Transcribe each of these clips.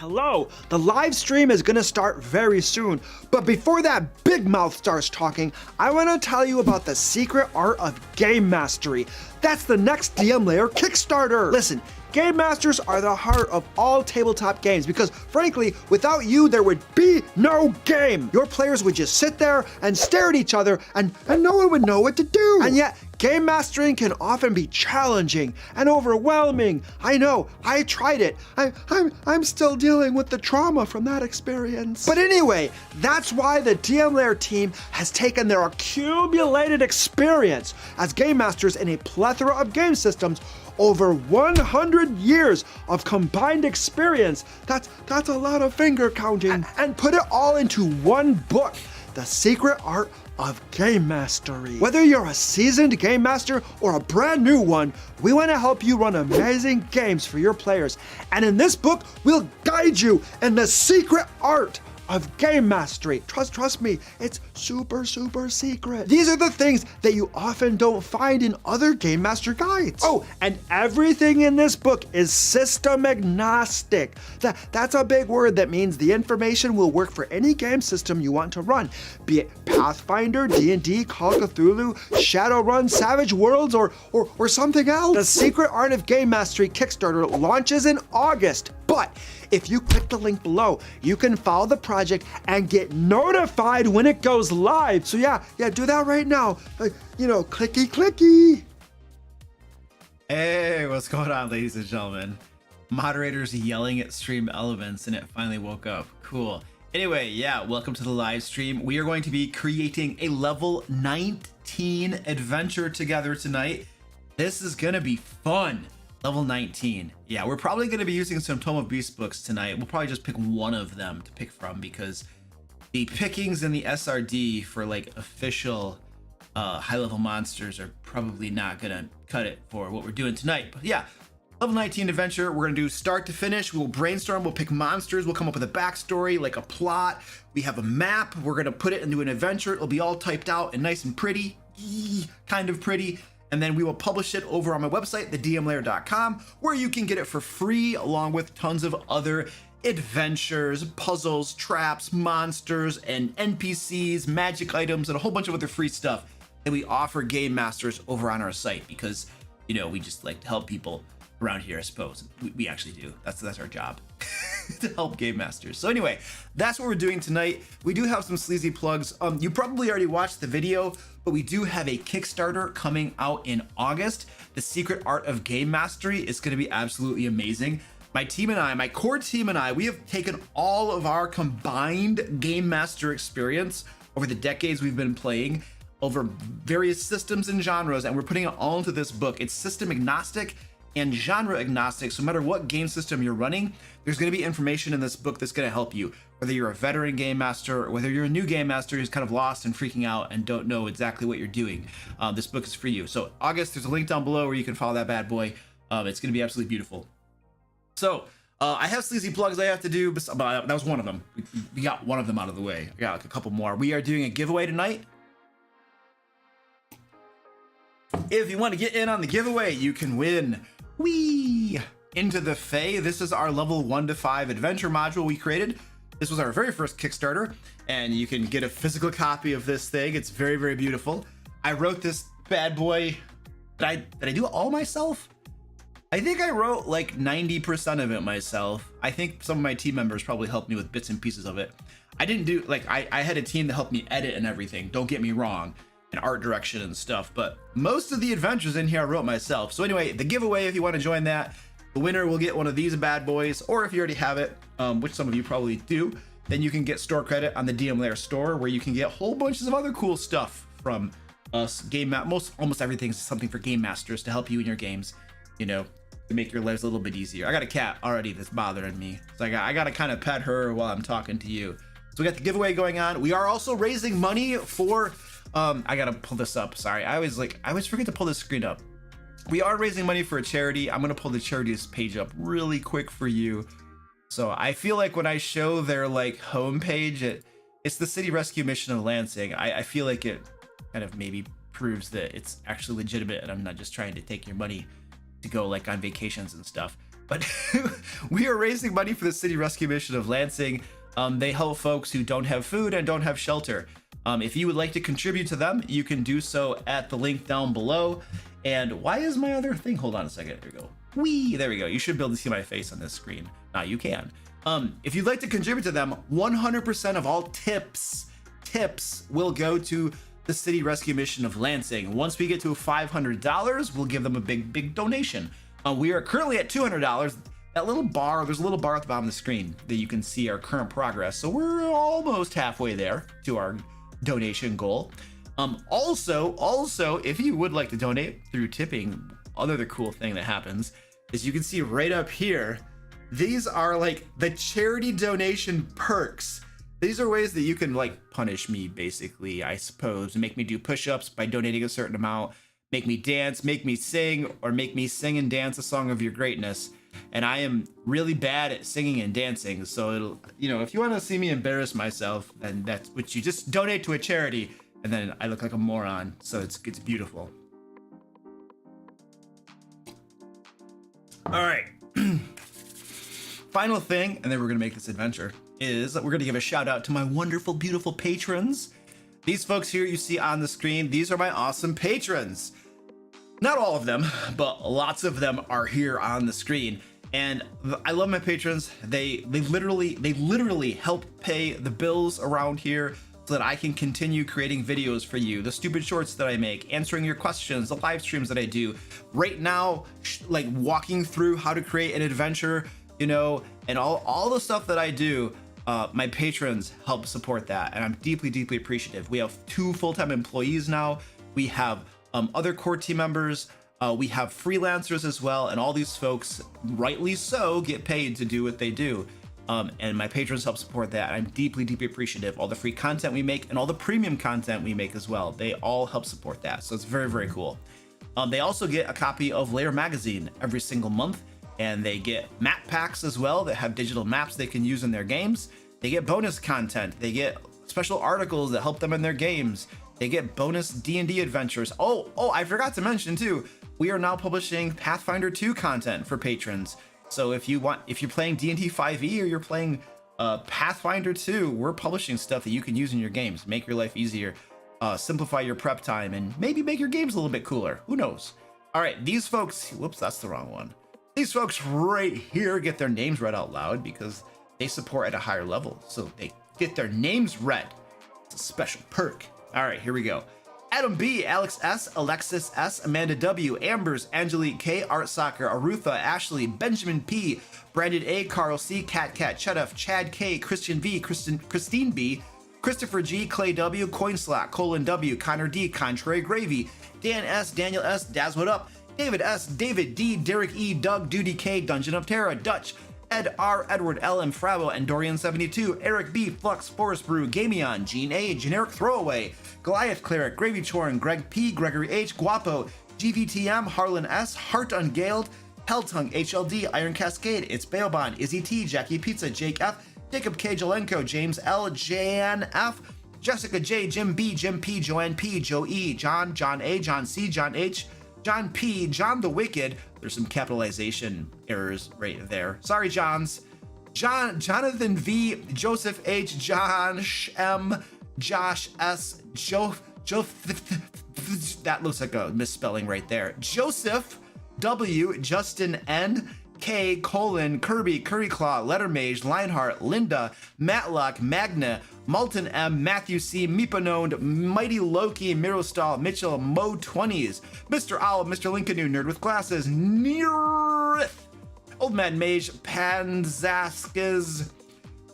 Hello, the live stream is gonna start very soon, but before that big mouth starts talking, I wanna tell you about the secret art of game mastery. That's the next DM Lair Kickstarter. Listen, game masters are the heart of all tabletop games because frankly, without you, there would be no game. Your players would just sit there and stare at each other and no one would know what to do. And yet, game mastering can often be challenging and overwhelming. I know, I tried it. I'm still dealing with the trauma from that experience. But anyway, that's why the DM Lair team has taken their accumulated experience as game masters in a plethora of game systems, over 100 years of combined experience, that's a lot of finger counting, and put it all into one book, The Secret Art of Game Mastery. Whether you're a seasoned game master or a brand new one, we want to help you run amazing games for your players. And in this book, we'll guide you in the secret art of game mastery. Trust me, it's super secret. These are the things that you often don't find in other game master guides. Oh, and everything in this book is system agnostic. That's a big word that means the information will work for any game system you want to run, be it Pathfinder, D&D, Call of Cthulhu, Shadowrun, Savage Worlds, or something else. The Secret Art of Game Mastery Kickstarter launches in August, but if you click the link below, you can follow the project and get notified when it goes live. So yeah, do that right now. Clicky. Hey, what's going on, ladies and gentlemen? Moderators yelling at stream elements and it finally woke up. Cool. Anyway, yeah, welcome to the live stream. We are going to be creating a level 19 adventure together tonight. This is gonna be fun. Level 19. Yeah, we're probably going to be using some Tome of Beasts books tonight. We'll probably just pick one of them to pick from because the pickings in the SRD for like official high-level monsters are probably not going to cut it for what we're doing tonight. But yeah, level 19 adventure. We're going to do start to finish. We'll brainstorm. We'll pick monsters. We'll come up with a backstory, like a plot. We have a map. We're going to put it into an adventure. It'll be all typed out and nice and pretty, kind of pretty. And then we will publish it over on my website, thedmlair.com, where you can get it for free, along with tons of other adventures, puzzles, traps, monsters, and NPCs, magic items, and a whole bunch of other free stuff that we offer game masters over on our site because, you know, we just like to help people around here, I suppose. We actually do. That's our job. To help game masters. So anyway, that's what we're doing tonight. We do have some sleazy plugs. You probably already watched the video, but we do have a Kickstarter coming out in August. The Secret Art of Game Mastery is going to be absolutely amazing. My team and I, my core team and I, we have taken all of our combined game master experience over the decades we've been playing over various systems and genres, and we're putting it all into this book. It's system agnostic and genre agnostic. So no matter what game system you're running, there's going to be information in this book that's going to help you, whether you're a veteran game master or whether you're a new game master who's kind of lost and freaking out and don't know exactly what you're doing. This book is for you. So August, there's a link down below where you can follow that bad boy. It's going to be absolutely beautiful. So I have sleazy plugs I have to do, but that was one of them. We got one of them out of the way. I got like a couple more. We are doing a giveaway tonight. If you want to get in on the giveaway, you can win Into the Fae. This is our level 1 to 5 adventure module we created. This was our very first Kickstarter, and you can get a physical copy of this thing. It's very beautiful. I wrote this bad boy. Did I do it all myself? I think I wrote like 90% of it myself. I think some of my team members probably helped me with bits and pieces of it. I didn't do like I had a team to help me edit and everything. Don't get me wrong. And art direction and stuff, but most of the adventures in here I wrote myself. So anyway, the giveaway, if you want to join that, the winner will get one of these bad boys, or if you already have it, which some of you probably do, then you can get store credit on the DM Lair store, where you can get whole bunches of other cool stuff from us. Almost everything's something for game masters to help you in your games, you know, to make your lives a little bit easier. I got a cat already that's bothering me, so I got to kind of pet her while I'm talking to you. So we got the giveaway going on. We are also raising money for I gotta pull this up. Sorry, I always forget to pull this screen up. We are raising money for a charity. I'm gonna pull the charities page up really quick for you. So I feel like when I show their like homepage, it's the City Rescue Mission of Lansing. I feel like it kind of maybe proves that it's actually legitimate and I'm not just trying to take your money to go like on vacations and stuff. but we are raising money for the city rescue mission of Lansing. They help folks who don't have food and don't have shelter. If you would like to contribute to them, you can do so at the link down below. And why is my other thing? Hold on a second. There we go. Whee! There we go. You should be able to see my face on this screen. Now you can. If you'd like to contribute to them, 100% of all tips will go to the city rescue mission of Lansing. Once we get to $500, we'll give them a big donation. We are currently at $200. That little bar, there's a little bar at the bottom of the screen that you can see our current progress. So we're almost halfway there to our donation goal. Also, if you would like to donate through tipping, other cool thing that happens is you can see right up here, these are like the charity donation perks. These are ways that you can like punish me, basically, I suppose, and make me do push-ups by donating a certain amount, make me dance, make me sing, or make me sing and dance a song of your greatness. And I am really bad at singing and dancing, so it'll, if you want to see me embarrass myself, then that's what you just donate to a charity, and then I look like a moron. So it's beautiful. All right. Final thing, and then we're gonna make this adventure, is that we're gonna give a shout out to my wonderful, beautiful patrons. These folks here you see on the screen, these are my awesome patrons. Not all of them, but lots of them are here on the screen. And I love my patrons. They literally help pay the bills around here so that I can continue creating videos for you, the stupid shorts that I make, answering your questions, the live streams that I do. Right now, like walking through how to create an adventure, and all the stuff that I do, my patrons help support that, and I'm deeply appreciative. We have 2 full-time employees now. We have other core team members. We have freelancers as well, and all these folks, rightly so, get paid to do what they do. And my patrons help support that. I'm deeply appreciative. All the free content we make and all the premium content we make as well, they all help support that. So it's very cool. They also get a copy of Lair magazine every single month, and they get map packs as well that have digital maps they can use in their games. They get bonus content. They get special articles that help them in their games. They get bonus D&D adventures. Oh, I forgot to mention too, we are now publishing Pathfinder 2 content for patrons. So if you're playing D&D 5e or you're playing Pathfinder 2, we're publishing stuff that you can use in your games, make your life easier, simplify your prep time, and maybe make your games a little bit cooler. Who knows? All right, these folks, whoops, that's the wrong one. These folks right here get their names read out loud because they support at a higher level. So they get their names read. It's a special perk. All right, here we go. Adam B, Alex S, Alexis S, Amanda W, Ambers, Angelique K, Art Soccer, Arutha, Ashley, Benjamin P, Brandon A, Carl C, Cat, Chet F, Chad K, Christian V, Christine B, Christopher G, Clay W, Coinslack, Colin W, Connor D, Contrary Gravy, Dan S, Daniel S, Daz What Up, David S, David D, Derek E, Doug, Duty K, Dungeon of Terra, Dutch, Ed R, Edward L, M, Frabo, and Dorian72, Eric B, Flux, Forest Brew, Gamion, Gene A, Generic Throwaway, Goliath Cleric, Gravy Chorn, Greg P, Gregory H, Guapo, GVTM, Harlan S, Heart Ungaled, Helltongue, HLD, Iron Cascade, It's Bailbon, Izzy T, Jackie Pizza, Jake F, Jacob K, Jelenko, James L, Jan F, Jessica J, Jim B, Jim P, Joanne P, Joe E, John A, John C, John H, John P, John the Wicked. There's some capitalization errors right there. Sorry, Johns. Jonathan V, Joseph H, Josh M, Josh S, Joe, that looks like a misspelling right there. Joseph W, Justin N, K, Colin, Kirby, Curryclaw, Lettermage, Lionheart, Linda, Matlock, Magna, Malton M, Matthew C, Meepanoned, Mighty Loki, Mirostal, Mitchell, Mo 20s, Mr. Owl, Mr. Lincoln, Nerd with Glasses, Nearith, Old Man Mage, Panzaskis,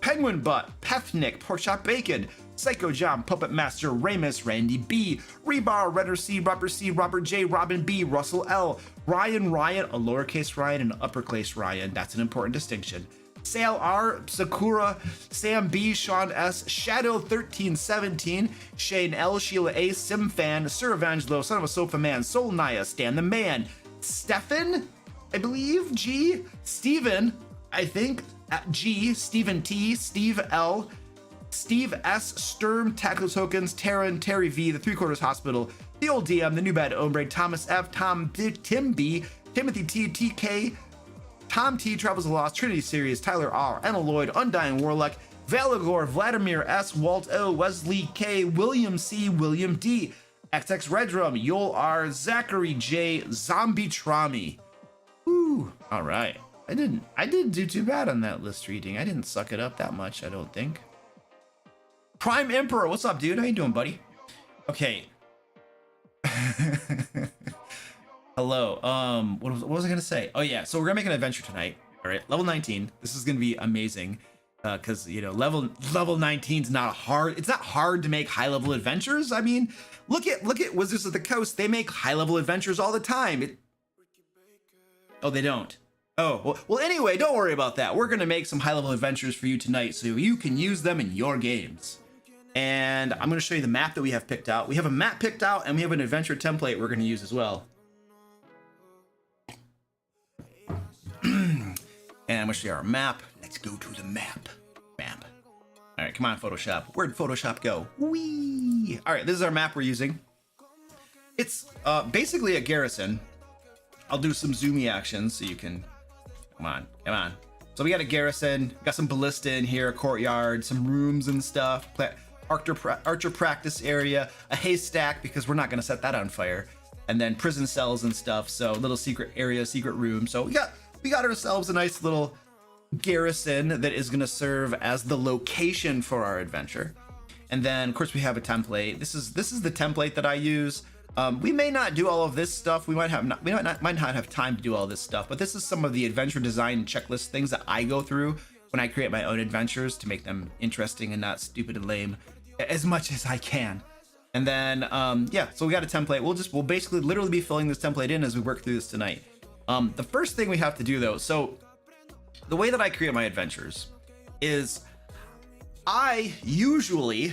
Penguin Butt, Pethnick, Porkchop Bacon, Psycho John, Puppet Master, Ramus, Randy B, Rebar, Redder C, Robert J, Robin B, Russell L, Ryan, a lowercase Ryan and an uppercase Ryan. That's an important distinction. Sale R, Sakura, Sam B, Sean S, Shadow 1317, Shane L, Sheila A, Simfan, Sir Evangelo, Son of a Sofa Man, Soul Naya, Stan the Man, Stefan, I believe, G, Steven, I think, G, Stephen T, Steve L, Steve S, Sturm, Tackle Tokens, Taryn, Terry V, the 3/4 Hospital, the Old DM, the New Bad Ombre, Thomas F, Tom, Tim B, Timothy T, TK, Tom T, Travels the Lost, Trinity Series, Tyler R, Emma Lloyd, Undying Warlock, Valagor, Vladimir S, Walt O, Wesley K, William C, William D, XX Redrum, Yol R, Zachary J, Zombie Trami. Woo! All right. I didn't do too bad on that list reading. I didn't suck it up that much, I don't think. Prime Emperor, what's up, dude? How you doing, buddy? Okay. Hello. What was I gonna say? Oh yeah, so we're gonna make an adventure tonight. All right, level 19. This is gonna be amazing, because you know, level 19 is not hard. It's not hard to make high level adventures. I mean, look at Wizards of the Coast. They make high level adventures all the time. Oh, they don't. Oh, well, anyway, don't worry about that. We're gonna make some high level adventures for you tonight, so you can use them in your games. And I'm going to show you the map that we have picked out. We have a map picked out, and we have an adventure template we're going to use as well. And I'm going to show you our map. Let's go to the map. Map. All right, come on, Photoshop. Where'd Photoshop go? Whee! All right, this is our map we're using. It's basically a garrison. I'll do some zoomy actions so you can... Come on. So we got a garrison, got some ballista in here, a courtyard, some rooms and stuff. Archer practice area, a haystack because we're not going to set that on fire, and then prison cells and stuff. So little secret area, secret room. So we got ourselves a nice little garrison that is going to serve as the location for our adventure. And then of course we have a template. This is the template that I use. We may not do all of this stuff. We might not have time to do all this stuff, but this is some of the adventure design checklist things that I go through when I create my own adventures to make them interesting and not stupid and lame as much as I can. And then yeah, so we got a template. We'll basically literally be filling this template in as we work through this tonight. The first thing we have to do though, so the way that I create my adventures is I usually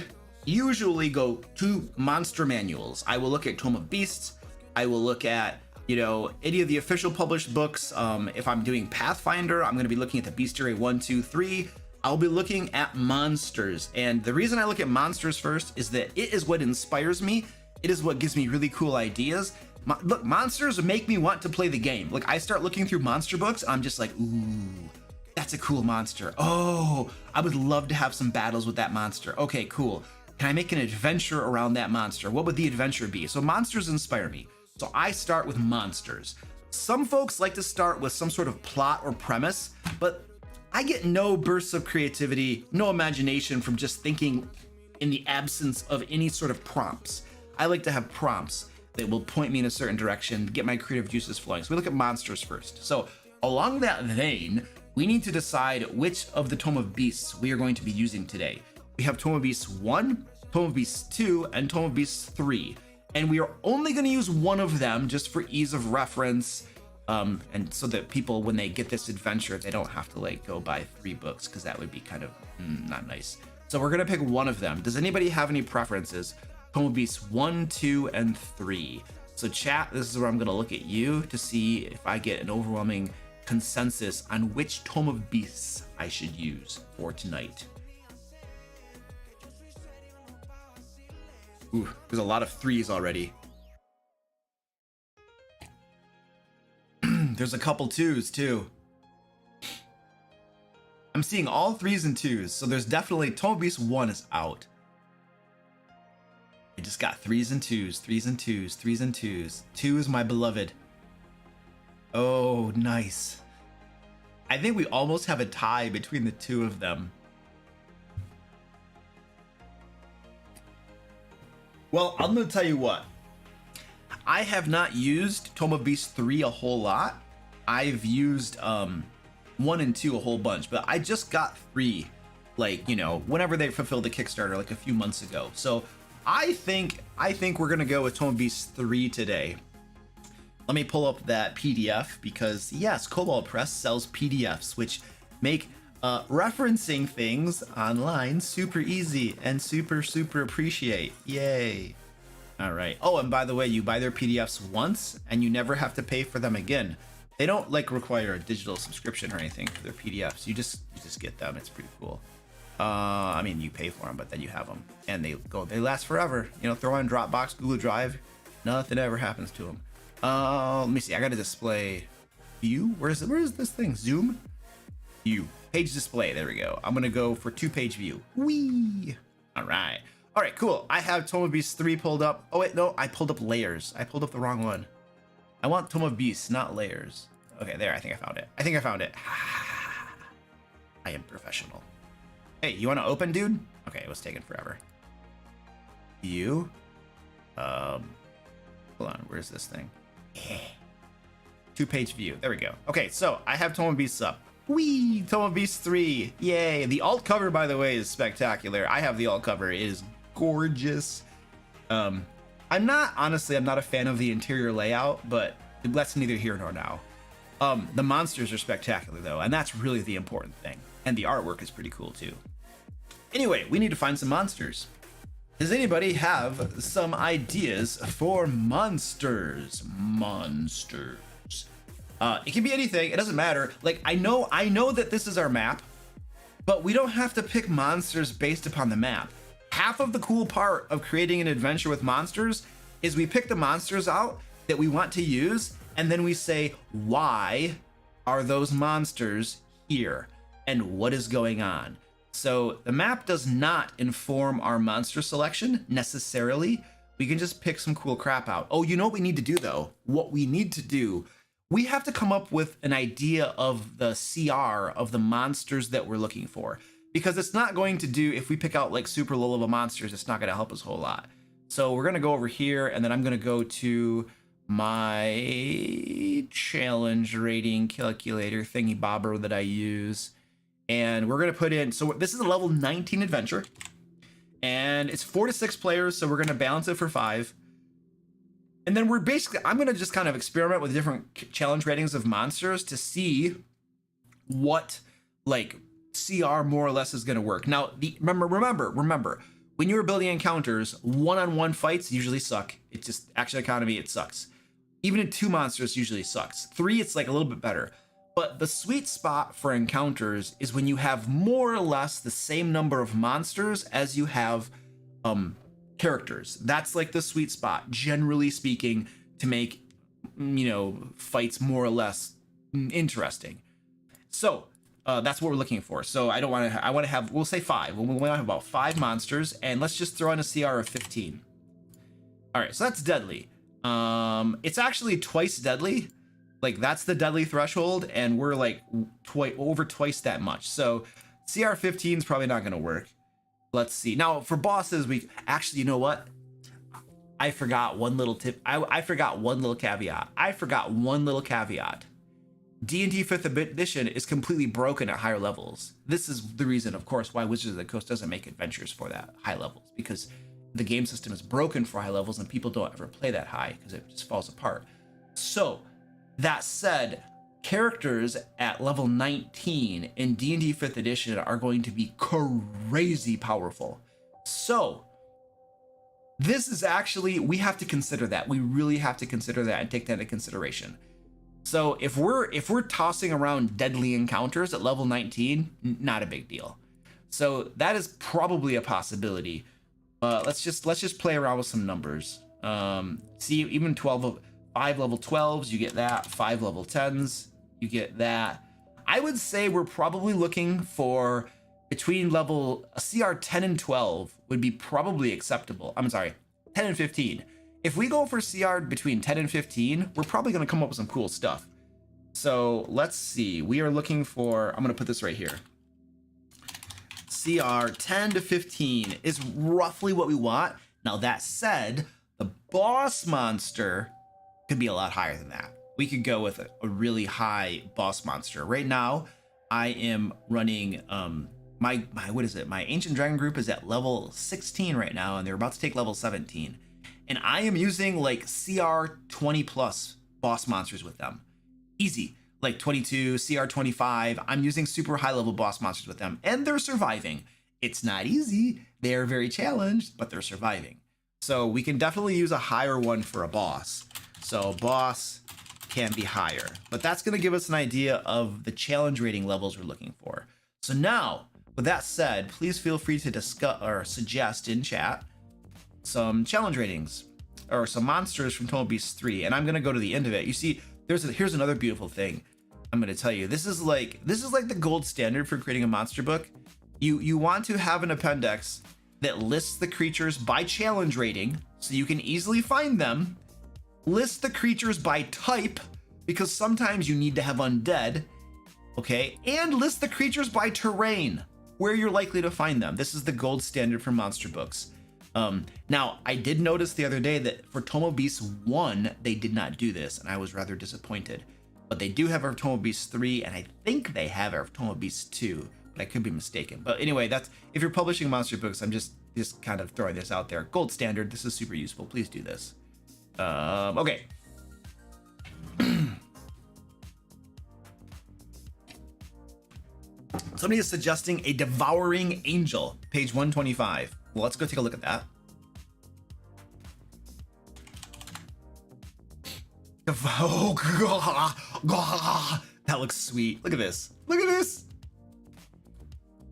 go to monster manuals. I will look at Tome of Beasts. I will look at, you know, any of the official published books. If I'm doing Pathfinder, I'm going to be looking at the Bestiary 1, 2, 3. I'll be looking at monsters. And the reason I look at monsters first is that it is what inspires me. It is what gives me really cool ideas. Look, monsters make me want to play the game. Like, I start looking through monster books, I'm just like, ooh, that's a cool monster. Oh, I would love to have some battles with that monster. Okay, cool. Can I make an adventure around that monster? What would the adventure be? So monsters inspire me. So I start with monsters. Some folks like to start with some sort of plot or premise, but I get no bursts of creativity, no imagination from just thinking in the absence of any sort of prompts. I like to have prompts that will point me in a certain direction, get my creative juices flowing. So we look at monsters first. So along that vein, we need to decide which of the Tome of Beasts we are going to be using today. We have Tome of Beasts 1, Tome of Beasts 2, and Tome of Beasts 3. And we are only going to use one of them just for ease of reference, and so that people, when they get this adventure, they don't have to like go buy 3 books, because that would be kind of not nice. So we're going to pick one of them. Does anybody have any preferences? Tome of Beasts 1, 2, and 3. So chat, this is where I'm going to look at you to see if I get an overwhelming consensus on which Tome of Beasts I should use for tonight. Ooh, there's a lot of 3s already. There's a couple 2s too. I'm seeing all 3s and 2s, so there's definitely Tome of Beasts 1 is out. I just got 3s and 2s, 3s and 2s, 3s and 2s. 2 is my beloved. Oh, nice. I think we almost have a tie between the 2 of them. Well, I'm going to tell you what. I have not used Tome of Beasts 3 a whole lot. I've used 1 and 2 a whole bunch, but I just got 3, like, you know, whenever they fulfilled the Kickstarter, like a few months ago. So I think we're going to go with Tome of Beasts 3 today. Let me pull up that PDF because, yes, Cobalt Press sells PDFs, which make referencing things online super easy and super appreciate. Yay. All right. Oh, and by the way, you buy their PDFs once and you never have to pay for them again. They don't like require a digital subscription or anything for their PDFs. You just get them. It's pretty cool. I mean, you pay for them, but then you have them and they last forever. You know, throw on Dropbox, Google Drive, nothing ever happens to them. Let me see. I got to display view. Where is this thing? Zoom? View. Page display. There we go. I'm gonna go for 2-page view. Whee! All right. All right, cool. I have Tome of Beasts 3 pulled up. Oh wait, no, I pulled up Layers. I pulled up the wrong one. I want Tome of Beasts, not Layers. Okay, there, I think I found it. I think I found it. I am professional. Hey, you want to open, dude? Okay, it was taking forever. View. Hold on, where's this thing? 2-page view. There we go. Okay, so I have Tome of Beasts up. Whee! Tome of Beasts 3. Yay! The alt cover, by the way, is spectacular. I have the alt cover. It is gorgeous. I'm not a fan of the interior layout, but that's neither here nor now. The monsters are spectacular though, and that's really the important thing. And the artwork is pretty cool too. Anyway, we need to find some monsters. Does anybody have some ideas for monsters? It can be anything. It doesn't matter. Like, I know that this is our map, but we don't have to pick monsters based upon the map. Half of the cool part of creating an adventure with monsters is we pick the monsters out that we want to use, and then we say, why are those monsters here? And what is going on? So the map does not inform our monster selection necessarily. We can just pick some cool crap out. Oh, you know what we need to do though? What we need to do, we have to come up with an idea of the CR of the monsters that we're looking for. Because it's not going to do, if we pick out like super low level monsters, it's not going to help us a whole lot. So we're going to go over here, and then I'm going to go to my challenge rating calculator thingy bobber that I use. And we're going to put in, so this is a level 19 adventure. And it's 4 to 6 players, so we're going to balance it for 5. And then I'm going to just kind of experiment with different challenge ratings of monsters to see what like CR more or less is going to work. Now, remember, when you were building encounters, one-on-one fights usually suck. It's just action economy, it sucks. Even in 2 monsters usually sucks. 3, it's like a little bit better. But the sweet spot for encounters is when you have more or less the same number of monsters as you have characters. That's like the sweet spot, generally speaking, to make, fights more or less interesting. So that's what we're looking for. So I want to have, we'll say 5. We want to have about 5 monsters, and let's just throw in a CR of 15. All right, so that's deadly. It's actually twice deadly. Like, that's the deadly threshold, and we're like over twice that much. So CR 15 is probably not going to work. Let's see. Now for bosses, actually, you know what? I forgot one little tip. I forgot one little caveat. D&D 5th edition is completely broken at higher levels. This is the reason, of course, why Wizards of the Coast doesn't make adventures for that high levels, because the game system is broken for high levels and people don't ever play that high because it just falls apart. So that said, characters at level 19 in D&D 5th edition are going to be crazy powerful. So this is actually, we have to consider that. We really have to consider that and take that into consideration. So if we're tossing around deadly encounters at level 19, not a big deal. So that is probably a possibility. Let's just play around with some numbers. See, even 5 level 12s, you get that. 5 level 10s, you get that. I would say we're probably looking for between level CR 10 and 12 would be probably acceptable. I'm sorry, 10 and 15. If we go for CR between 10 and 15, we're probably going to come up with some cool stuff. So let's see. We are looking for, I'm going to put this right here. CR 10 to 15 is roughly what we want. Now that said, the boss monster could be a lot higher than that. We could go with a really high boss monster. Right now, I am running my Ancient Dragon group is at level 16 right now, and they're about to take level 17. And I am using like CR 20 plus boss monsters with them. Easy, like 22, CR 25. I'm using super high level boss monsters with them, and they're surviving. It's not easy. They're very challenged, but they're surviving. So we can definitely use a higher one for a boss. So boss can be higher, but that's going to give us an idea of the challenge rating levels we're looking for. So now, with that said, please feel free to discuss or suggest in chat some challenge ratings or some monsters from Tome of Beasts 3, and I'm going to go to the end of it. You see, here's another beautiful thing. I'm going to tell you, this is like the gold standard for creating a monster book. You want to have an appendix that lists the creatures by challenge rating so you can easily find them. List the creatures by type because sometimes you need to have undead, okay? And list the creatures by terrain where you're likely to find them. This is the gold standard for monster books. Now, I did notice the other day that for Tomo Beast 1, they did not do this, and I was rather disappointed. But they do have our Tomo Beast 3, and I think they have our Tomo Beast 2, but I could be mistaken. But anyway, that's if you're publishing monster books, I'm just kind of throwing this out there. Gold standard, this is super useful. Please do this. Okay. Somebody is suggesting a devouring angel, page 125. Well, let's go take a look at that. Oh, that looks sweet. Look at this. Look at this.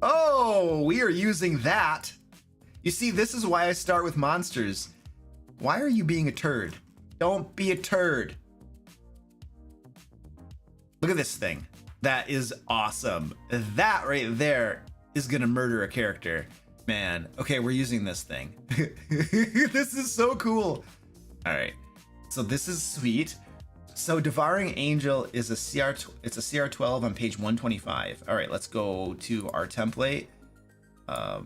Oh, we are using that. You see, this is why I start with monsters. Why are you being a turd? Don't be a turd. Look at this thing. That is awesome. That right there is gonna murder a character. Man, okay, we're using this thing. This is so cool. All right, so this is sweet. So Devouring Angel is it's a CR 12 on page 125. All right, let's go to our template. CR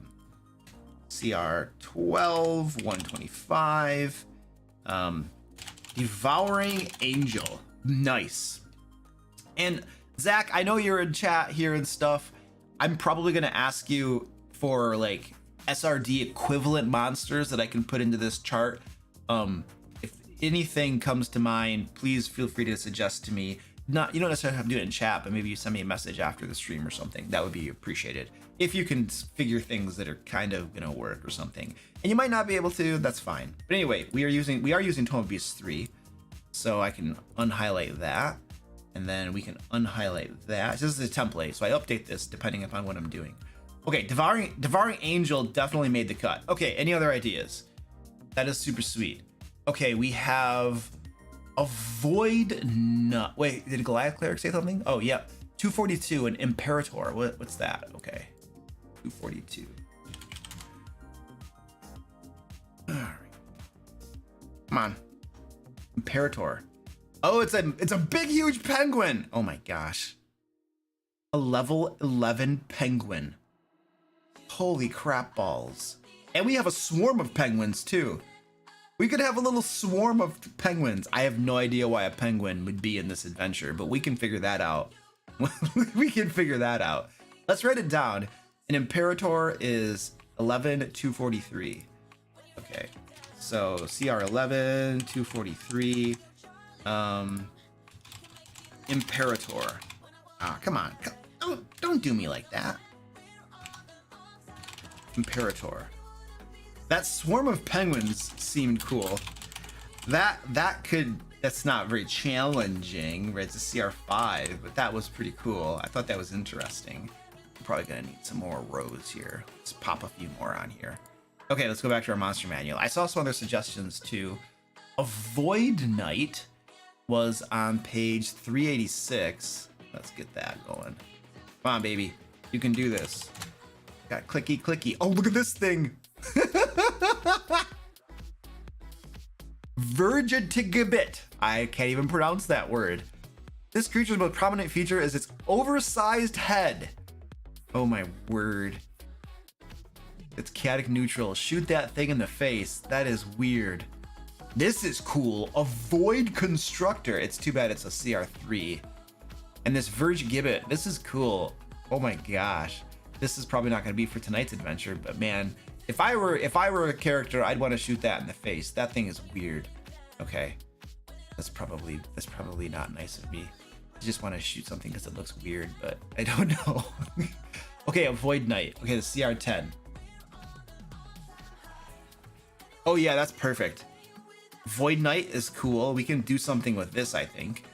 12, 125. Devouring Angel, nice. And Zach, I know you're in chat here and stuff. I'm probably gonna ask you for like SRD equivalent monsters that I can put into this chart. If anything comes to mind, please feel free to suggest to me. You don't necessarily have to do it in chat, but maybe you send me a message after the stream or something. That would be appreciated. If you can figure things that are kind of gonna work or something. And you might not be able to, that's fine. But anyway, we are using Tomo Beast 3. So I can unhighlight that. And then we can unhighlight that. This is a template, so I update this depending upon what I'm doing. Okay, Devouring Angel definitely made the cut. Okay, any other ideas? That is super sweet. Okay, we have a Void Nut. Wait, did Goliath Cleric say something? Oh, yeah. 242, an Imperator. What's that? Okay, 242. All right. Come on. Imperator. Oh, it's a big, huge penguin. Oh my gosh. A level 11 penguin. Holy crap balls. And we have a swarm of penguins too. We could have a little swarm of penguins. I have no idea why a penguin would be in this adventure, but we can figure that out. We can figure that out. Let's write it down. An Imperator is 11,243. Okay. So CR 11, 243. Imperator. Ah, come on. Don't do me like that. Imperator. That swarm of penguins seemed cool. That's not very challenging, right? It's a CR5, but that was pretty cool. I thought that was interesting. I'm probably gonna need some more rows here. Let's pop a few more on here. Okay, let's go back to our monster manual. I saw some other suggestions too. A Void Knight was on page 386. Let's get that going. Come on, baby. You can do this. Got clicky, clicky. Oh, look at this thing. Vergetigibit. I can't even pronounce that word. This creature's most prominent feature is its oversized head. Oh my word. It's chaotic neutral. Shoot that thing in the face. That is weird. This is cool. A Void Constructor. It's too bad it's a CR3. And this Vergegibbet. This is cool. Oh my gosh. This is probably not going to be for tonight's adventure, but man, if I were a character, I'd want to shoot that in the face. That thing is weird. Okay. That's probably not nice of me. I just want to shoot something because it looks weird, but I don't know. Okay, a Void Knight. Okay, the CR10. Oh yeah, that's perfect. Void Knight is cool. We can do something with this, I think.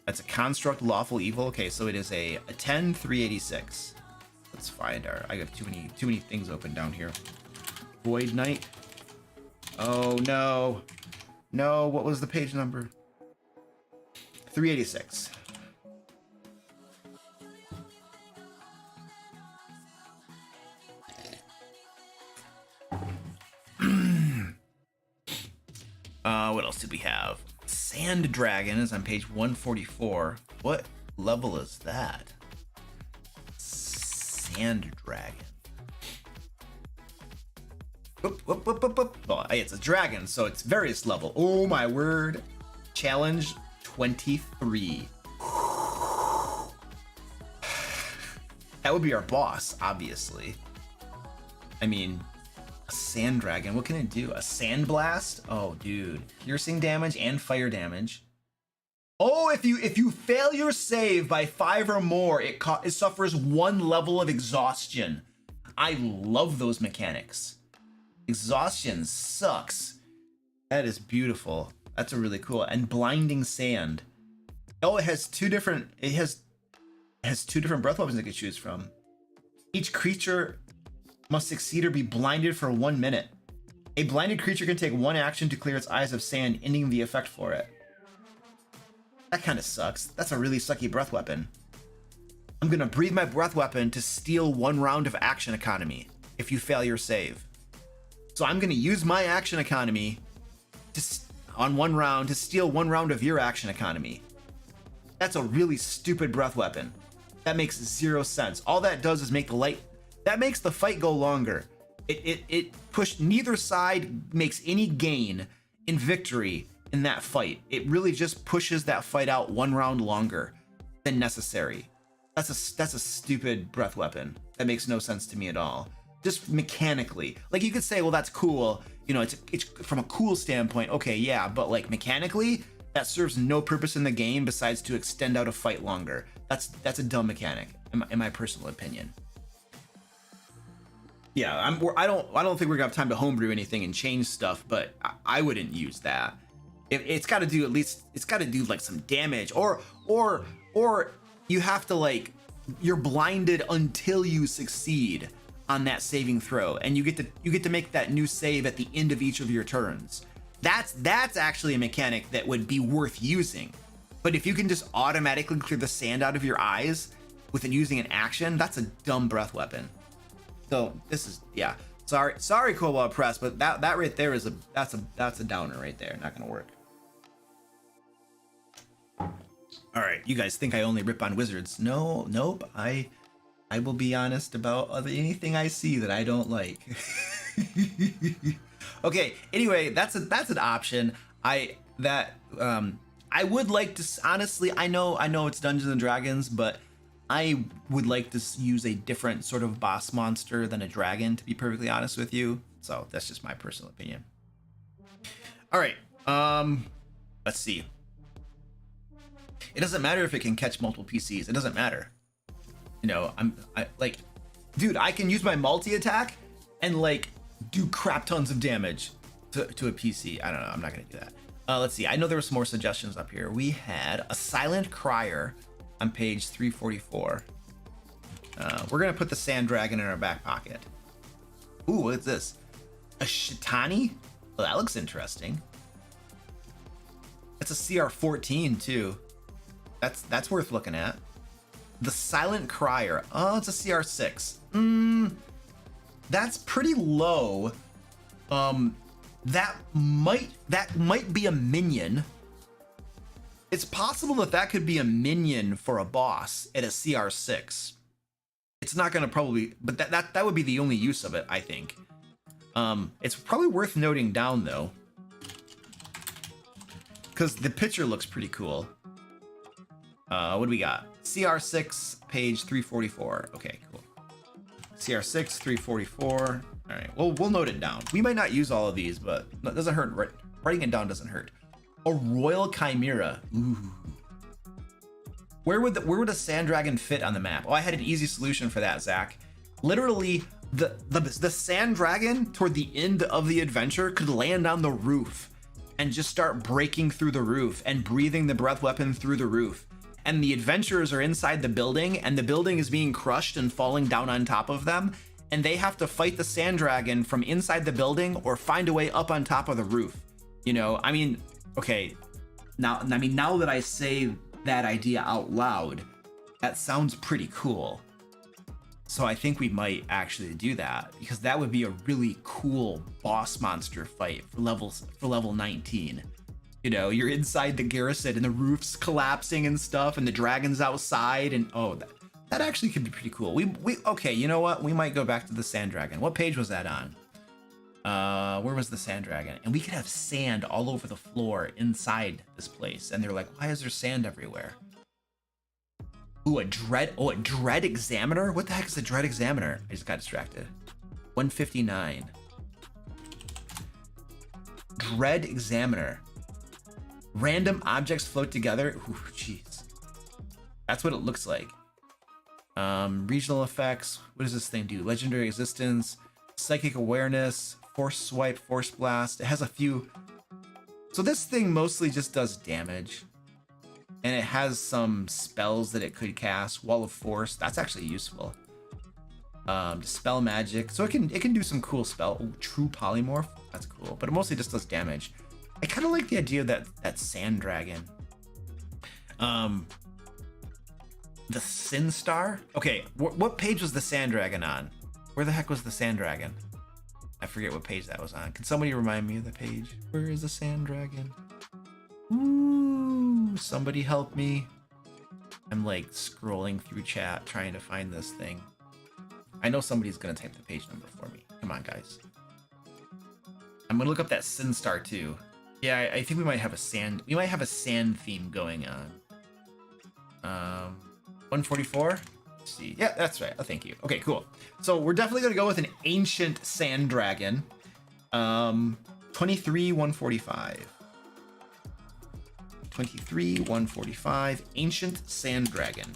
That's a construct lawful evil. Okay, so it is a 10 386. Let's find our. I got too many things open down here. Void Knight. Oh no. No, what was the page number? 386. What else did we have? Sand Dragon is on page 144. What level is that? Sand Dragon. Whoop, whoop, whoop, whoop, whoop. Oh, hey, it's a dragon, so it's various level. Oh my word. Challenge 23. That would be our boss, obviously. I mean, a sand dragon, what can it do? A sand blast? Oh, dude. Piercing damage and fire damage. Oh, if you fail your save by 5 or more, it suffers 1 level of exhaustion. I love those mechanics. Exhaustion sucks. That is beautiful. That's a really cool. And blinding sand. Oh, it has two different breath weapons it could choose from. Each creature must succeed or be blinded for 1 minute. A blinded creature can take 1 action to clear its eyes of sand, ending the effect for it. That kind of sucks. That's a really sucky breath weapon. I'm gonna breathe my breath weapon to steal 1 round of action economy if you fail your save. So I'm gonna use my action economy on 1 round to steal 1 round of your action economy. That's a really stupid breath weapon. That makes 0 sense. All that does is make that makes the fight go longer. Neither side makes any gain in victory in that fight. It really just pushes that fight out 1 round longer than necessary. That's a stupid breath weapon. That makes no sense to me at all. Just mechanically. Like, you could say, well, that's cool. You know, it's from a cool standpoint. Okay, yeah, but like mechanically, that serves no purpose in the game besides to extend out a fight longer. That's a dumb mechanic, in my personal opinion. Yeah, I don't think we're gonna have time to homebrew anything and change stuff, but I wouldn't use that. It's got to do like some damage, or you have to, like, you're blinded until you succeed on that saving throw, and you get to make that new save at the end of each of your turns. That's actually a mechanic that would be worth using. But if you can just automatically clear the sand out of your eyes without using an action, that's a dumb breath weapon. So this is, yeah. Sorry, Cobalt Press, but that right there is that's a downer right there. Not gonna work. All right, you guys think I only rip on wizards? Nope. I will be honest about anything I see that I don't like. Okay. Anyway, that's an option. I would like to, honestly. I know it's Dungeons and Dragons, but I would like to use a different sort of boss monster than a dragon, to be perfectly honest with you. So that's just my personal opinion. All right. Let's see. It doesn't matter if it can catch multiple PCs. It doesn't matter. You know, dude, I can use my multi-attack and, like, do crap tons of damage to a PC. I don't know. I'm not going to do that. Let's see. I know there were some more suggestions up here. We had a Silent Crier on page 344. We're going to put the Sand Dragon in our back pocket. Ooh, what is this? A Shitani? Well, that looks interesting. It's a CR 14 too. That's worth looking at. The Silent Crier. Oh, it's a CR 6. That's pretty low. That might be a minion. It's possible that could be a minion for a boss at a CR 6. It's not gonna probably, but that would be the only use of it, I think. It's probably worth noting down though, because the picture looks pretty cool. What do we got? CR 6, page 344. Okay, cool. CR 6, 344. All right, well, we'll note it down. We might not use all of these, but it doesn't hurt. Writing it down doesn't hurt. A Royal Chimera. Ooh. Where would a Sand Dragon fit on the map? Oh, I had an easy solution for that, Zach. Literally, the Sand Dragon toward the end of the adventure could land on the roof and just start breaking through the roof and breathing the breath weapon through the roof. And the adventurers are inside the building, and the building is being crushed and falling down on top of them, and they have to fight the Sand Dragon from inside the building or find a way up on top of the roof. You know, I mean, okay, now that I say that idea out loud, that sounds pretty cool. So I think we might actually do that, because that would be a really cool boss monster fight for level 19. You know, you're inside the garrison and the roof's collapsing and stuff, and the dragon's outside, and oh, that actually could be pretty cool. We okay, you know what? We might go back to the sand dragon. What page was that on? Where was the sand dragon? And we could have sand all over the floor inside this place. And they're like, why is there sand everywhere? Ooh, a dread examiner? What the heck is a dread examiner? I just got distracted. 159. Dread examiner. Random objects float together. Ooh, jeez. That's what it looks like. Regional effects. What does this thing do? Legendary existence, psychic awareness, force swipe, force blast. It has a few. So this thing mostly just does damage. And it has some spells that it could cast. Wall of Force, that's actually useful. Dispel magic, so it can do some cool spell. Ooh, true polymorph, that's cool. But it mostly just does damage. I kind of like the idea of that sand dragon. The Sin Star. Okay, what page was the sand dragon on? Where the heck was the sand dragon? I forget what page that was on. Can somebody remind me of the page? Where is the sand dragon? Ooh, somebody help me. I'm like scrolling through chat trying to find this thing. I know somebody's gonna type the page number for me. Come on, guys. I'm gonna look up that Sin Star too. Yeah, I think we might have a sand theme going on. 144. Let's see. Yeah, that's right. Oh, thank you. Okay, cool. So we're definitely gonna go with an ancient sand dragon. 23,145. 23,145, ancient sand dragon.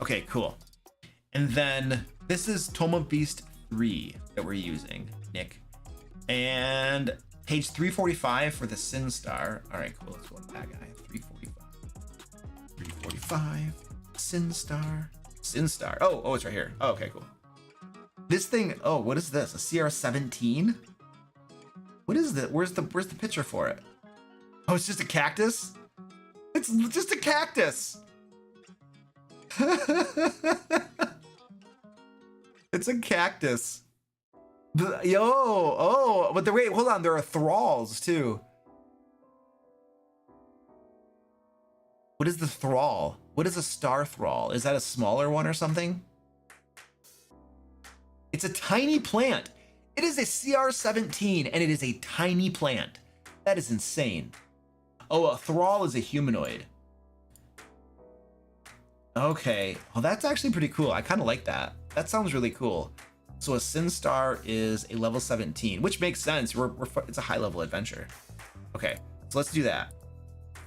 Okay, cool. And then this is Tome of Beast 3 that we're using, Nick. And page 345 for the Sin Star. All right, cool. Let's go with that guy. 345. 345. Sin Star. Sin Star. Oh, it's right here. Oh, okay, cool. This thing. Oh, what is this? A CR17? What is that? Where's the picture for it? Oh, it's just a cactus? It's just a cactus. It's a cactus. But wait, hold on. There are thralls too. What is the thrall? What is a star thrall? Is that a smaller one or something? It's a tiny plant. It is a CR17 and it is a tiny plant. That is insane. Oh, a thrall is a humanoid. Okay, well that's actually pretty cool. I kind of like that. That sounds really cool. So a Sin Star is a level 17, which makes sense. It's a high level adventure. Okay, so let's do that.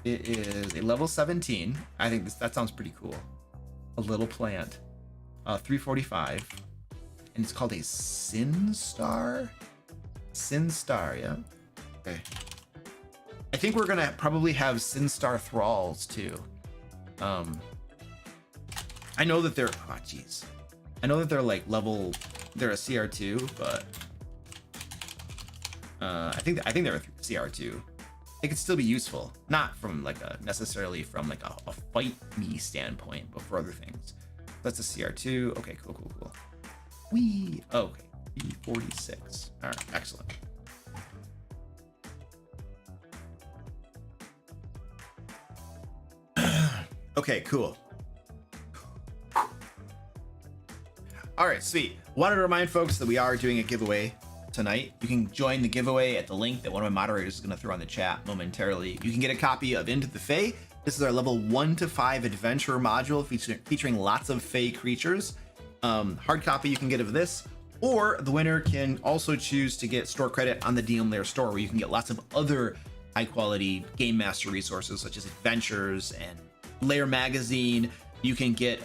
It is a level 17. I think that sounds pretty cool. A little plant. 345, and it's called a Sin Star. Sin Star, yeah. Okay. I think we're gonna probably have Sin Star thralls too. I know that they're I know that they're like they're a CR2, but I think they're a CR2. It could still be useful, not from like necessarily from like a fight me standpoint, but for other things. That's a CR2. Okay, cool. Okay, 46. All right, excellent. Okay, cool. All right, sweet. Wanted to remind folks that we are doing a giveaway tonight. You can join the giveaway at the link that one of my moderators is going to throw in the chat momentarily. You can get a copy of Into the Fae. This is our level 1 to 5 adventure module featuring lots of Fae creatures. Hard copy you can get of this, or the winner can also choose to get store credit on the DM Lair store, where you can get lots of other high quality Game Master resources such as adventures and Lair magazine. You can get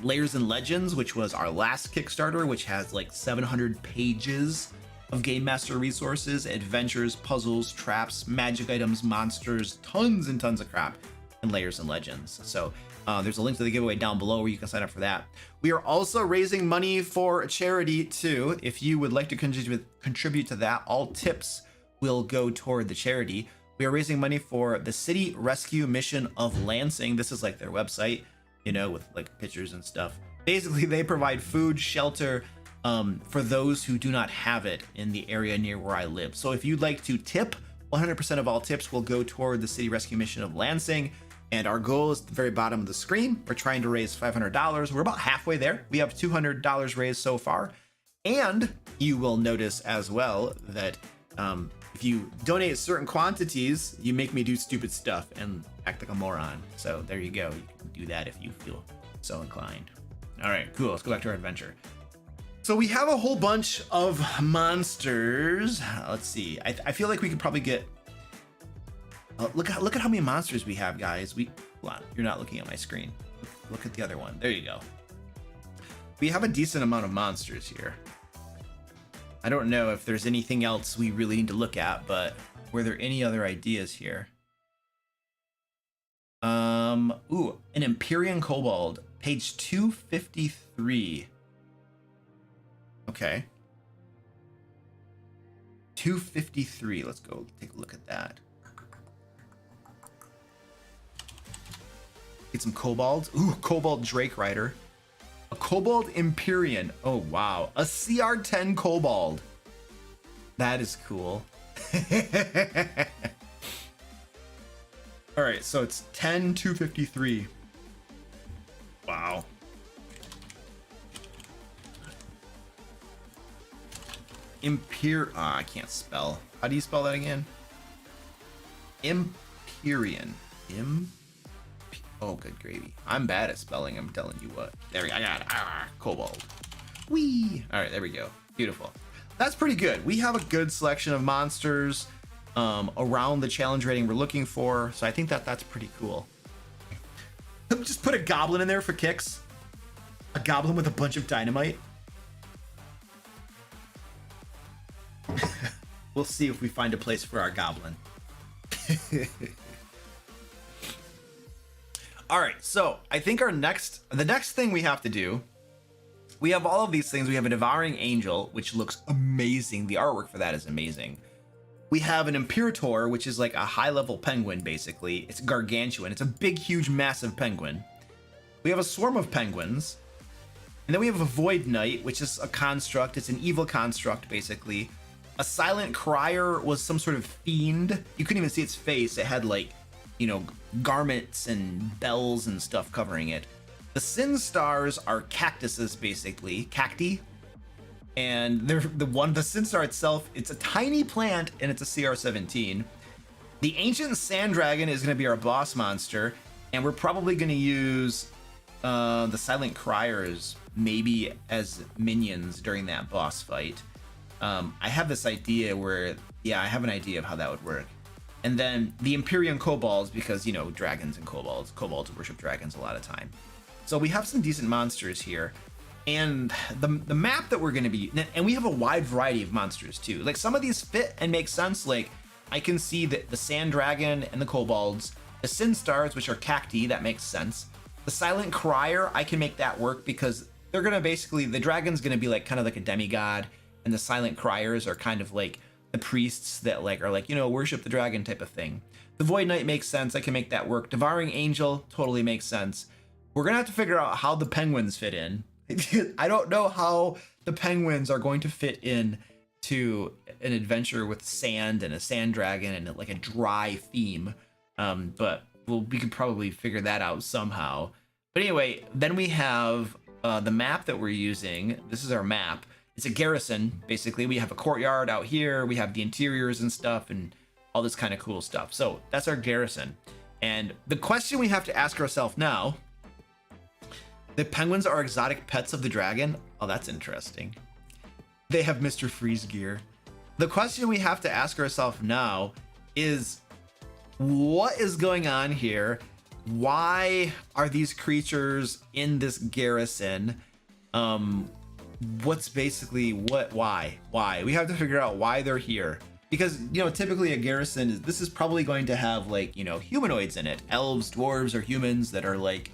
Layers and Legends, which was our last Kickstarter, which has like 700 pages of Game Master resources, adventures, puzzles, traps, magic items, monsters, tons and tons of crap in Layers and Legends. So there's a link to the giveaway down below where you can sign up for that. We are also raising money for a charity too. If you would like to contribute to that, all tips will go toward the charity. We are raising money for the City Rescue Mission of Lansing. This is like their website, you know, with like pictures and stuff. Basically, they provide food, shelter, for those who do not have it in the area near where I live. So if you'd like to tip, 100% of all tips will go toward the city rescue mission of Lansing. And our goal is at the very bottom of the screen. We're trying to raise $500. We're about halfway there. We have $200 raised so far. And you will notice as well that if you donate certain quantities, you make me do stupid stuff and act like a moron. So there you go. You can do that if you feel so inclined. All right, cool. Let's go back to our adventure. So we have a whole bunch of monsters. Let's see. I feel like we could probably get. Look at how many monsters we have, guys. Hold on. You're not looking at my screen. Look at the other one. There you go. We have a decent amount of monsters here. I don't know if there's anything else we really need to look at, but were there any other ideas here? Ooh, an Empyrean Kobold, page 253. Okay. 253. Let's go take a look at that. Get some kobolds. Ooh, Kobold Drake Rider. A Kobold Empyrean. Oh, wow. A CR10 Kobold. That is cool. All right, so it's 10,253. Wow. I can't spell. How do you spell that again? Empyrean. Oh, good gravy. I'm bad at spelling, I'm telling you what. There we go. I got it. Kobold. Whee! All right, there we go. Beautiful. That's pretty good. We have a good selection of monsters around the challenge rating we're looking for. So I think that's pretty cool. Just put a goblin in there for kicks. A goblin with a bunch of dynamite. We'll see if we find a place for our goblin. All right, so I think the next thing we have to do, we have all of these things. We have a devouring angel, which looks amazing. The artwork for that is amazing. We have an Imperator, which is like a high-level penguin, basically. It's gargantuan. It's a big, huge, massive penguin. We have a swarm of penguins. And then we have a Void Knight, which is a construct. It's an evil construct, basically. A Silent Crier was some sort of fiend. You couldn't even see its face. It had, like, you know, garments and bells and stuff covering it. The Sin Stars are cactuses, basically. Cacti. And they're the Sin Star itself, it's a tiny plant and it's a CR17. The Ancient Sand Dragon is going to be our boss monster, and we're probably going to use the Silent Criers maybe as minions during that boss fight. I have this idea where, I have an idea of how that would work. And then the Empyrean Kobolds, because, you know, dragons and kobolds worship dragons a lot of time. So we have some decent monsters here. And the map that we're going to be, and we have a wide variety of monsters too. Like some of these fit and make sense. Like I can see that the Sand Dragon and the Kobolds, the Sin Stars, which are cacti, that makes sense. The Silent Crier, I can make that work because they're going to basically, the dragon's going to be like kind of like a demigod, and the Silent Criers are kind of like the priests that like are like, you know, worship the dragon type of thing. The Void Knight makes sense. I can make that work. Devouring Angel totally makes sense. We're going to have to figure out how the penguins fit in. I don't know how the penguins are going to fit in to an adventure with sand and a sand dragon and like a dry theme. But we could probably figure that out somehow. But anyway, then we have the map that we're using. This is our map. It's a garrison, basically. We have a courtyard out here. We have the interiors and stuff and all this kind of cool stuff. So that's our garrison. And the question we have to ask ourselves now, the penguins are exotic pets of the dragon. Oh, that's interesting. They have Mr. Freeze gear. The question we have to ask ourselves now is, what is going on here? Why are these creatures in this garrison? What's basically why? We have to figure out why they're here. Because, you know, typically a garrison this is probably going to have like, you know, humanoids in it. Elves, dwarves, or humans that are like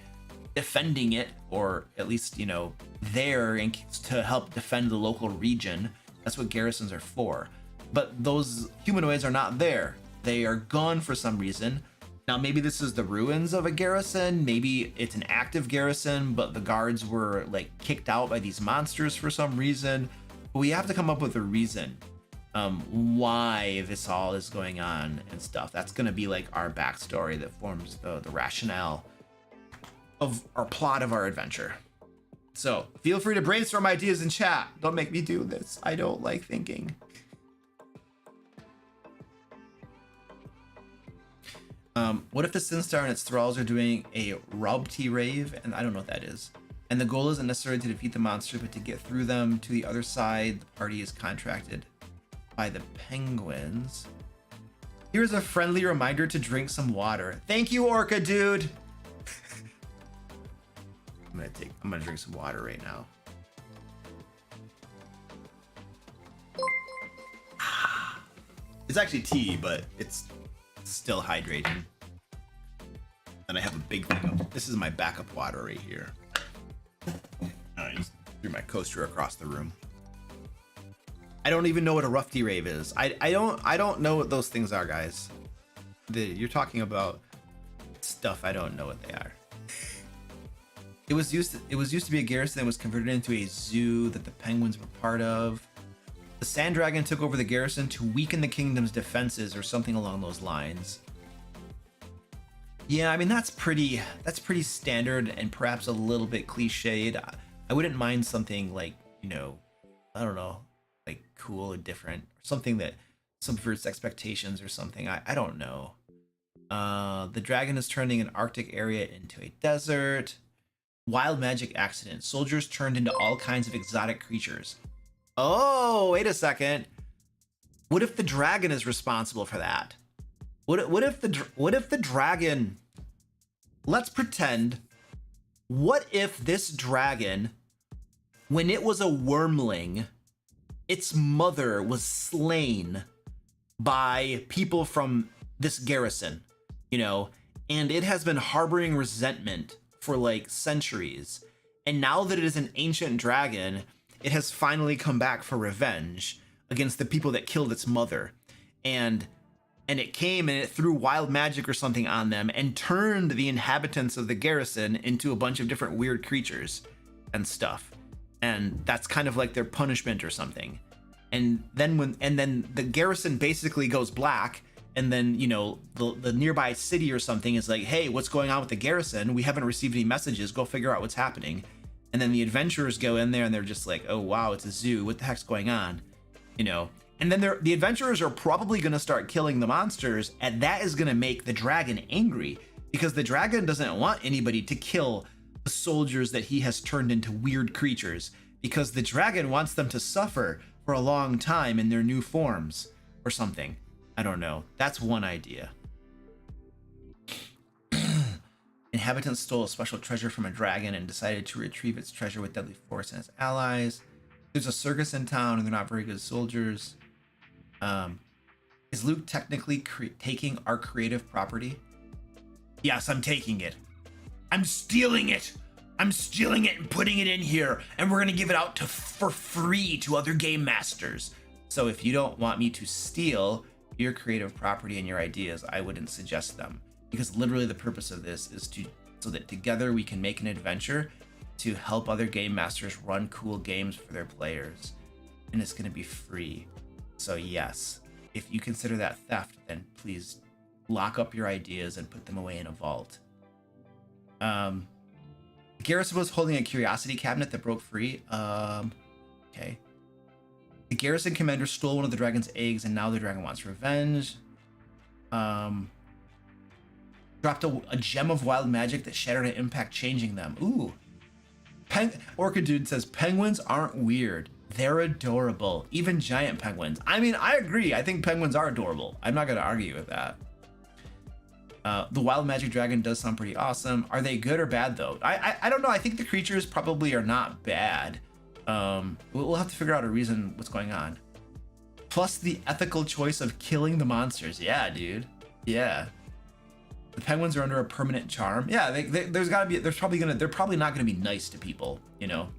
defending it, or at least, you know, there to help defend the local region. That's what garrisons are for. But those humanoids are not there. They are gone for some reason. Now, maybe this is the ruins of a garrison. Maybe it's an active garrison, but the guards were like kicked out by these monsters for some reason. But we have to come up with a reason why this all is going on and stuff. That's going to be like our backstory that forms the rationale of our plot of our adventure. So feel free to brainstorm ideas in chat. Don't make me do this. I don't like thinking. What if the Sin Star and its thralls are doing a Robti rave? And I don't know what that is. And the goal isn't necessarily to defeat the monster, but to get through them to the other side. The party is contracted by the penguins. Here's a friendly reminder to drink some water. Thank you, Orca dude. I'm gonna drink some water right now. It's actually tea, but it's still hydrating. And I have a big thing of, this is my backup water right here. I just threw my coaster across the room. I don't even know what a rough tea rave is. I don't know what those things are, guys. You're talking about stuff I don't know what they are. It was used to be a garrison that was converted into a zoo that the penguins were part of. The Sand Dragon took over the garrison to weaken the kingdom's defenses or something along those lines. Yeah, I mean that's pretty standard and perhaps a little bit cliched. I wouldn't mind something like, you know, I don't know, like cool and different, or something that subverts expectations or something. I don't know. The dragon is turning an Arctic area into a desert. Wild magic accident. Soldiers turned into all kinds of exotic creatures. Oh, wait a second. What if the dragon is responsible for that? What if the dragon? Let's pretend. What if this dragon, when it was a wormling, its mother was slain by people from this garrison, you know, and it has been harboring resentment for like centuries, and now that it is an ancient dragon, it has finally come back for revenge against the people that killed its mother, and it came and it threw wild magic or something on them and turned the inhabitants of the garrison into a bunch of different weird creatures and stuff, and that's kind of like their punishment or something. And then the garrison basically goes black. And then, you know, the nearby city or something is like, hey, what's going on with the garrison? We haven't received any messages. Go figure out what's happening. And then the adventurers go in there and they're just like, oh, wow, it's a zoo. What the heck's going on? You know, and then the adventurers are probably going to start killing the monsters. And that is going to make the dragon angry, because the dragon doesn't want anybody to kill the soldiers that he has turned into weird creatures, because the dragon wants them to suffer for a long time in their new forms or something. I don't know. That's one idea. Inhabitants stole a special treasure from a dragon and decided to retrieve its treasure with deadly force and its allies. There's a circus in town and they're not very good soldiers. Is Luke technically taking our creative property? Yes, I'm taking it. I'm stealing it. I'm stealing it and putting it in here, and we're gonna give it out for free to other game masters. So if you don't want me to steal your creative property and your ideas, I wouldn't suggest them, because literally the purpose of this is so that together we can make an adventure to help other game masters run cool games for their players, and it's going to be free. So yes, if you consider that theft, then please lock up your ideas and put them away in a vault. Garrison was holding a curiosity cabinet that broke free. Okay. The garrison commander stole one of the dragon's eggs, and now the dragon wants revenge. Dropped a gem of wild magic that shattered an impact, changing them. Ooh. Orca Dude says, penguins aren't weird. They're adorable. Even giant penguins. I mean, I agree. I think penguins are adorable. I'm not going to argue with that. The wild magic dragon does sound pretty awesome. Are they good or bad, though? I don't know. I think the creatures probably are not bad. We'll have to figure out a reason what's going on. Plus the ethical choice of killing the monsters. Yeah, dude. Yeah. The penguins are under a permanent charm. Yeah, they're probably not gonna be nice to people, you know.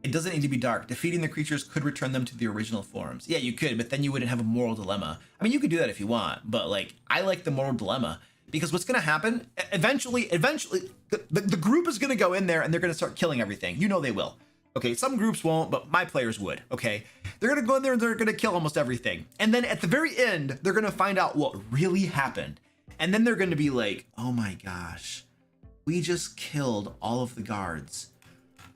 It doesn't need to be dark. Defeating the creatures could return them to the original forms. Yeah, you could, but then you wouldn't have a moral dilemma. I mean, you could do that if you want, but like, I like the moral dilemma because what's going to happen eventually, the group is going to go in there and they're going to start killing everything. You know, they will. Okay. Some groups won't, but my players would. Okay. They're going to go in there and they're going to kill almost everything. And then at the very end, they're going to find out what really happened. And then they're going to be like, oh my gosh, we just killed all of the guards.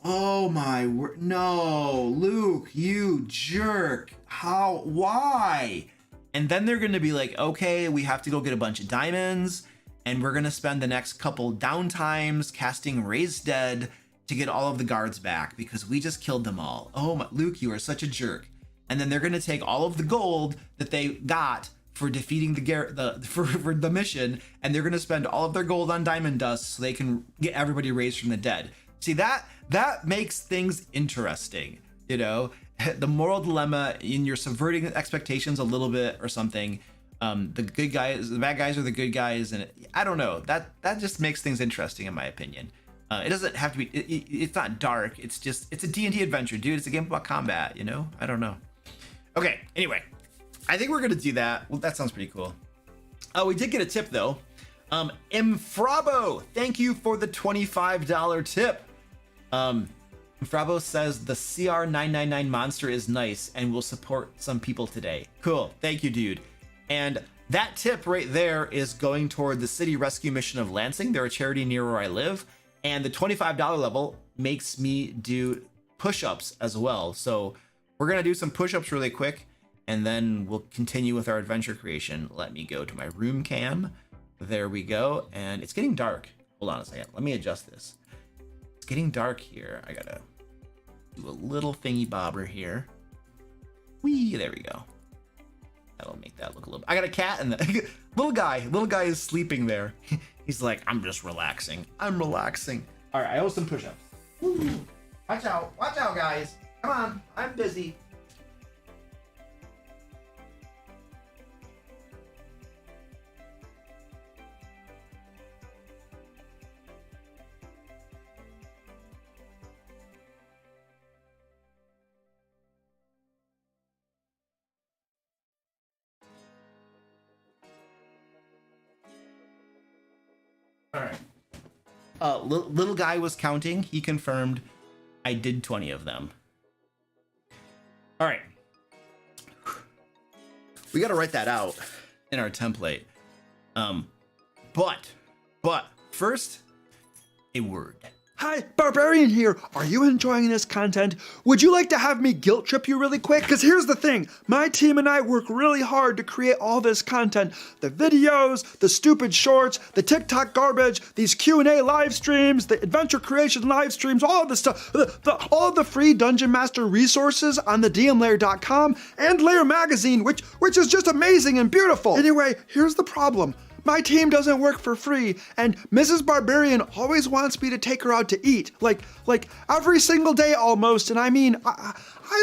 Oh my word. No, Luke, you jerk. How? Why? And then they're going to be like, okay, we have to go get a bunch of diamonds. And we're going to spend the next couple downtimes casting Raise Dead to get all of the guards back because we just killed them all. Oh my, Luke, you are such a jerk. And then they're going to take all of the gold that they got for defeating for the mission. And they're going to spend all of their gold on diamond dust so they can get everybody raised from the dead. See, that makes things interesting, you know, the moral dilemma in you're subverting expectations a little bit or something. The bad guys are the good guys. And I don't know, that just makes things interesting in my opinion. It doesn't have to be, it's not dark. It's a D&D adventure, dude. It's a game about combat, you know, I don't know. Okay. Anyway, I think we're going to do that. Well, that sounds pretty cool. We did get a tip though. Imfrabo, thank you for the $25 tip. Imfrabo says the CR999 monster is nice and will support some people today. Cool. Thank you, dude. And that tip right there is going toward the city rescue mission of Lansing. They're a charity near where I live. And the $25 level makes me do push-ups as well. So we're going to do some push-ups really quick and then we'll continue with our adventure creation. Let me go to my room cam. There we go. And it's getting dark. Hold on a second. Let me adjust this. It's getting dark here. I gotta do a little thingy bobber here. Whee, there we go. That'll make that look a little. I got a cat and the little guy is sleeping there. He's like, I'm just relaxing. I'm relaxing. All right, I owe some push-ups. Watch out, guys. Come on, I'm busy. All right. Little guy was counting. He confirmed I did 20 of them. All right. We got to write that out in our template. But first, a word. Hi, Barbarian here. Are you enjoying this content? Would you like to have me guilt trip you really quick? Because here's the thing. My team and I work really hard to create all this content. The videos, the stupid shorts, the TikTok garbage, these Q&A live streams, the adventure creation live streams, all of the stuff, all of the free Dungeon Master resources on the DMLair.com and Lair magazine, which is just amazing and beautiful. Anyway, here's the problem. My team doesn't work for free, and Mrs. Barbarian always wants me to take her out to eat, like every single day almost, and I mean, I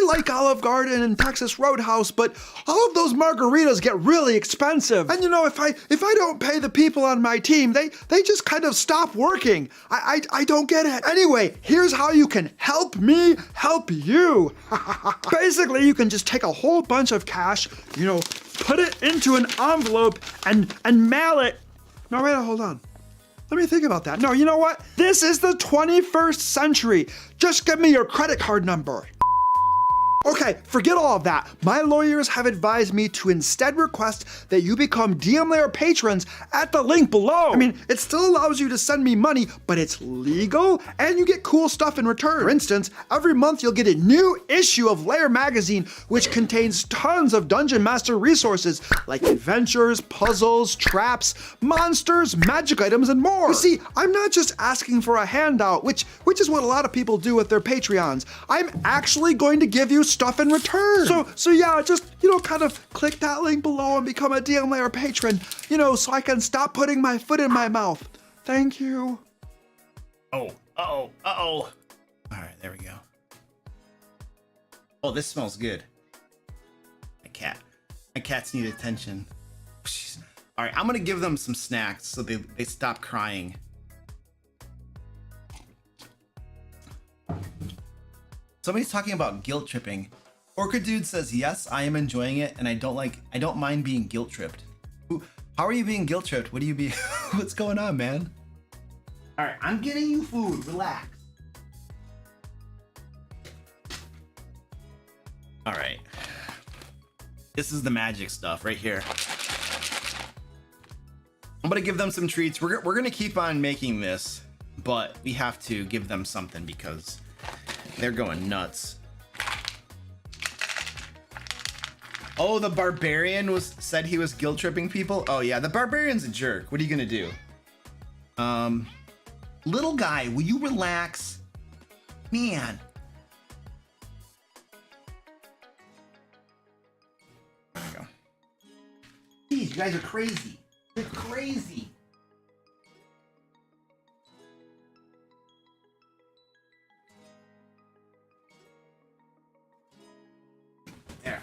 like Olive Garden and Texas Roadhouse, but all of those margaritas get really expensive. And you know, if I don't pay the people on my team, they just kind of stop working. I don't get it. Anyway, here's how you can help me help you. Basically, you can just take a whole bunch of cash, you know, put it into an envelope and mail it. No, wait, hold on. Let me think about that. No, you know what? This is the 21st century. Just give me your credit card number. Okay, forget all of that. My lawyers have advised me to instead request that you become DM Lair patrons at the link below. I mean, it still allows you to send me money, but it's legal and you get cool stuff in return. For instance, every month you'll get a new issue of Lair magazine, which contains tons of Dungeon Master resources like adventures, puzzles, traps, monsters, magic items, and more. You see, I'm not just asking for a handout, which is what a lot of people do with their Patreons. I'm actually going to give you stuff in return. So yeah, just, you know, kind of click that link below and become a DM Lair patron, you know, so I can stop putting my foot in my mouth. Thank you. All right, there we go. Oh, this smells good. My cats need attention. All right, I'm gonna give them some snacks so they stop crying. Somebody's talking about guilt tripping. Orca Dude says, yes, I am enjoying it, and I don't mind being guilt tripped. How are you being guilt tripped? What do you be? What's going on, man? All right, I'm getting you food. Relax. All right. This is the magic stuff right here. I'm gonna give them some treats. We're gonna keep on making this, but we have to give them something because they're going nuts. Oh, the barbarian said he was guilt tripping people. Oh yeah, the barbarian's a jerk. What are you gonna do? Little guy, will you relax? Man. There we go. Jeez, you guys are crazy. You're crazy. There.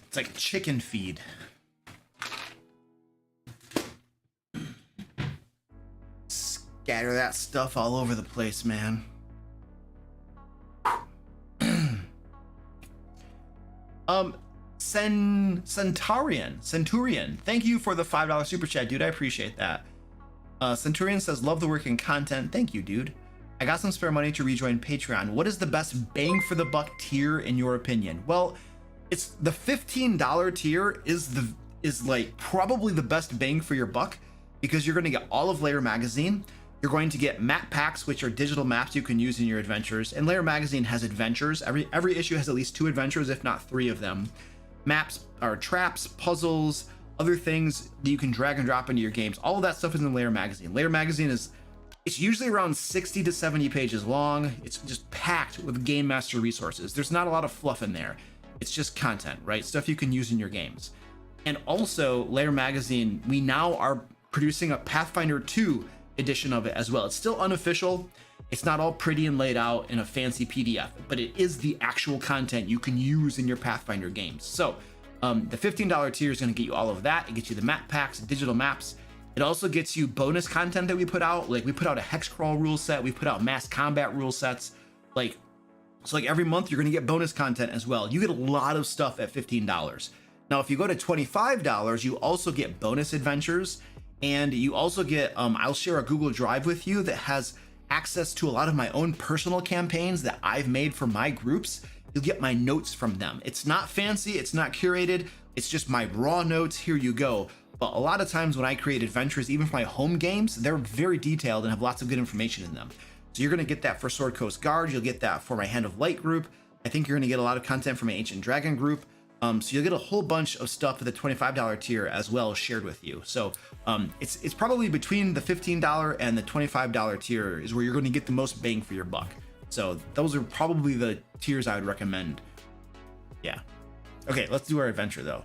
It's like chicken feed. Scatter that stuff all over the place, man. Centurion, thank you for the $5 super chat, dude. I appreciate that. Centurion says, love the work and content. Thank you, dude. I got some spare money to rejoin Patreon. What is the best bang for the buck tier in your opinion? Well, it's the $15 tier is like probably the best bang for your buck because you're going to get all of Lair magazine. You're going to get map packs, which are digital maps you can use in your adventures. And Lair magazine has adventures. Every issue has at least 2 adventures, if not 3 of them. Maps are traps, puzzles, other things that you can drag and drop into your games. All of that stuff is in Lair magazine. Lair magazine it's usually around 60 to 70 pages long. It's just packed with game master resources. There's not a lot of fluff in there. It's just content, right? Stuff you can use in your games. And also Lair magazine, we now are producing a Pathfinder 2 edition of it as well. It's still unofficial. It's not all pretty and laid out in a fancy PDF, but it is the actual content you can use in your Pathfinder games. So the $15 tier is going to get you all of that. It gets you the map packs, digital maps. It also gets you bonus content that we put out. Like we put out a hex crawl rule set. We put out mass combat rule sets. So every month you're going to get bonus content as well. You get a lot of stuff at $15. Now, if you go to $25, you also get bonus adventures. And you also get, I'll share a Google Drive with you that has access to a lot of my own personal campaigns that I've made for my groups. You'll get my notes from them. It's not fancy, it's not curated, it's just my raw notes, here you go. But a lot of times when I create adventures, even for my home games, they're very detailed and have lots of good information in them. So you're gonna get that for Sword Coast Guard, you'll get that for my Hand of Light group. I think you're gonna get a lot of content from my Ancient Dragon group. So you'll get a whole bunch of stuff at the $25 tier as well shared with you. So it's probably between the $15 and the $25 tier is where you're going to get the most bang for your buck. So those are probably the tiers I would recommend. Yeah. Okay, let's do our adventure though.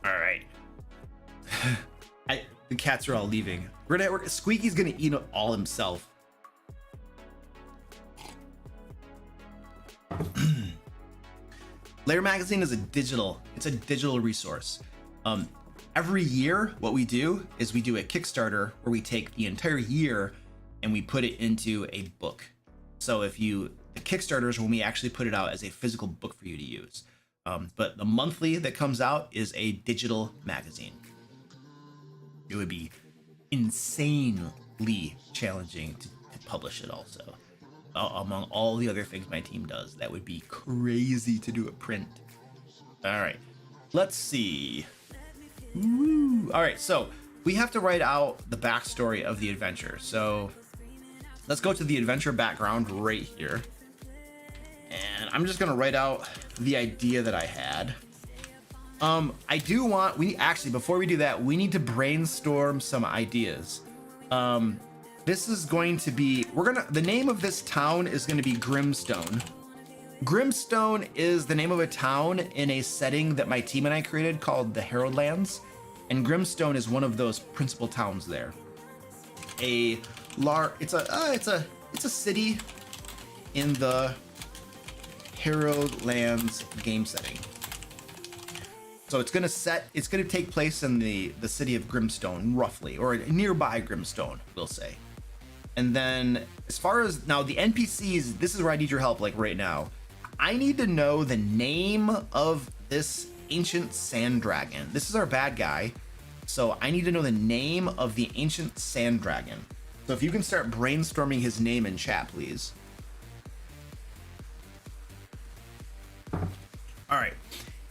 All right. The cats are all leaving. Squeaky's gonna eat it all himself. Lair magazine is a digital resource. Every year, what we do is we do a Kickstarter where we take the entire year and we put it into a book. So the Kickstarter is when we actually put it out as a physical book for you to use. But the monthly that comes out is a digital magazine. It would be insanely challenging to publish it also. Among all the other things my team does, that would be crazy to do a print. All right, let's see. Woo. All right, so we have to write out the backstory of the adventure. So let's go to the adventure background right here. And I'm just gonna write out the idea that I had. Before we do that, we need to brainstorm some ideas. This is going to be, the name of this town is going to be Grimstone. Grimstone is the name of a town in a setting that my team and I created called the Heraldlands. And Grimstone is one of those principal towns there. It's a city in the Heraldlands game setting. So it's going to take place in the city of Grimstone, roughly, or nearby Grimstone, we'll say. And then as far as now the NPCs, this is where I need your help like right now. I need to know the name of this ancient sand dragon. This is our bad guy. So I need to know the name of the ancient sand dragon. So if you can start brainstorming his name in chat, please. All right.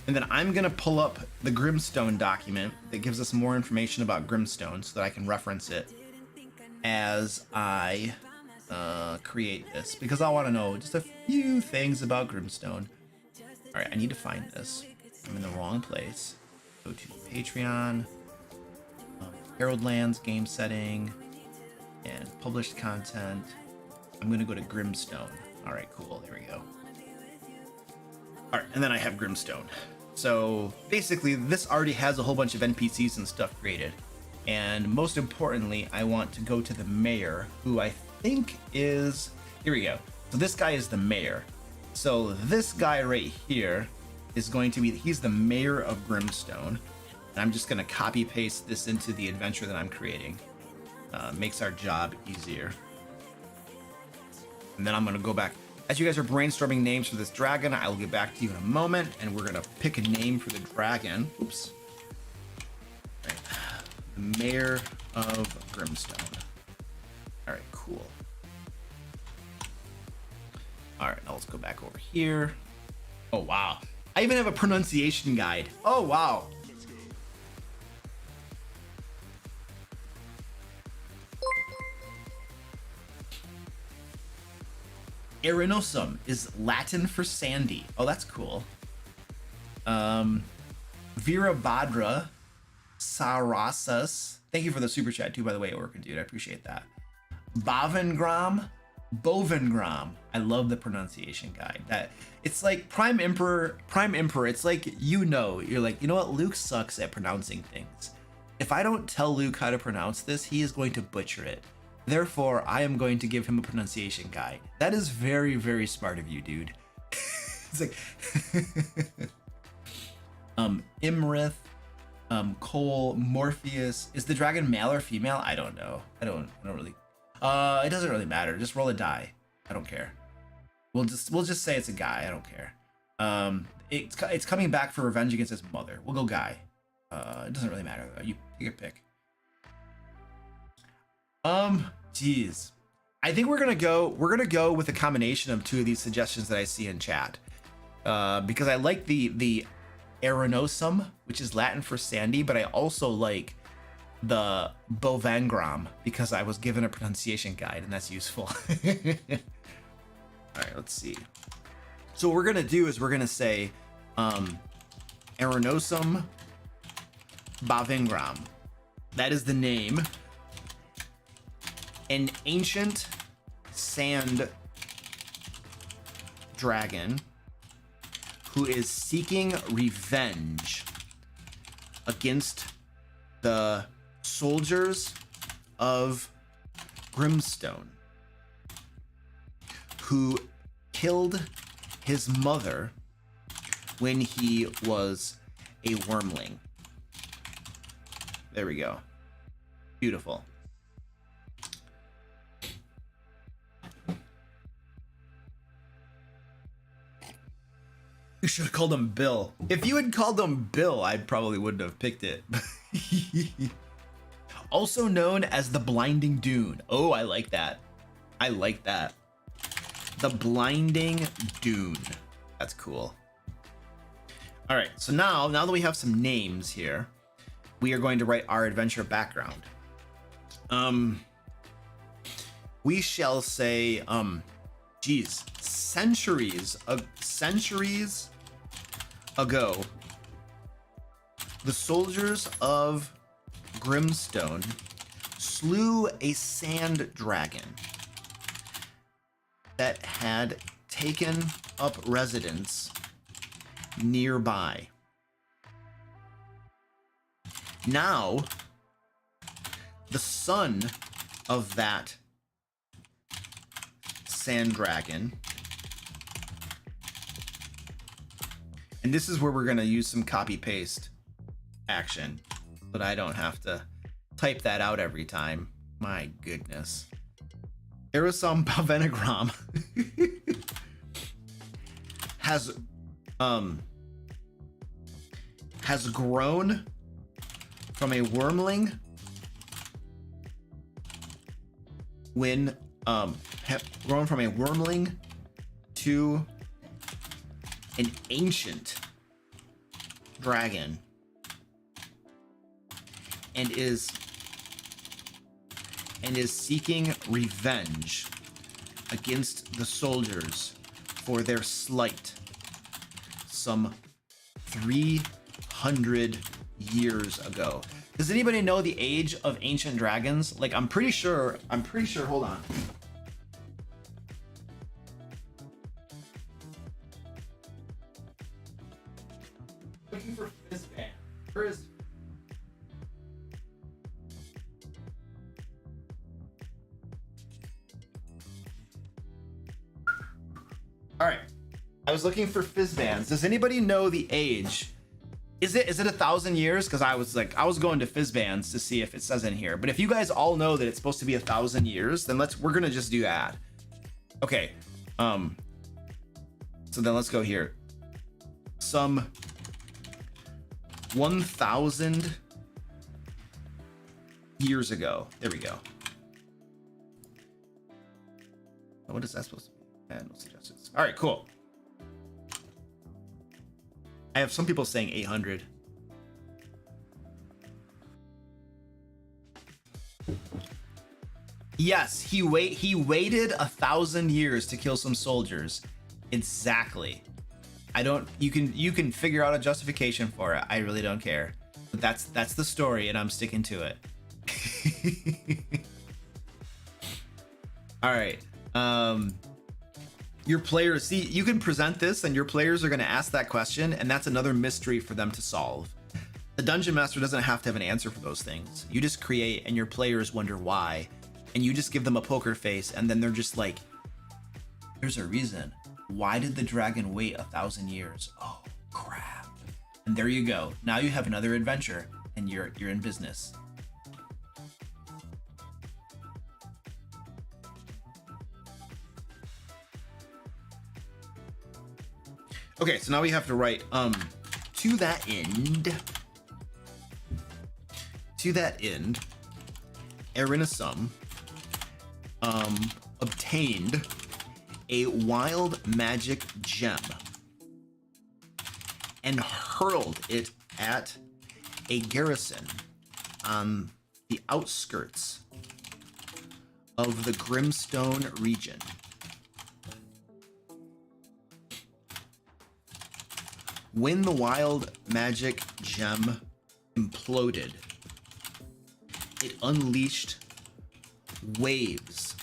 And then I'm going to pull up the Grimstone document that gives us more information about Grimstone so that I can reference it as I create this, because I want to know just a few things about Grimstone. All right, I need to find this. I'm in the wrong place. Go to Patreon, Heraldlands game setting, and published content. I'm going to go to Grimstone. All right, cool. There we go. All right, and then I have Grimstone. So basically, this already has a whole bunch of NPCs and stuff created. And most importantly, I want to go to the mayor, who I think is... Here we go. So this guy is the mayor. So this guy right here is going to be... He's the mayor of Grimstone. And I'm just going to copy paste this into the adventure that I'm creating. Makes our job easier. And then I'm going to go back. As you guys are brainstorming names for this dragon, I will get back to you in a moment, and we're going to pick a name for the dragon. Oops. Right. The mayor of Grimstone. All right, cool. All right, now let's go back over here. Oh, wow. I even have a pronunciation guide. Oh, wow. Arenosum is Latin for sandy. Oh, that's cool. Virabhadra Sarasas. Thank you for the super chat too, by the way, Orkin dude. I appreciate that. Bovengram. I love the pronunciation guide. That it's like Prime Emperor. It's like, you're like, you know what? Luke sucks at pronouncing things. If I don't tell Luke how to pronounce this, he is going to butcher it. Therefore, I am going to give him a pronunciation guide. That is very, very smart of you, dude. It's like Imrith, Cole, Morpheus. Is the dragon male or female? I don't know. I don't really. It doesn't really matter. Just roll a die. I don't care. We'll just say it's a guy. I don't care. It's coming back for revenge against his mother. We'll go guy. It doesn't really matter though. You take your pick. Geez. I think we're gonna go with a combination of two of these suggestions that I see in chat. Because I like the Arenosum, which is Latin for sandy, but I also like the Bovengram because I was given a pronunciation guide and that's useful. All right, let's see. So what we're gonna do is we're gonna say Arenosum Bovengram. That is the name. An ancient sand dragon who is seeking revenge against the soldiers of Grimstone, who killed his mother when he was a wormling. There we go. Beautiful. You should have called him Bill. If you had called him Bill, I probably wouldn't have picked it. Also known as the Blinding Dune. Oh, I like that. I like that. The Blinding Dune. That's cool. All right, so now that we have some names here, we are going to write our adventure background. We shall say, geez, centuries ago, the soldiers of Grimstone slew a sand dragon that had taken up residence nearby. Now, the son of that sand dragon, and this is where we're going to use some copy paste action, but I don't have to type that out every time. My goodness. Aerosol Pavenogram has grown from a wormling grown from a wormling to an ancient dragon and is seeking revenge against the soldiers for their slight some 300 years ago. Does anybody know the age of ancient dragons? Like, I'm pretty sure, hold on. Looking for Fizzban. Where is... All right, I was looking for Fizzbans. Does anybody know the age? Is it 1,000 years? Because I was going to Fizzbands to see if it says in here. But if you guys all know that it's supposed to be 1,000 years, then we're gonna just do that. Okay. So then let's go here. Some 1,000 years ago. There we go. What is that supposed to be? No suggestions. All right, cool. I have some people saying 800. Yes, he waited 1,000 years to kill some soldiers. Exactly. You can figure out a justification for it. I really don't care. But that's the story, and I'm sticking to it. All right. Your players, see, you can present this and your players are going to ask that question, and that's another mystery for them to solve. The dungeon master doesn't have to have an answer for those things. You just create and your players wonder why, and you just give them a poker face, and then they're just like, there's a reason. Why did the dragon wait 1,000 years? Oh crap. And there you go. Now you have another adventure and you're in business. Okay, so now we have to write, to that end, Erinasum obtained a wild magic gem and hurled it at a garrison on the outskirts of the Grimstone region. When the wild magic gem imploded, it unleashed waves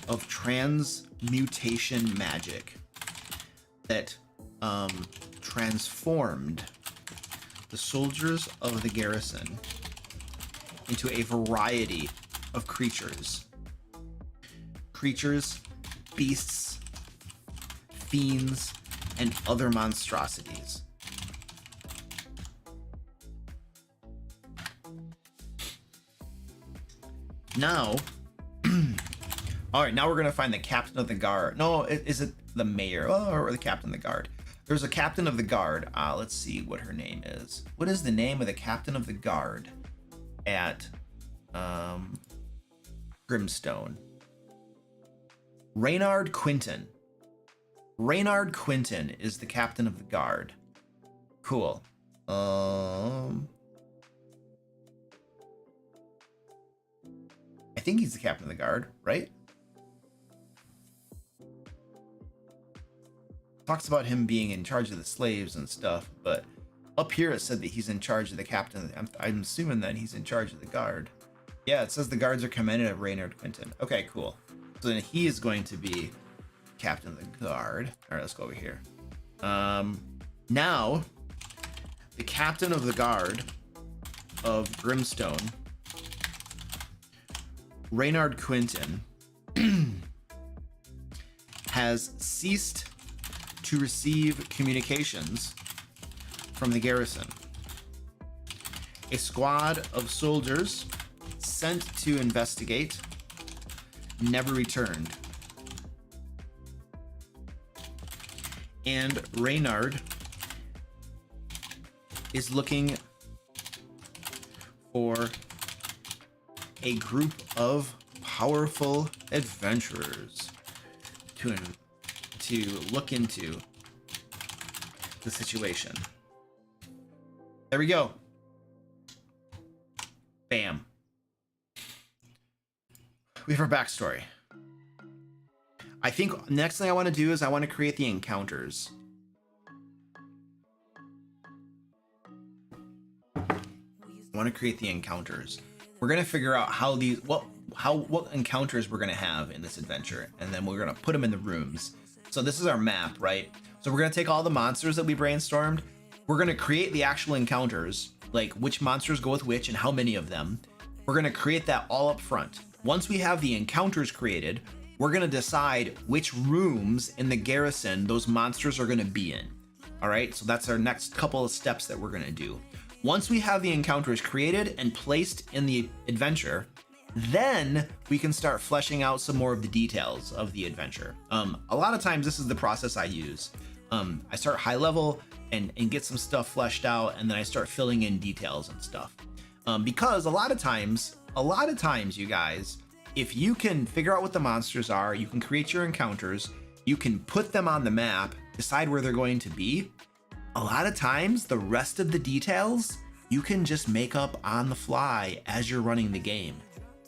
of transmutation magic that transformed the soldiers of the garrison into a variety of creatures. Creatures, beasts, fiends, and other monstrosities. Now, all right, now we're gonna find the captain of the guard. No, is it the mayor or the captain of the guard? There's a captain of the guard. Let's see what her name is. What is the name of the captain of the guard at Grimstone? Reynard Quinton. Reynard Quinton is the captain of the guard. Cool. I think he's the captain of the guard, right? Talks about him being in charge of the slaves and stuff, but up here it said that he's in charge of the captain. I'm assuming that he's in charge of the guard. Yeah, it says the guards are commanded at Reynard Quinton. Okay, cool. So then he is going to be captain of the guard. All right, let's go over here. Now, the captain of the guard of Grimstone, Reynard Quinton, has ceased to receive communications from the garrison. A squad of soldiers sent to investigate never returned. And Reynard is looking for a group of powerful adventurers to look into the situation. There we go. Bam. We have our backstory. I think the next thing I want to do is I want to create the encounters. We're going to figure out how these what encounters we're going to have in this adventure, and then we're going to put them in the rooms. So this is our map, right? So we're going to take all the monsters that we brainstormed. We're going to create the actual encounters, like which monsters go with which and how many of them. We're going to create that all up front. Once we have the encounters created, we're going to decide which rooms in the garrison those monsters are going to be in. All right, so that's our next couple of steps that we're going to do. Once we have the encounters created and placed in the adventure, then we can start fleshing out some more of the details of the adventure. A lot of times this is the process I use. I start high level and get some stuff fleshed out, and then I start filling in details and stuff. Because a lot of times, you guys, if you can figure out what the monsters are, you can create your encounters, you can put them on the map, decide where they're going to be. A lot of times, the rest of the details you can just make up on the fly as you're running the game.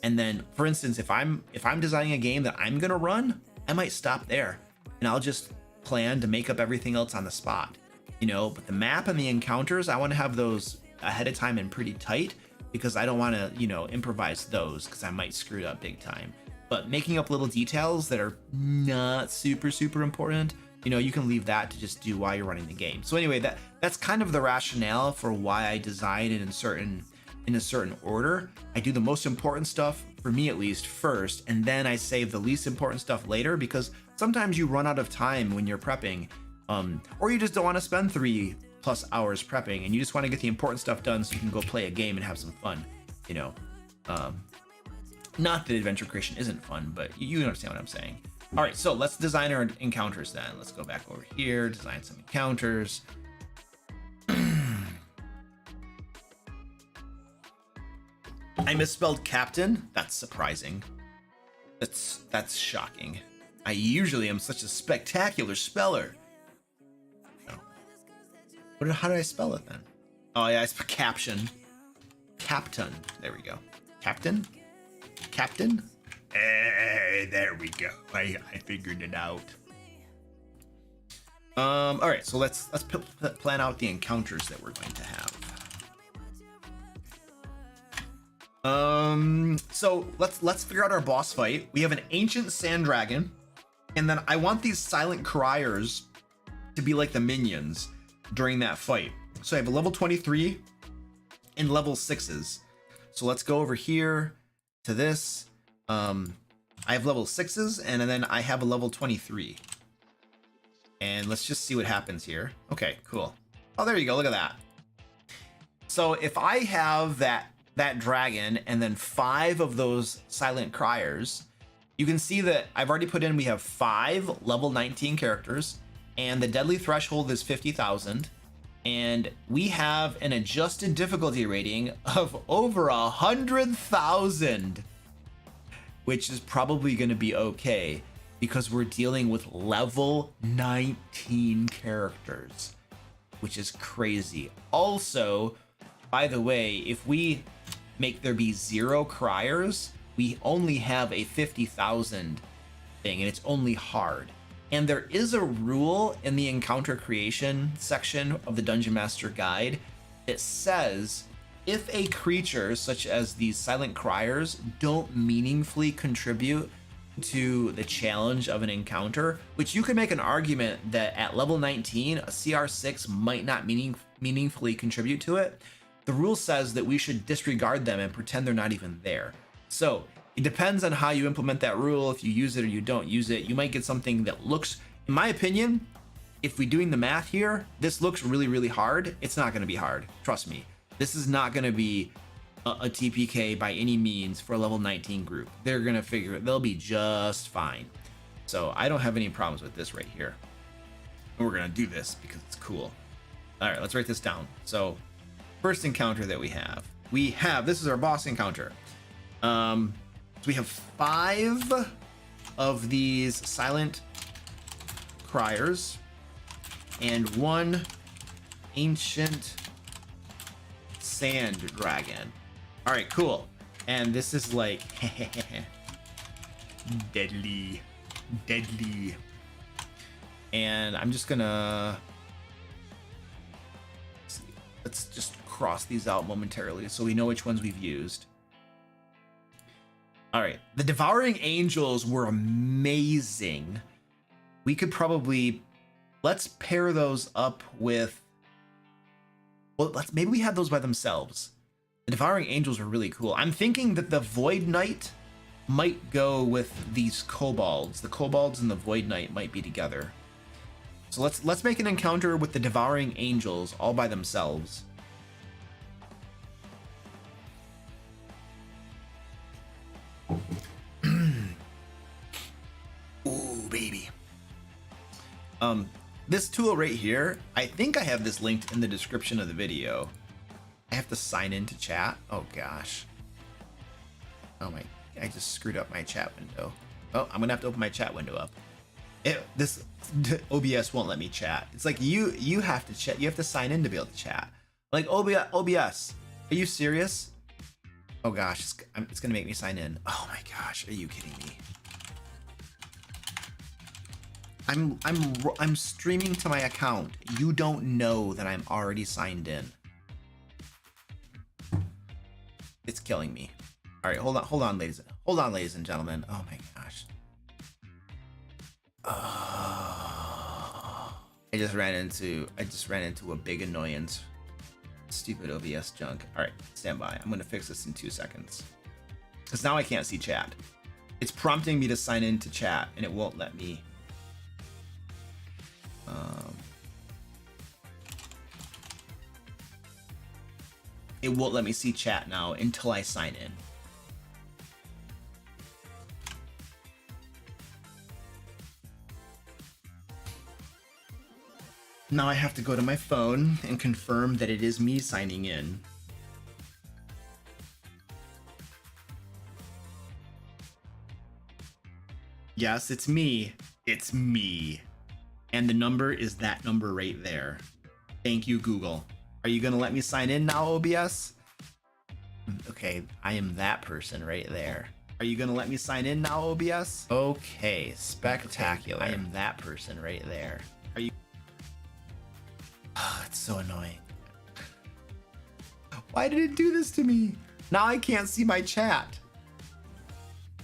And then, for instance, if I'm designing a game that I'm gonna run, I might stop there and I'll just plan to make up everything else on the spot, you know. But the map and the encounters, I want to have those ahead of time and pretty tight, because I don't want to, you know, improvise those because I might screw it up big time. But making up little details that are not super important, you know, you can leave that to just do while you're running the game. So anyway, that's kind of the rationale for why I design it in a certain order. I do the most important stuff, for me at least, first, and then I save the least important stuff later, because sometimes you run out of time when you're prepping, or you just don't want to spend 3+ hours prepping, and you just want to get the important stuff done so you can go play a game and have some fun, you know. Not that adventure creation isn't fun, but you understand what I'm saying. All right, so let's design our encounters then. Let's go back over here, design some encounters. I misspelled captain. That's surprising. That's shocking. I usually am such a spectacular speller. No. How did I spell it then? Oh yeah, I spelled caption. Captain. There we go. Captain? Captain? Hey, there we go. I figured it out. All right, so let's plan out the encounters that we're going to have. So let's figure out our boss fight. We have an ancient sand dragon, and then I want these silent criers to be like the minions during that fight. So I have a level 23 and level 6s. So let's go over here to this. I have level 6s, and then I have a level 23. And let's just see what happens here. Okay, cool. Oh, there you go. Look at that. So if I have that dragon and then 5 of those silent criers, you can see that I've already put in, we have 5 level 19 characters, and the deadly threshold is 50,000. And we have an adjusted difficulty rating of over 100,000, which is probably going to be okay because we're dealing with level 19 characters, which is crazy. Also, by the way, if we make there be 0 criers, we only have a 50,000 thing, and it's only hard. And there is a rule in the encounter creation section of the Dungeon Master Guide that says if a creature such as these silent criers don't meaningfully contribute to the challenge of an encounter, which you can make an argument that at level 19, a CR6 might not meaningfully contribute to it, the rule says that we should disregard them and pretend they're not even there. So it depends on how you implement that rule. If you use it or you don't use it, you might get something that looks, in my opinion, if we're doing the math here, this looks really, really hard. It's not going to be hard. Trust me. This is not going to be a TPK by any means for a level 19 group. They're gonna figure it. They'll be just fine. So I don't have any problems with this right here. And we're gonna do this because it's cool. All right, let's write this down. So first encounter that we have, this is our boss encounter. So we have 5 of these silent criers and 1 ancient sand dragon. All right, cool. And this is like deadly. And I'm just gonna see. Let's just cross these out momentarily so we know which ones we've used. All right, the devouring angels were amazing. We could probably, let's pair those up with, well, maybe we had those by themselves. The devouring angels are really cool. I'm thinking that the void knight might go with these kobolds. The kobolds and the void knight might be together. So let's make an encounter with the devouring angels all by themselves. Ooh, baby. This tool right here, I think I have this linked in the description of the video. I have to sign into chat. Oh gosh. Oh my, I just screwed up my chat window. Oh, I'm gonna have to open my chat window up. This OBS won't let me chat. It's like you have to chat. You have to sign in to be able to chat. Like OBS, are you serious? Oh gosh, it's gonna make me sign in. Oh my gosh, are you kidding me? I'm streaming to my account. You don't know that I'm already signed in. It's killing me. All right, hold on, ladies and gentlemen. Oh my gosh. I just ran into a big annoyance. Stupid OBS junk. All right, stand by. I'm gonna fix this in 2 seconds. Because now I can't see chat. It's prompting me to sign in to chat, and it won't let me. It won't let me see chat now until I sign in. Now I have to go to my phone and confirm that it is me signing in. Yes, it's me. It's me. And the number is that number right there. Thank you, Google. Are you gonna let me sign in now, OBS? Okay, I am that person right there. Are you gonna let me sign in now, OBS? Okay, spectacular. I am that person right there. Are you? Oh, it's so annoying. Why did it do this to me? Now I can't see my chat.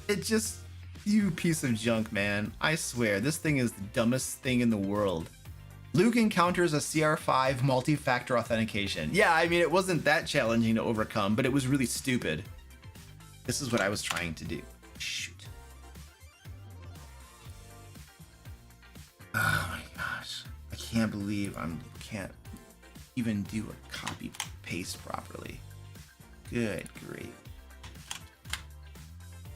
It just, you piece of junk, man. I swear, this thing is the dumbest thing in the world. Luke encounters a CR5 multi-factor authentication. Yeah, I mean, it wasn't that challenging to overcome, but it was really stupid. This is what I was trying to do. Shoot. Oh my gosh. I can't believe I can't even do a copy paste properly. Good grief.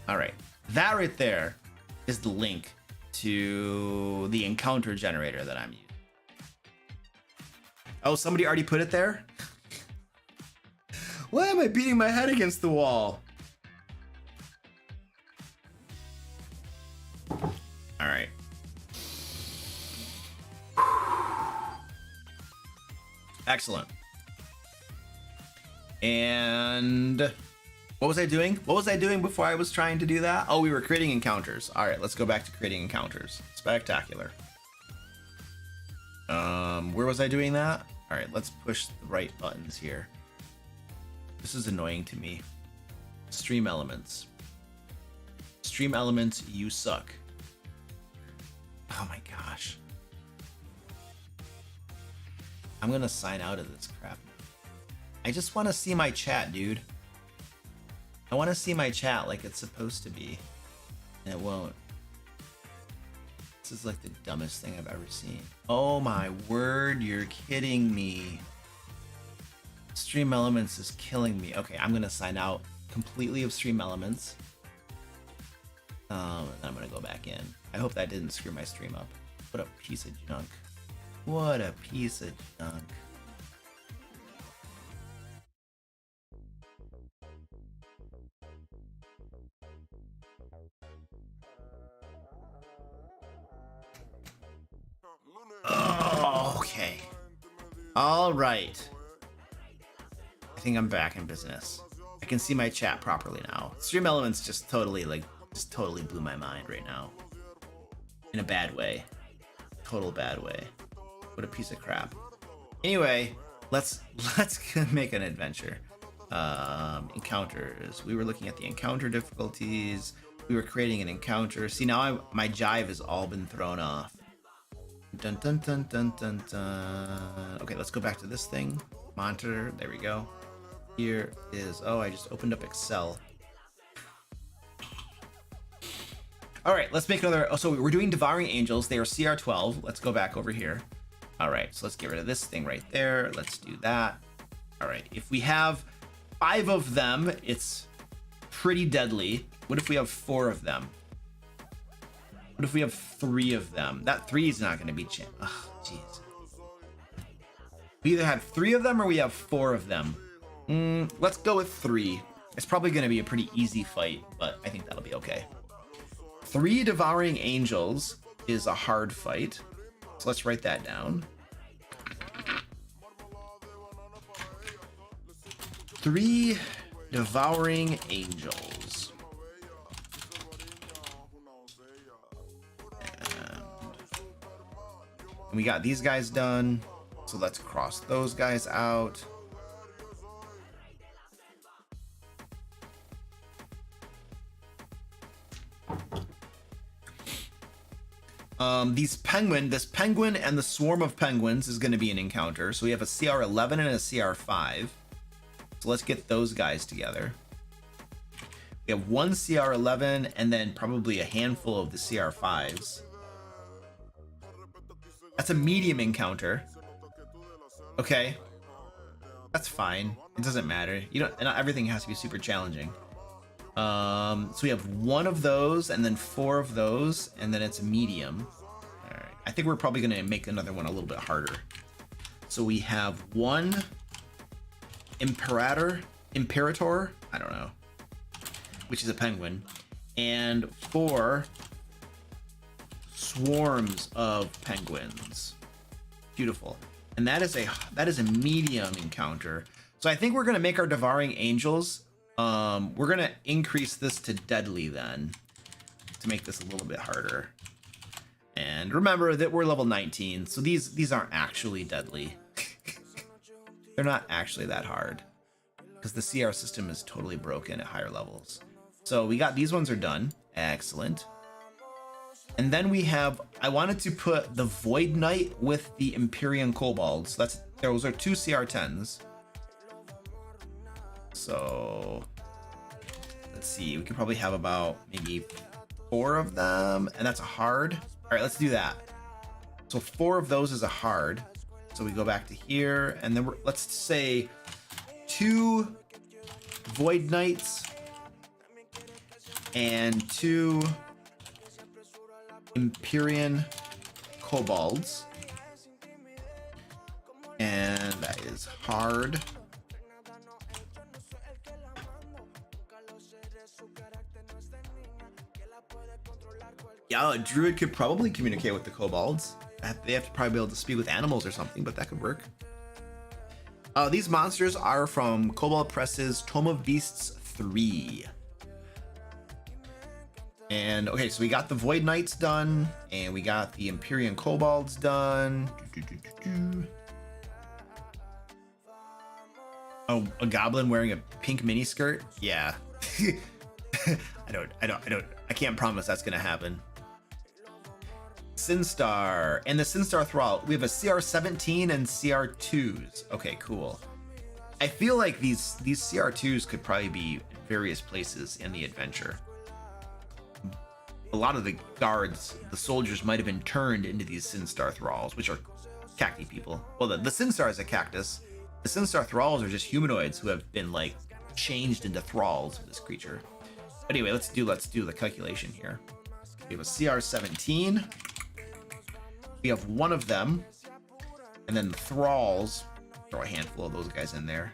All right. That right there is the link to the encounter generator that I'm using. Oh, somebody already put it there? Why am I beating my head against the wall? All right. Excellent. And what was I doing? What was I doing before I was trying to do that? Oh, we were creating encounters. All right, let's go back to creating encounters. Spectacular. Where was I doing that? All right, let's push the right buttons here. This is annoying to me. Stream elements. Stream elements, you suck. Oh my gosh. I'm gonna sign out of this crap. I just want to see my chat, dude. I want to see my chat like it's supposed to be. And it won't. This is like the dumbest thing I've ever seen. Oh my word, you're kidding me. Stream Elements is killing me. Okay, I'm gonna sign out completely of Stream Elements. And I'm gonna go back in. I hope that didn't screw my stream up. What a piece of junk. What a piece of junk. Oh, okay. All right. I think I'm back in business. I can see my chat properly now. Stream Elements just totally blew my mind right now. In a bad way. Total bad way. What a piece of crap. Anyway, let's make an adventure. Encounters. We were looking at the encounter difficulties. We were creating an encounter. See, now my jive has all been thrown off. Dun dun dun dun dun dun. Okay, let's go back to this thing. Monitor. There we go. Here is. Oh, I just opened up Excel. All right, let's make another. Oh, so we're doing Devouring Angels. They are CR12. Let's go back over here. All right, so let's get rid of this thing right there. Let's do that. All right, if we have 5 of them, it's pretty deadly. What if we have 4 of them? What if we have 3 of them? That 3 is not going to be oh, jeez. We either have 3 of them or we have 4 of them. Let's go with 3. It's probably going to be a pretty easy fight, but I think that'll be okay. 3 Devouring Angels is a hard fight. So let's write that down. 3 Devouring Angels. And we got these guys done. So let's cross those guys out. This penguin and the swarm of penguins is going to be an encounter. So we have a CR11 and a CR5. So let's get those guys together. We have 1 CR11 and then probably a handful of the CR5s. That's a medium encounter. Okay. That's fine. It doesn't matter. Not everything has to be super challenging. So we have 1 of those and then 4 of those, and then it's a medium. All right. I think we're probably going to make another one a little bit harder. So we have 1 Imperator, I don't know, which is a penguin, and 4 swarms of penguins. Beautiful. And that is a medium encounter. So I think we're going to make our Devouring Angels. We're going to increase this to deadly then to make this a little bit harder. And remember that we're level 19, so these aren't actually deadly. They're not actually that hard because the CR system is totally broken at higher levels. So we got these ones are done. Excellent. And then we have, I wanted to put the Void Knight with the Empyrean Kobolds. Those are 2 CR10s. So let's see, we could probably have about maybe 4 of them, and that's a hard. All right, let's do that. So 4 of those is a hard. So we go back to here, and then let's say 2 Void Knights and 2 Empyrean Kobolds. And that is hard. Yeah, a druid could probably communicate with the kobolds. They have to probably be able to speak with animals or something, but that could work. These monsters are from Kobold Press's Tome of Beasts 3. And okay, so we got the Void Knights done, and we got the Empyrean Kobolds done. Oh, a goblin wearing a pink miniskirt? Yeah. I can't promise that's gonna happen. Sinstar and the Sinstar Thrall. We have a CR17 and CR2s. Okay, cool. I feel like these CR2s could probably be in various places in the adventure. A lot of the guards, the soldiers, might have been turned into these Sinstar Thralls, which are cacti people. Well, the Sinstar is a cactus, The Sinstar thralls are just humanoids who have been like changed into thralls of this creature. Anyway, let's do the calculation here. We have a CR 17. We have one of them, and then the thralls. Throw a handful of those guys in there.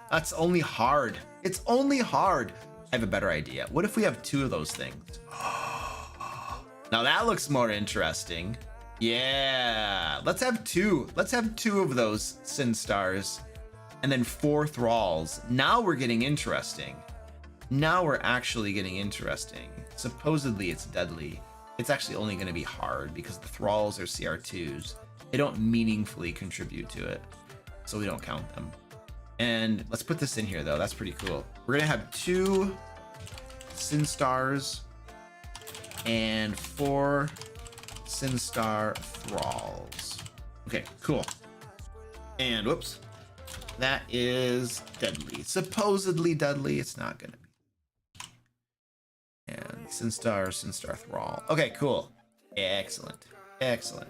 That's only hard. It's only hard. I have a better idea. What if we have two of those things? Now that looks more interesting. Yeah, let's have two. Let's have two of those Sinstars, and then 4 thralls. Now we're getting interesting. Now we're actually getting interesting. Supposedly it's deadly. It's actually only going to be hard because the thralls are CR2s. They don't meaningfully contribute to it, so we don't count them. And let's put this in here though. That's pretty cool. We're gonna have 2 Sinstars and 4 Sinstar thralls. Okay, cool. And whoops, that is deadly. Supposedly deadly. It's not gonna be. And Sinstar thrall. Okay, cool. Excellent. Excellent.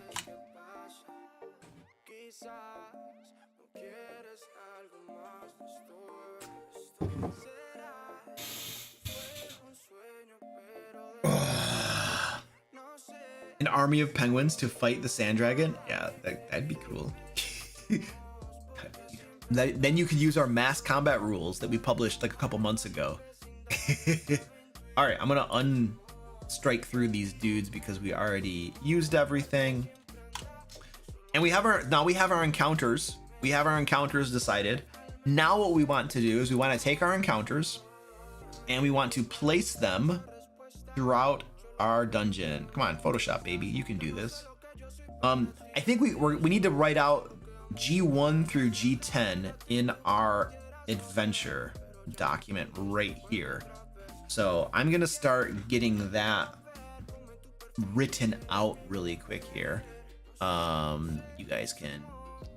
An army of penguins to fight the sand dragon? Yeah, that'd be cool. Then you could use our mass combat rules that we published like a couple months ago. All right, I'm gonna unstrike through these dudes because we already used everything. And we have our encounters. We have our encounters decided. Now what we want to do is we want to take our encounters and we want to place them throughout our dungeon. Come on, Photoshop, baby, you can do this. I think we need to write out G1 through G10 in our adventure document right here. So I'm gonna start getting that written out really quick here. You guys can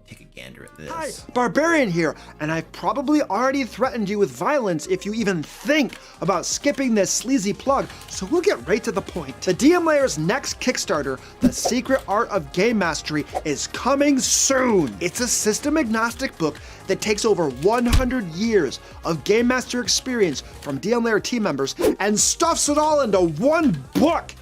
take a gander at this. Hi, Barbarian here, and I've probably already threatened you with violence if you even think about skipping this sleazy plug, so we'll get right to the point. The DM Lair's next Kickstarter, The Secret Art of Game Mastery, is coming soon. It's a system-agnostic book that takes over 100 years of Game Master experience from DM Lair team members and stuffs it all into one book.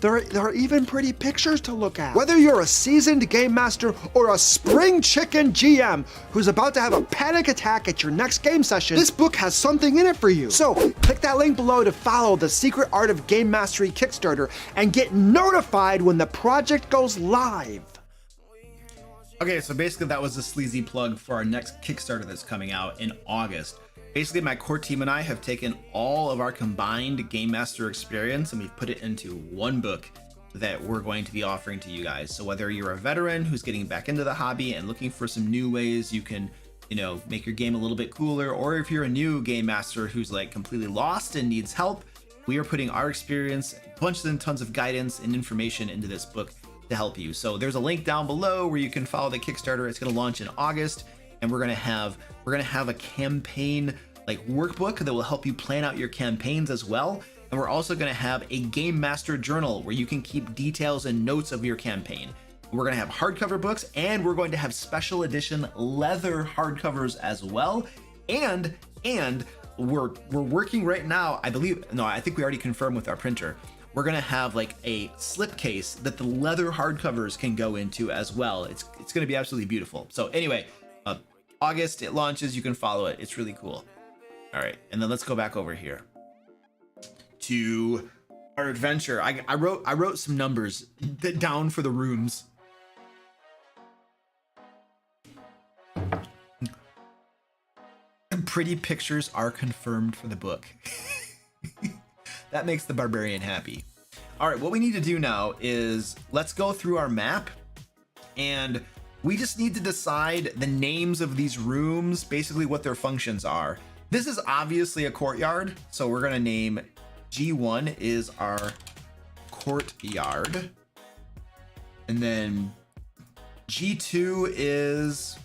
There are even pretty pictures to look at. Whether you're a seasoned game master or a spring chicken GM who's about to have a panic attack at your next game session, this book has something in it for you. So click that link below to follow the Secret Art of Game Mastery Kickstarter and get notified when the project goes live. Okay, so basically that was a sleazy plug for our next Kickstarter that's coming out in August. Basically, my core team and I have taken all of our combined Game Master experience and we've put it into one book that we're going to be offering to you guys. So whether you're a veteran who's getting back into the hobby and looking for some new ways you can, make your game a little bit cooler, or if you're a new Game Master who's like completely lost and needs help, we are putting our experience, bunches and tons of guidance and information into this book to help you. So there's a link down below where you can follow the Kickstarter. It's going to launch in August, and we're going to have a campaign like workbook that will help you plan out your campaigns as well. And we're also going to have a Game Master journal where you can keep details and notes of your campaign. We're going to have hardcover books, and we're going to have special edition leather hardcovers as well. And we're working right now, I think we already confirmed with our printer. We're going to have like a slipcase that the leather hardcovers can go into as well. It's going to be absolutely beautiful. So anyway, August it launches, you can follow it. It's really cool. All right, and then let's go back over here to our adventure. I wrote some numbers down for the rooms. And pretty pictures are confirmed for the book. That makes the barbarian happy. All right, what we need to do now is let's go through our map, and we just need to decide the names of these rooms, basically what their functions are. This is obviously a courtyard, so we're gonna name G1 is our courtyard, and then G2 is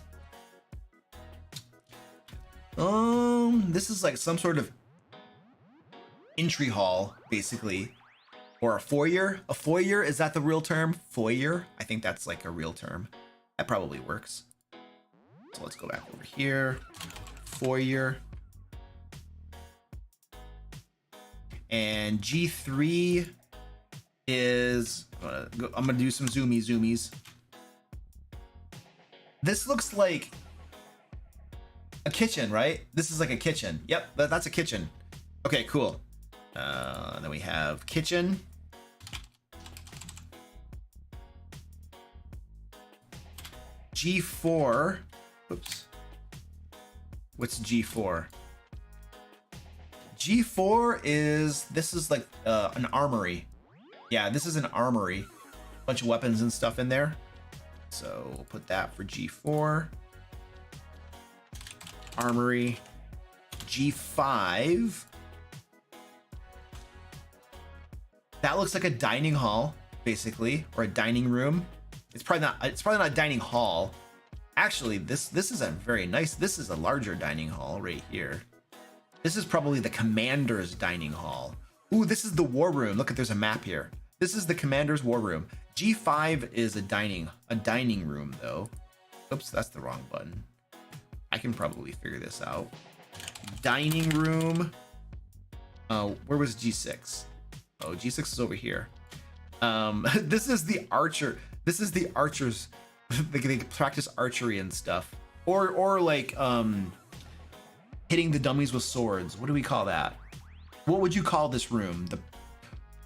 this is like some sort of entry hall, basically, or a foyer. A foyer, is that the real term? Foyer? I think that's like a real term. That probably works. So let's go back over here. Foyer. And G3 is, I'm gonna do some zoomies. This looks like a kitchen, right? This is like a kitchen. Yep, that's a kitchen. Okay, cool. Then we have kitchen. G4. Oops. What's G4? G4 is, this is like an armory. Yeah, this is an armory. Bunch of weapons and stuff in there. So we'll put that for G4. Armory. G5. That looks like a dining hall, basically, or a dining room. It's probably not a dining hall. Actually, this is a very nice, this is a larger dining hall right here. This is probably the commander's dining hall. Ooh, this is the war room. Look, there's a map here. This is the commander's war room. G5 is a dining room though. Oops, that's the wrong button. I can probably figure this out. Dining room. Where was G6? Oh, G6 is over here. This is the archer. This is the archers. They practice archery and stuff, or like hitting the dummies with swords. What do we call that? What would you call this room?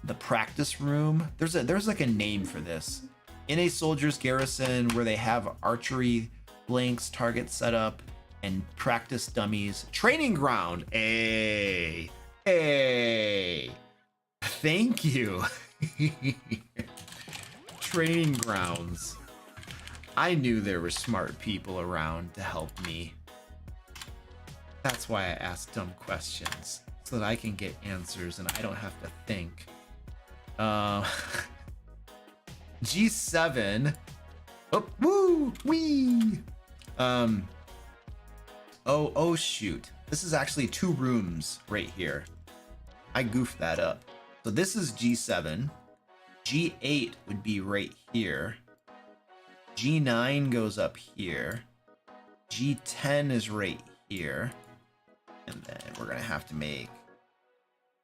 The practice room? There's like a name for this. In a soldier's garrison where they have archery blanks, targets set up, and practice dummies. Training ground. Hey. Thank you. Training grounds. I knew there were smart people around to help me. That's why I ask dumb questions, so that I can get answers and I don't have to think. G7. Oh, woo, wee. Oh shoot. This is actually 2 rooms right here. I goofed that up. So this is G7. G8 would be right here. G9 goes up here. G10 is right here. And then we're gonna have to make,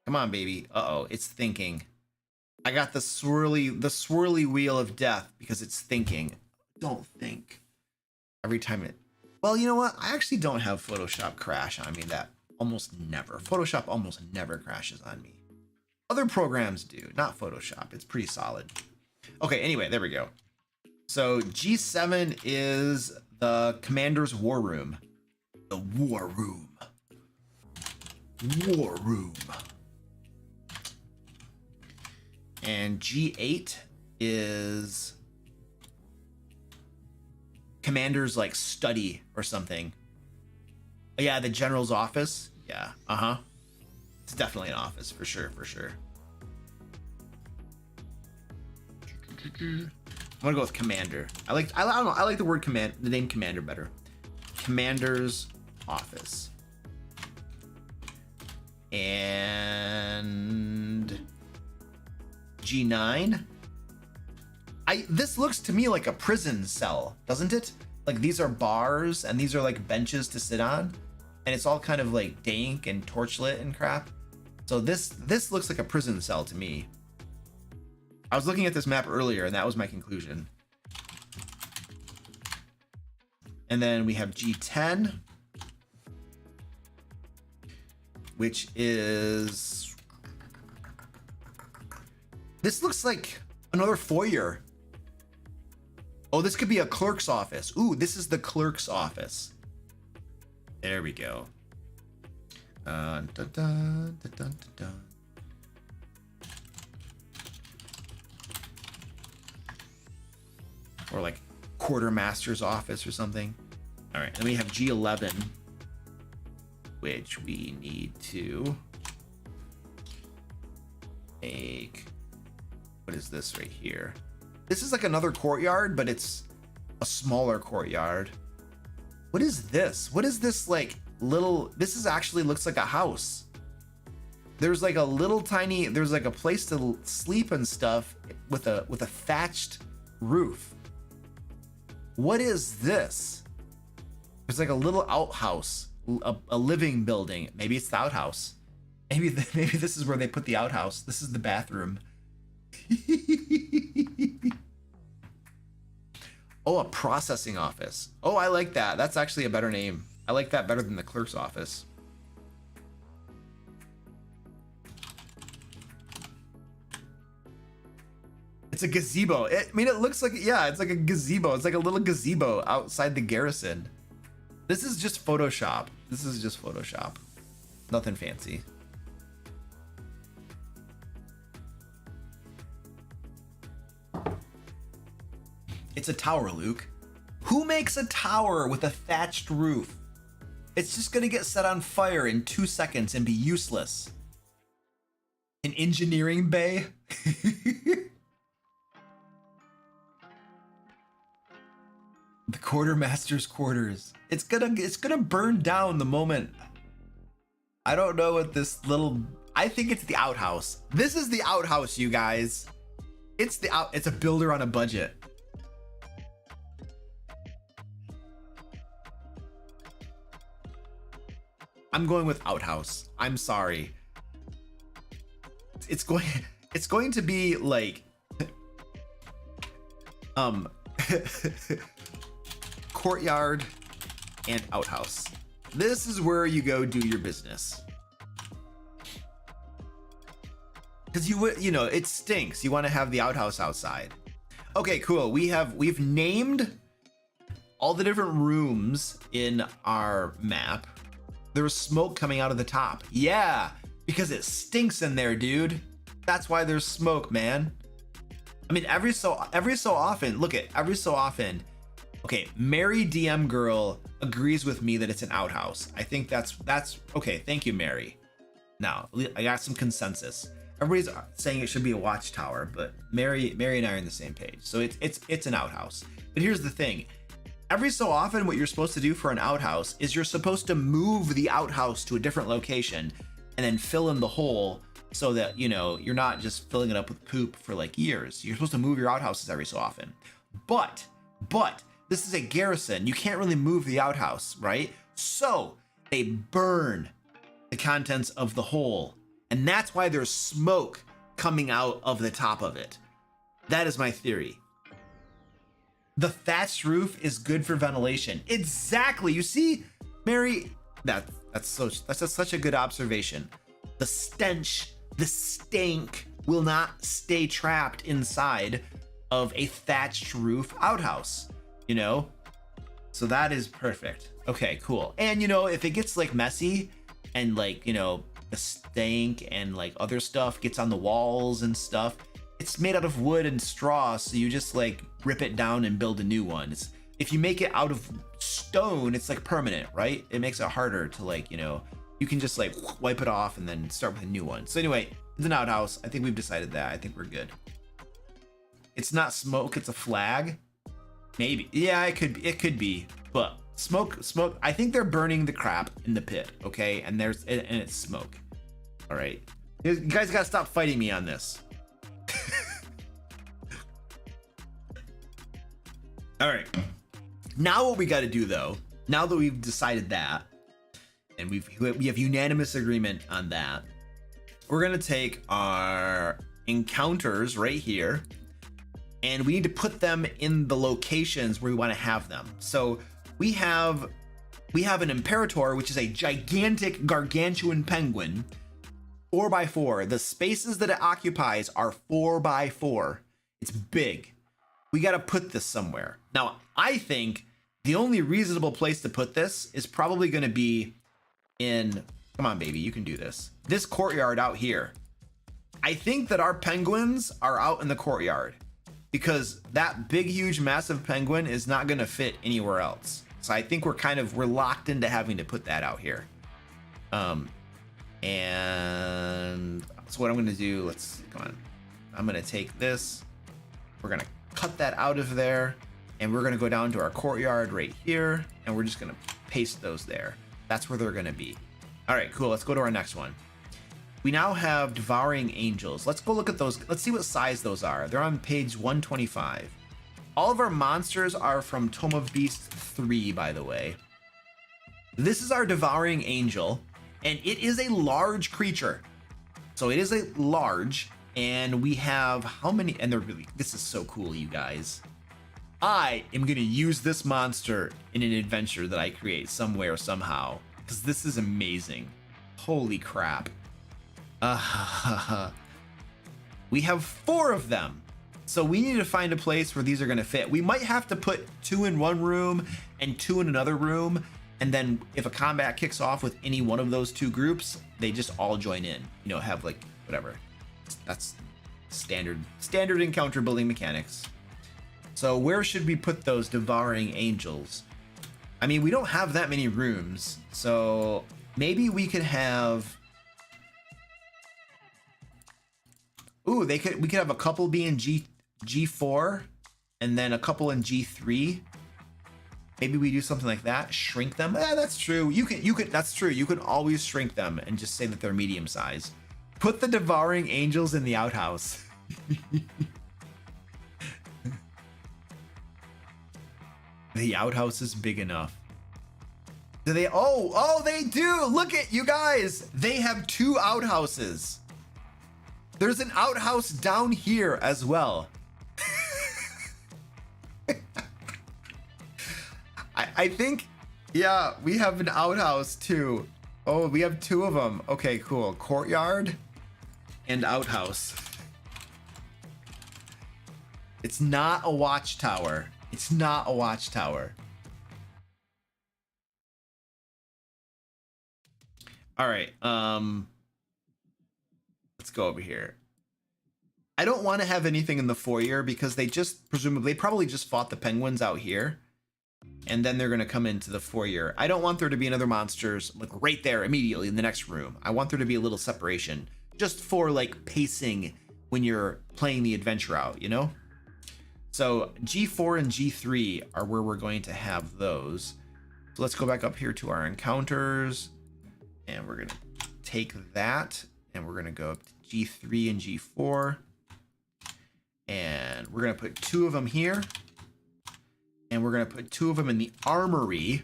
come on baby. Uh-oh, it's thinking. I got the swirly wheel of death because it's thinking. Don't think. Every time it, well, you know what? I actually don't have Photoshop crash on me. That almost never. Photoshop almost never crashes on me. Other programs do, not Photoshop. It's pretty solid. Okay, anyway, there we go. So G7 is the commander's war room. The war room. War room. And G8 is commander's like study or something. Oh, yeah, the general's office. Yeah, it's definitely an office for sure. I'm gonna go with commander. I don't know. I like the word command, the name commander better. Commander's office. And G9. This looks to me like a prison cell, doesn't it? Like these are bars and these are like benches to sit on, and it's all kind of like dank and torchlit and crap. So this looks like a prison cell to me. I was looking at this map earlier and that was my conclusion. And then we have G10, which is, this looks like another foyer. Oh, this could be a clerk's office. Ooh, this is the clerk's office. There we go. Dun, dun, dun, dun, dun, dun. Or like quartermaster's office or something. All right, then we have G11, which we need to make. What is this right here? This is like another courtyard, but it's a smaller courtyard. What is this? What is this like little, this is actually looks like a house. There's like a little tiny, there's like a place to sleep and stuff with a thatched roof. What is this? There's like a little outhouse, a living building. Maybe it's the outhouse. Maybe this is where they put the outhouse. This is the bathroom. Oh, a processing office. Oh, I like that. That's actually a better name. I like that better than the clerk's office. It's a gazebo. I mean, it looks like, yeah, it's like a gazebo. It's like a little gazebo outside the garrison. This is just Photoshop. This is just Photoshop. Nothing fancy. It's a tower, Luke. Who makes a tower with a thatched roof? It's just gonna get set on fire in 2 seconds and be useless. An engineering bay? The quartermaster's quarters. It's gonna burn down the moment. I don't know what this little, I think it's the outhouse. This is the outhouse, you guys. It's a builder on a budget. I'm going with outhouse. I'm sorry. It's going to be like courtyard and outhouse. This is where you go do your business. Cuz you know, it stinks. You want to have the outhouse outside. Okay, cool. We've named all the different rooms in our map. There's smoke coming out of the top. Yeah, because it stinks in there, dude. That's why there's smoke, man. I mean, every so often, look at every so often. Okay, Mary DM girl agrees with me that it's an outhouse. I think that's okay. Thank you, Mary. Now I got some consensus. Everybody's saying it should be a watchtower, but Mary and I are on the same page. So it's an outhouse. But here's the thing. Every so often, what you're supposed to do for an outhouse is you're supposed to move the outhouse to a different location and then fill in the hole so that, you know, you're not just filling it up with poop for like years. You're supposed to move your outhouses every so often. But this is a garrison. You can't really move the outhouse, right? So they burn the contents of the hole. And that's why there's smoke coming out of the top of it. That is my theory. The thatched roof is good for ventilation. Exactly. You see, Mary, that's such a good observation. The stench, the stank will not stay trapped inside of a thatched roof outhouse, you know? So that is perfect. Okay, cool. And you know, if it gets like messy and like, you know, the stank and like other stuff gets on the walls and stuff, it's made out of wood and straw, so you just like rip it down and build a new one. If you make it out of stone, it's like permanent, right? It makes it harder to like, you know, you can just like wipe it off and then start with a new one. So anyway, it's an outhouse. I think we've decided that. I think we're good. It's not smoke, it's a flag. Maybe. Yeah, it could be. But smoke, I think they're burning the crap in the pit, okay? And it's smoke. All right. You guys gotta stop fighting me on this. All right, now what we got to do though, now that we've decided that and we have unanimous agreement on that, we're gonna take our encounters right here and we need to put them in the locations where we want to have them. So we have an imperator, which is a gigantic gargantuan penguin, 4x4. The spaces that it occupies are 4x4. It's big. We got to put this somewhere. Now, I think the only reasonable place to put this is probably going to be in, come on, baby, you can do this. This courtyard out here. I think that our penguins are out in the courtyard because that big, huge, massive penguin is not going to fit anywhere else. So I think we're locked into having to put that out here. And so what I'm going to do, come on. I'm going to take this. We're going to cut that out of there and we're going to go down to our courtyard right here and we're just going to paste those there. That's where they're going to be. All right, cool. Let's go to our next one. We now have devouring angels. Let's go look at those. Let's see what size those are. They're on page 125. All of our monsters are from Tome of Beast 3, by the way. This is our devouring angel, and it is a large creature. So it is a large, and we have how many? And they're really, this is so cool, you guys. I am gonna use this monster in an adventure that I create somewhere, somehow, because this is amazing. Holy crap. We have 4 of them. So we need to find a place where these are gonna fit. We might have to put 2 in one room and 2 in another room. And then if a combat kicks off with any one of those 2 groups, they just all join in, you know, have like whatever. That's standard encounter building mechanics. So where should we put those devouring angels? I mean, we don't have that many rooms, so maybe we could have, ooh, we could have a couple be in G4 and then a couple in G3. Maybe we do something like that. Shrink them. That's true. You could. That's true. You can always shrink them and just say that they're medium size. Put the devouring angels in the outhouse. The outhouse is big enough. Do they? Oh, they do. Look at you guys. They have 2 outhouses. There's an outhouse down here as well. I think, yeah, we have an outhouse too. Oh, we have 2 of them. Okay, cool. Courtyard and outhouse. It's not a watchtower. It's not a watchtower. All right. Let's go over here. I don't want to have anything in the foyer because they probably just fought the penguins out here. And then they're going to come into the foyer. I don't want there to be another monsters like right there immediately in the next room. I want there to be a little separation just for like pacing when you're playing the adventure out, you know? So G4 and G3 are where we're going to have those. So let's go back up here to our encounters and we're going to take that and we're going to go up to G3 and G4 and we're going to put 2 of them here. And we're going to put 2 of them in the armory.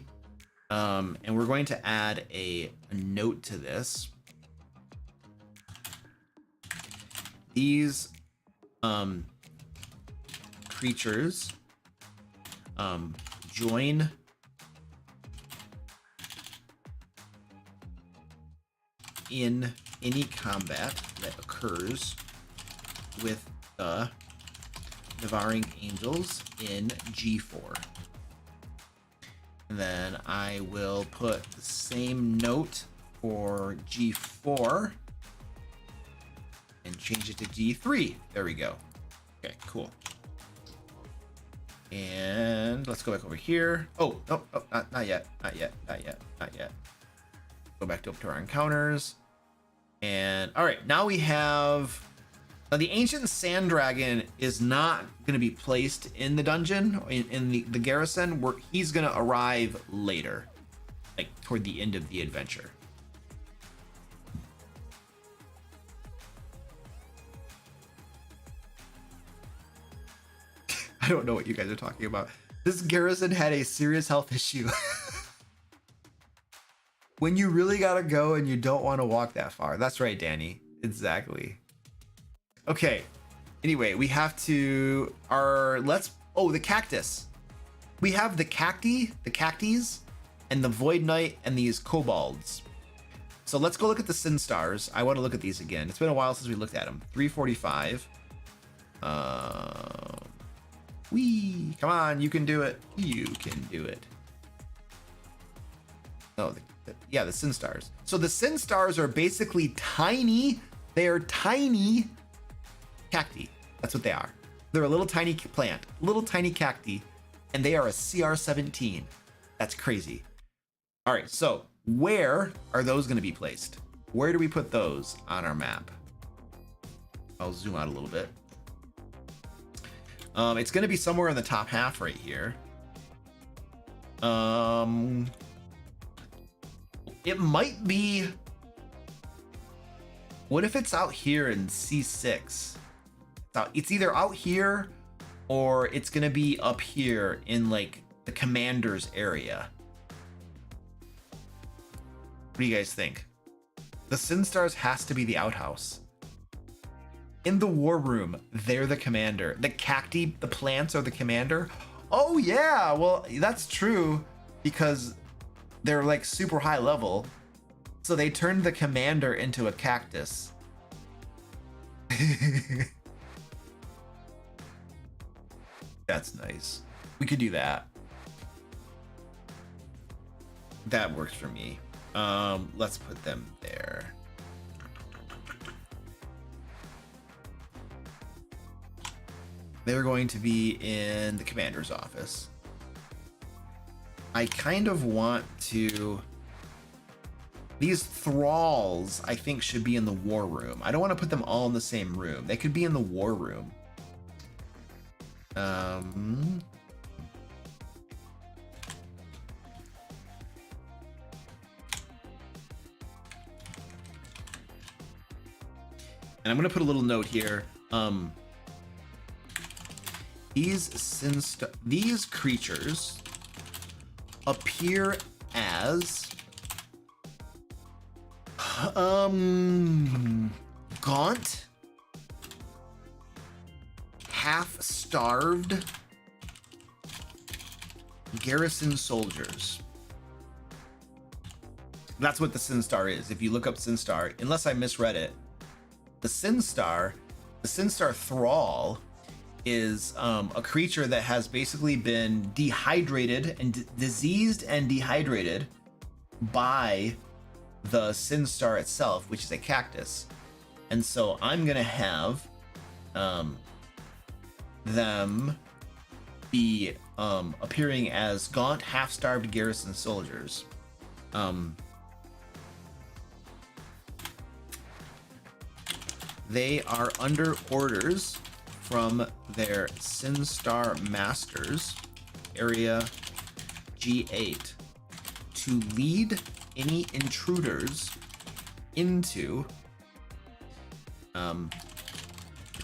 And we're going to add a note to this. These creatures join in any combat that occurs with the devouring angels in G4. And then I will put the same note for G4 and change it to G3. There we go. Okay, cool. And let's go back over here. Oh, not yet. Go back up to our encounters. And all right, now we have. Now the ancient sand dragon is not going to be placed in the dungeon in the garrison where he's going to arrive later, like toward the end of the adventure. I don't know what you guys are talking about. This garrison had a serious health issue. When you really gotta go and you don't want to walk that far. That's right, Danny. Exactly. Okay. Anyway, we have to the cactus. We have the cacties, and the Void Knight and these kobolds. So let's go look at the Sin Stars. I want to look at these again. It's been a while since we looked at them. 345. Come on, you can do it. You can do it. Oh, the Sin Stars. So the Sin Stars are basically tiny. They are tiny cacti. That's what they are. They're a little tiny plant, little tiny cacti, and they are a CR17. That's crazy. All right, so where are those going to be placed? Where do we put those on our map? I'll zoom out a little bit. It's going to be somewhere in the top half right here. It might be. What if it's out here in C6? It's either out here or it's going to be up here in like the commander's area. What do you guys think? The Sin Stars has to be the outhouse. In the war room, they're the commander. The cacti, the plants are the commander. Oh yeah, well, that's true because they're like super high level. So they turned the commander into a cactus. That's nice. We could do that. That works for me. Let's put them there. They're going to be in the commander's office. I kind of want to... These thralls, I think, should be in the war room. I don't want to put them all in the same room. They could be in the war room. And I'm going to put a little note here. These creatures appear as gaunt, half-starved garrison soldiers. That's what the Sin Star is. If you look up Sin Star, unless I misread it, the Sin Star thrall is a creature that has basically been dehydrated and diseased and dehydrated by the Sin Star itself, which is a cactus. And so I'm gonna have them be appearing as gaunt, half-starved garrison soldiers. They are under orders from their Sin Star masters, area G8, to lead any intruders into the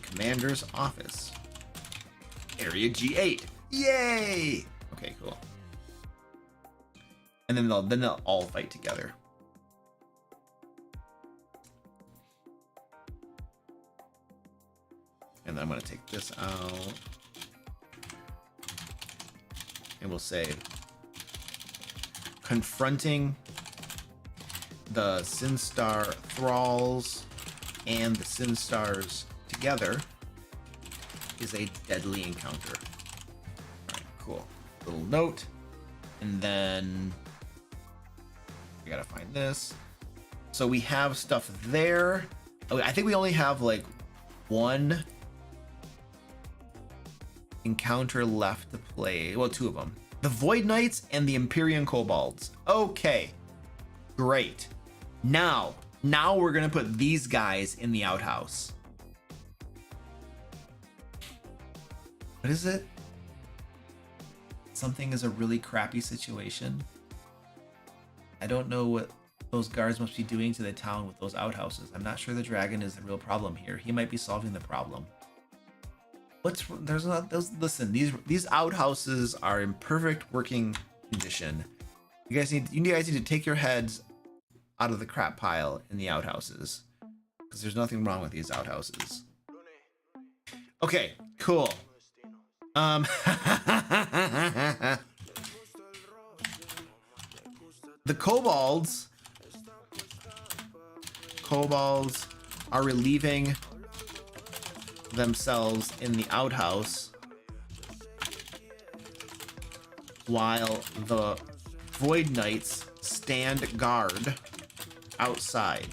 commander's office. Area G8. Yay! Okay, cool. And then they'll all fight together. And then I'm going to take this out. And we'll say confronting the Sin Star thralls and the Sin Stars together is a deadly encounter. All right, cool. Little note. And then we gotta find this. So we have stuff there. Oh, I think we only have like one encounter left to play. Well, two of them. The Void Knights and the Empyrean Kobolds. Okay, great. Now we're gonna put these guys in the outhouse. What is it? Something is a really crappy situation. I don't know what those guards must be doing to the town with those outhouses. I'm not sure the dragon is the real problem here. He might be solving the problem. Listen, these outhouses are in perfect working condition. You guys need to take your heads out of the crap pile in the outhouses, because there's nothing wrong with these outhouses. Okay, cool. The kobolds are relieving themselves in the outhouse while the Void Knights stand guard outside.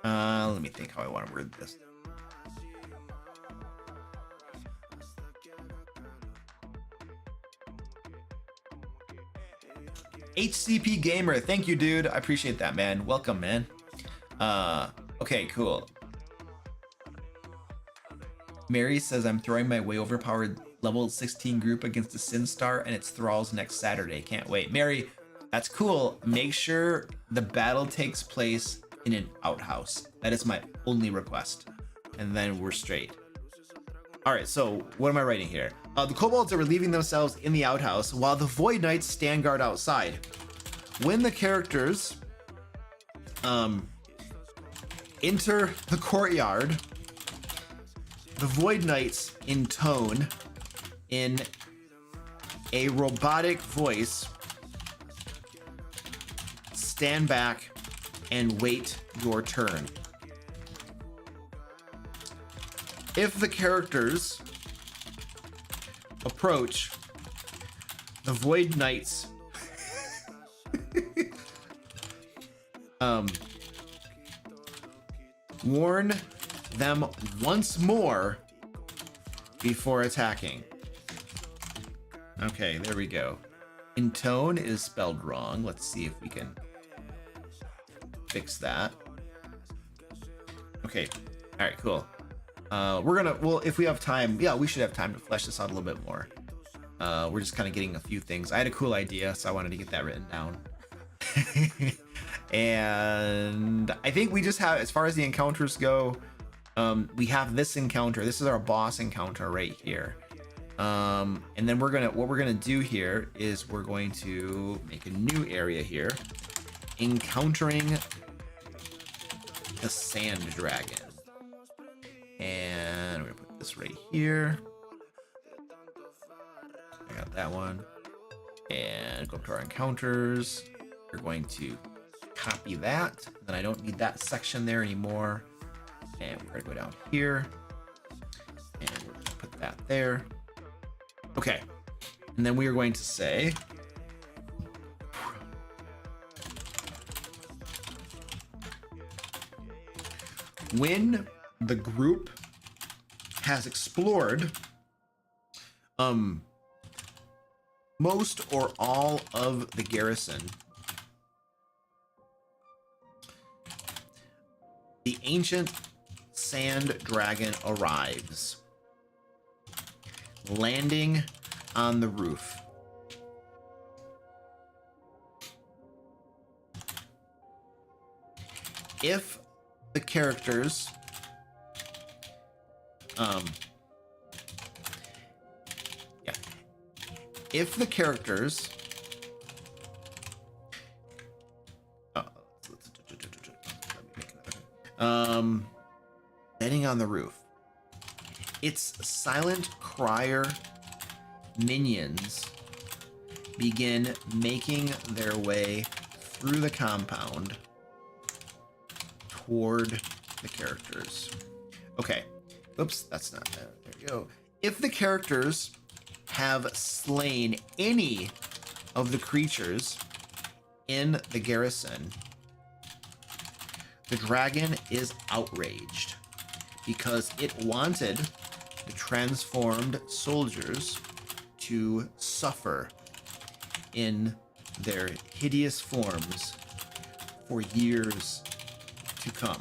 Let me think how I want to word this. HCP Gamer, thank you, dude. I appreciate that, man. Welcome, man. Okay, cool. Mary says, I'm throwing my way overpowered level 16 group against the Sin Star and its thralls next Saturday. Can't wait. Mary, that's cool. Make sure the battle takes place in an outhouse. That is my only request. And then we're straight. All right, so what am I writing here? The kobolds are relieving themselves in the outhouse while the Void Knights stand guard outside. When the characters enter the courtyard, the Void Knights intone in a robotic voice, "Stand back and wait your turn." If the characters approach, the Void Knights warn them once more before attacking. Okay, there we go. Intone is spelled wrong. Let's see if we can fix that. Okay, all right, cool. Well, if we have time, yeah, we should have time to flesh this out a little bit more. We're just kind of getting a few things. I had a cool idea, so I wanted to get that written down. And I think we just have, as far as the encounters go, we have this encounter. This is our boss encounter right here. And then what we're gonna do here is we're going to make a new area here, encountering the sand dragon. And we're gonna put this right here. I got that one. And go up to our encounters. We're going to copy that. Then I don't need that section there anymore. And we're gonna go down here. And we're gonna put that there. Okay. And then we are going to say, when the group has explored most or all of the garrison, the ancient sand dragon arrives, landing on the roof. If the characters if the characters landing on the roof, its silent crier minions begin making their way through the compound toward the characters. Okay. Oops, that's not that. There we go. If the characters have slain any of the creatures in the garrison, the dragon is outraged because it wanted the transformed soldiers to suffer in their hideous forms for years to come.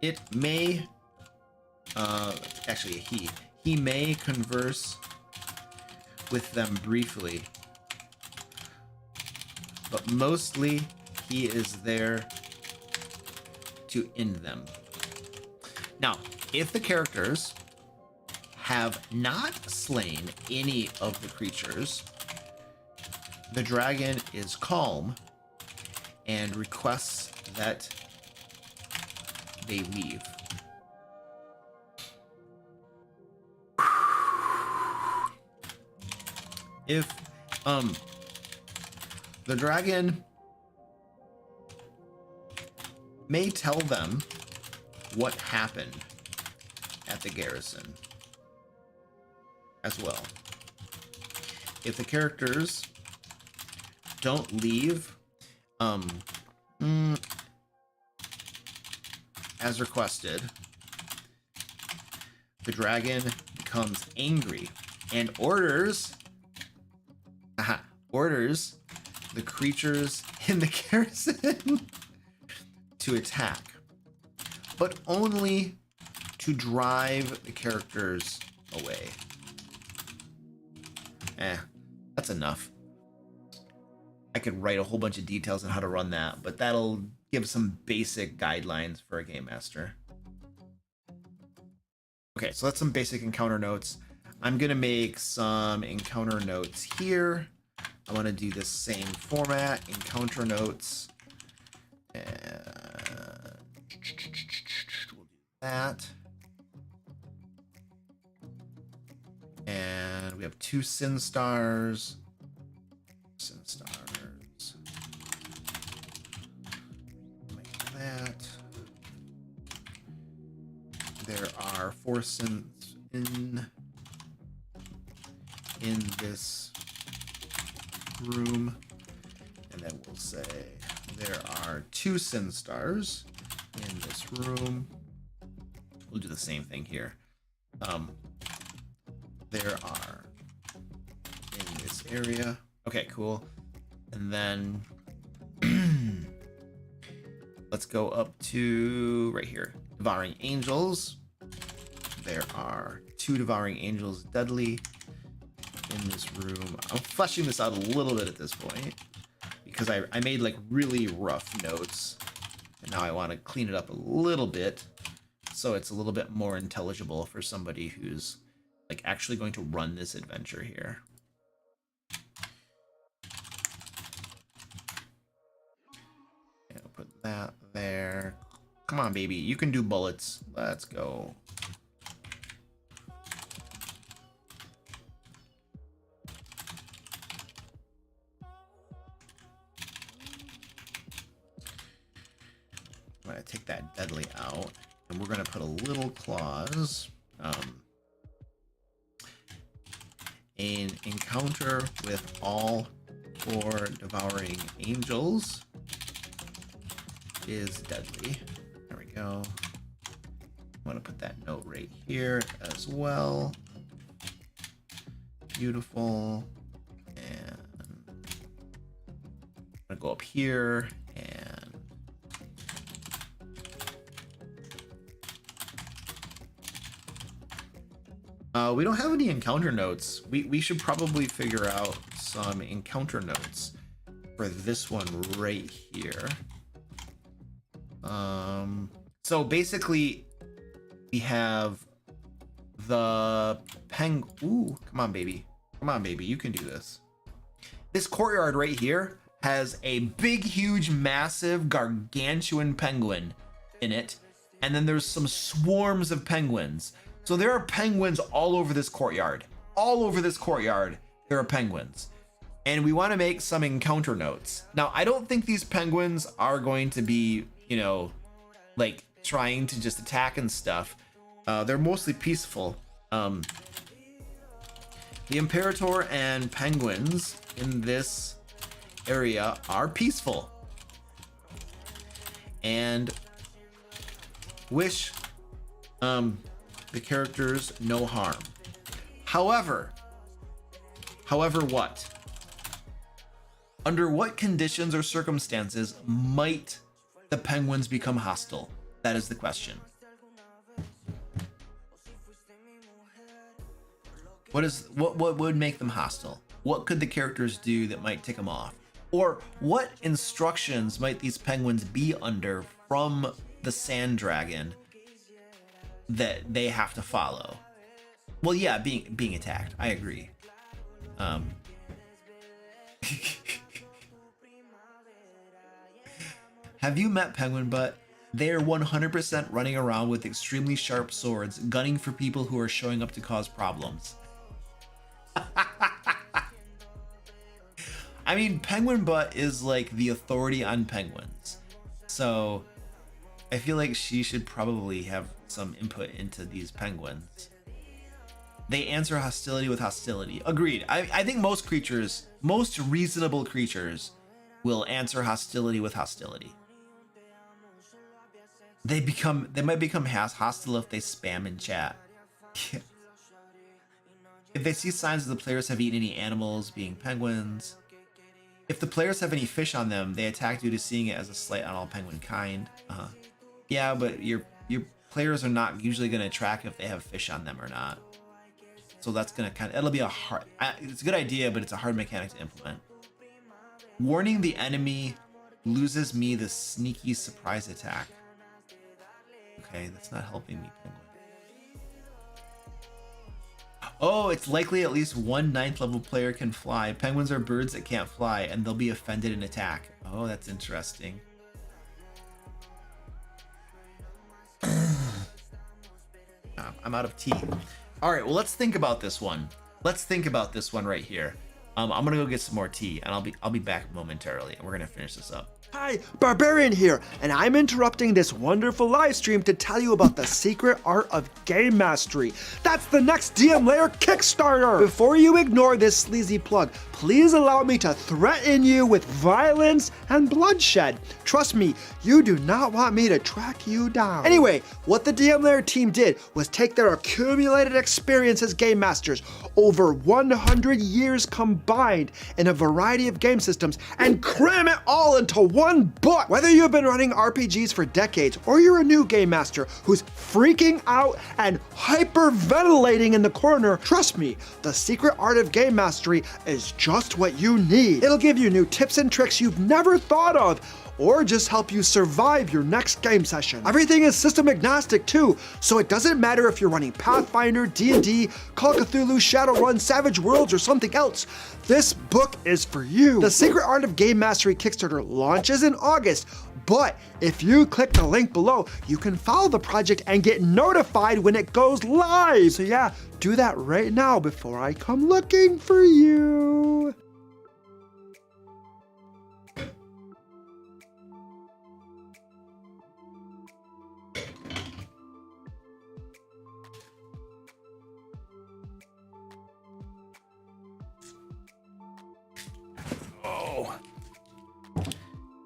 It may, actually he may converse with them briefly, but mostly he is there to end them. Now, if the characters have not slain any of the creatures, the dragon is calm and requests that they leave. If the dragon may tell them what happened at the garrison as well. If the characters don't leave as requested, the dragon becomes angry and orders the creatures in the garrison to attack, but only to drive the characters away. That's enough. I could write a whole bunch of details on how to run that, but that'll give some basic guidelines for a game master. Okay, so that's some basic encounter notes. I'm gonna make some encounter notes here. I want to do the same format, encounter notes, and we'll do that. And we have 2 sin stars. Sin stars. Like that. There are 4 sins in this room, and then we'll say there are 2 sin stars in this room. We'll do the same thing here. There are in this area. Okay, cool. And then let's go up to right here. Devouring angels. There are 2 devouring angels deadly in this room. I'm fleshing this out a little bit at this point because I made like really rough notes, and now I want to clean it up a little bit so it's a little bit more intelligible for somebody who's like actually going to run this adventure here. Yeah, I'll put that there. Come on, baby, you can do bullets. Let's go. I'm gonna take that deadly out, and we're gonna put a little clause. An encounter with all 4 devouring angels is deadly. There we go. I'm gonna put that note right here as well. Beautiful. And I'm gonna go up here and we don't have any encounter notes. We should probably figure out some encounter notes for this one right here. So basically we have the Ooh, come on, baby. Come on, baby. You can do this. This courtyard right here has a big, huge, massive, gargantuan penguin in it. And then there's some swarms of penguins. So there are penguins all over this courtyard. All over this courtyard, there are penguins. And we want to make some encounter notes. Now, I don't think these penguins are going to be, you know, like trying to just attack and stuff. They're mostly peaceful. The Imperator and penguins in this area are peaceful. And wish the characters no harm. However what? Under what conditions or circumstances might the penguins become hostile? That is the question. What would make them hostile? What could the characters do that might tick them off? Or what instructions might these penguins be under from the sand dragon that they have to follow? Well, yeah, being attacked. I agree. Have you met Penguin Butt? They are 100% running around with extremely sharp swords, gunning for people who are showing up to cause problems. I mean, Penguin Butt is like the authority on penguins. So I feel like she should probably have some input into these penguins. They answer hostility with hostility. Agreed. I think most creatures, most reasonable creatures, will answer hostility with hostility. They might become hostile if they spam in chat. If they see signs that the players have eaten any animals, being penguins. If the players have any fish on them, they attack due to seeing it as a slight on all penguin kind. Yeah, but your players are not usually going to track if they have fish on them or not. So that's going to it'll be a hard, it's a good idea, but it's a hard mechanic to implement. Warning the enemy loses me the sneaky surprise attack. Okay, that's not helping me, penguin. Oh, it's likely at least one ninth level player can fly. Penguins are birds that can't fly, and they'll be offended and attack. Oh, that's interesting. I'm out of tea. All right, well, let's think about this one. Let's think about this one right here. I'm gonna go get some more tea, and I'll be back momentarily, and we're gonna finish this up. Hi, Barbarian here, and I'm interrupting this wonderful live stream to tell you about the secret art of game mastery. That's the next DM Lair Kickstarter! Before you ignore this sleazy plug, please allow me to threaten you with violence and bloodshed. Trust me, you do not want me to track you down. Anyway, what the DM Lair team did was take their accumulated experience as game masters, over 100 years combined in a variety of game systems, and cram it all into one book. Whether you've been running RPGs for decades or you're a new game master who's freaking out and hyperventilating in the corner, trust me, the secret art of game mastery is just what you need. It'll give you new tips and tricks you've never thought of, or just help you survive your next game session. Everything is system agnostic too, so it doesn't matter if you're running Pathfinder, D&D, Call of Cthulhu, Shadowrun, Savage Worlds, or something else. This book is for you. The Secret Art of Game Mastery Kickstarter launches in August, but if you click the link below, you can follow the project and get notified when it goes live. So yeah, do that right now before I come looking for you. Oh,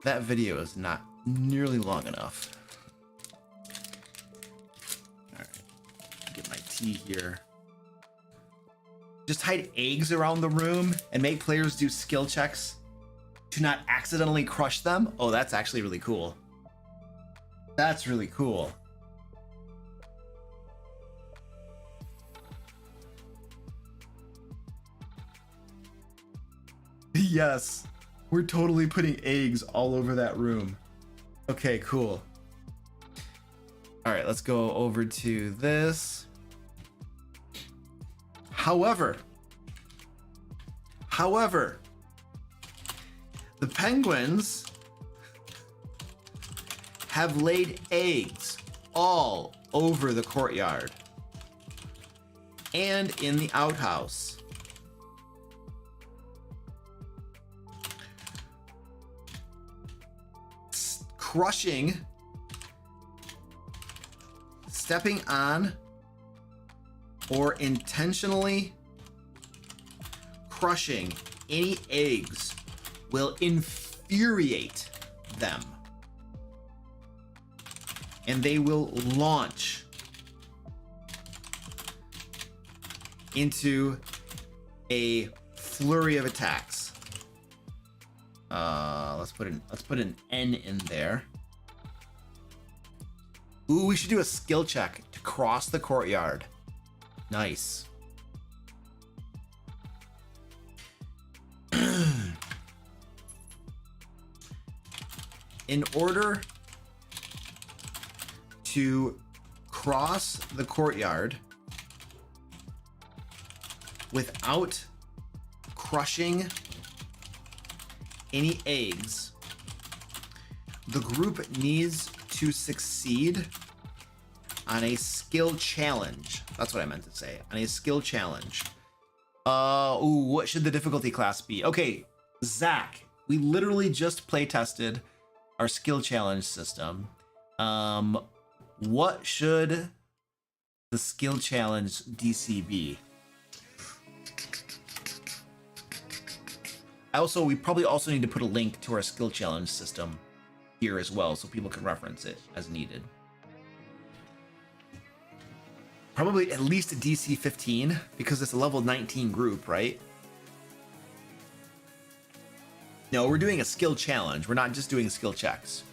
that video is not nearly long enough. All right, get my tea here. Just hide eggs around the room and make players do skill checks to not accidentally crush them. Oh, that's actually really cool. That's really cool. Yes, we're totally putting eggs all over that room. Okay, cool. All right, let's go over to this. However, the penguins have laid eggs all over the courtyard and in the outhouse. Crushing, stepping on, or intentionally crushing any eggs will infuriate them, and they will launch into a flurry of attacks. Let's put an N in there. Ooh, we should do a skill check to cross the courtyard. Nice. In order to cross the courtyard without crushing any eggs, the group needs to succeed on a skill challenge. That's what I meant to say. On a skill challenge. Ooh, what should the difficulty class be? Okay, Zach, we literally just play tested our skill challenge system. What should the skill challenge DC be? We probably also need to put a link to our skill challenge system here as well, so people can reference it as needed. Probably at least a DC 15, because it's a level 19 group, right? No, we're doing a skill challenge. We're not just doing skill checks.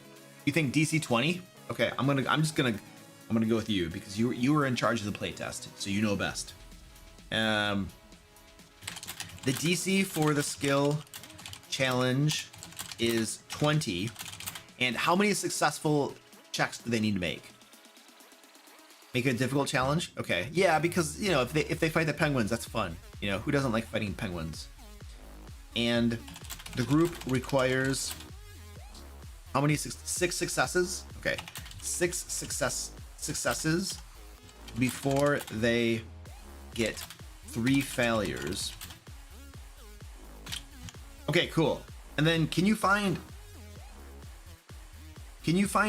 You think DC 20? Okay, I'm gonna go with you because you were in charge of the playtest, so you know best. The DC for the skill challenge is 20. And how many successful checks do they need to make? Make it a difficult challenge? Okay. Yeah, because, you know, if they fight the penguins, that's fun. You know, who doesn't like fighting penguins? And the group requires how many? Six successes? Okay. 6 successes before they get 3 failures. Okay, cool. And then can you find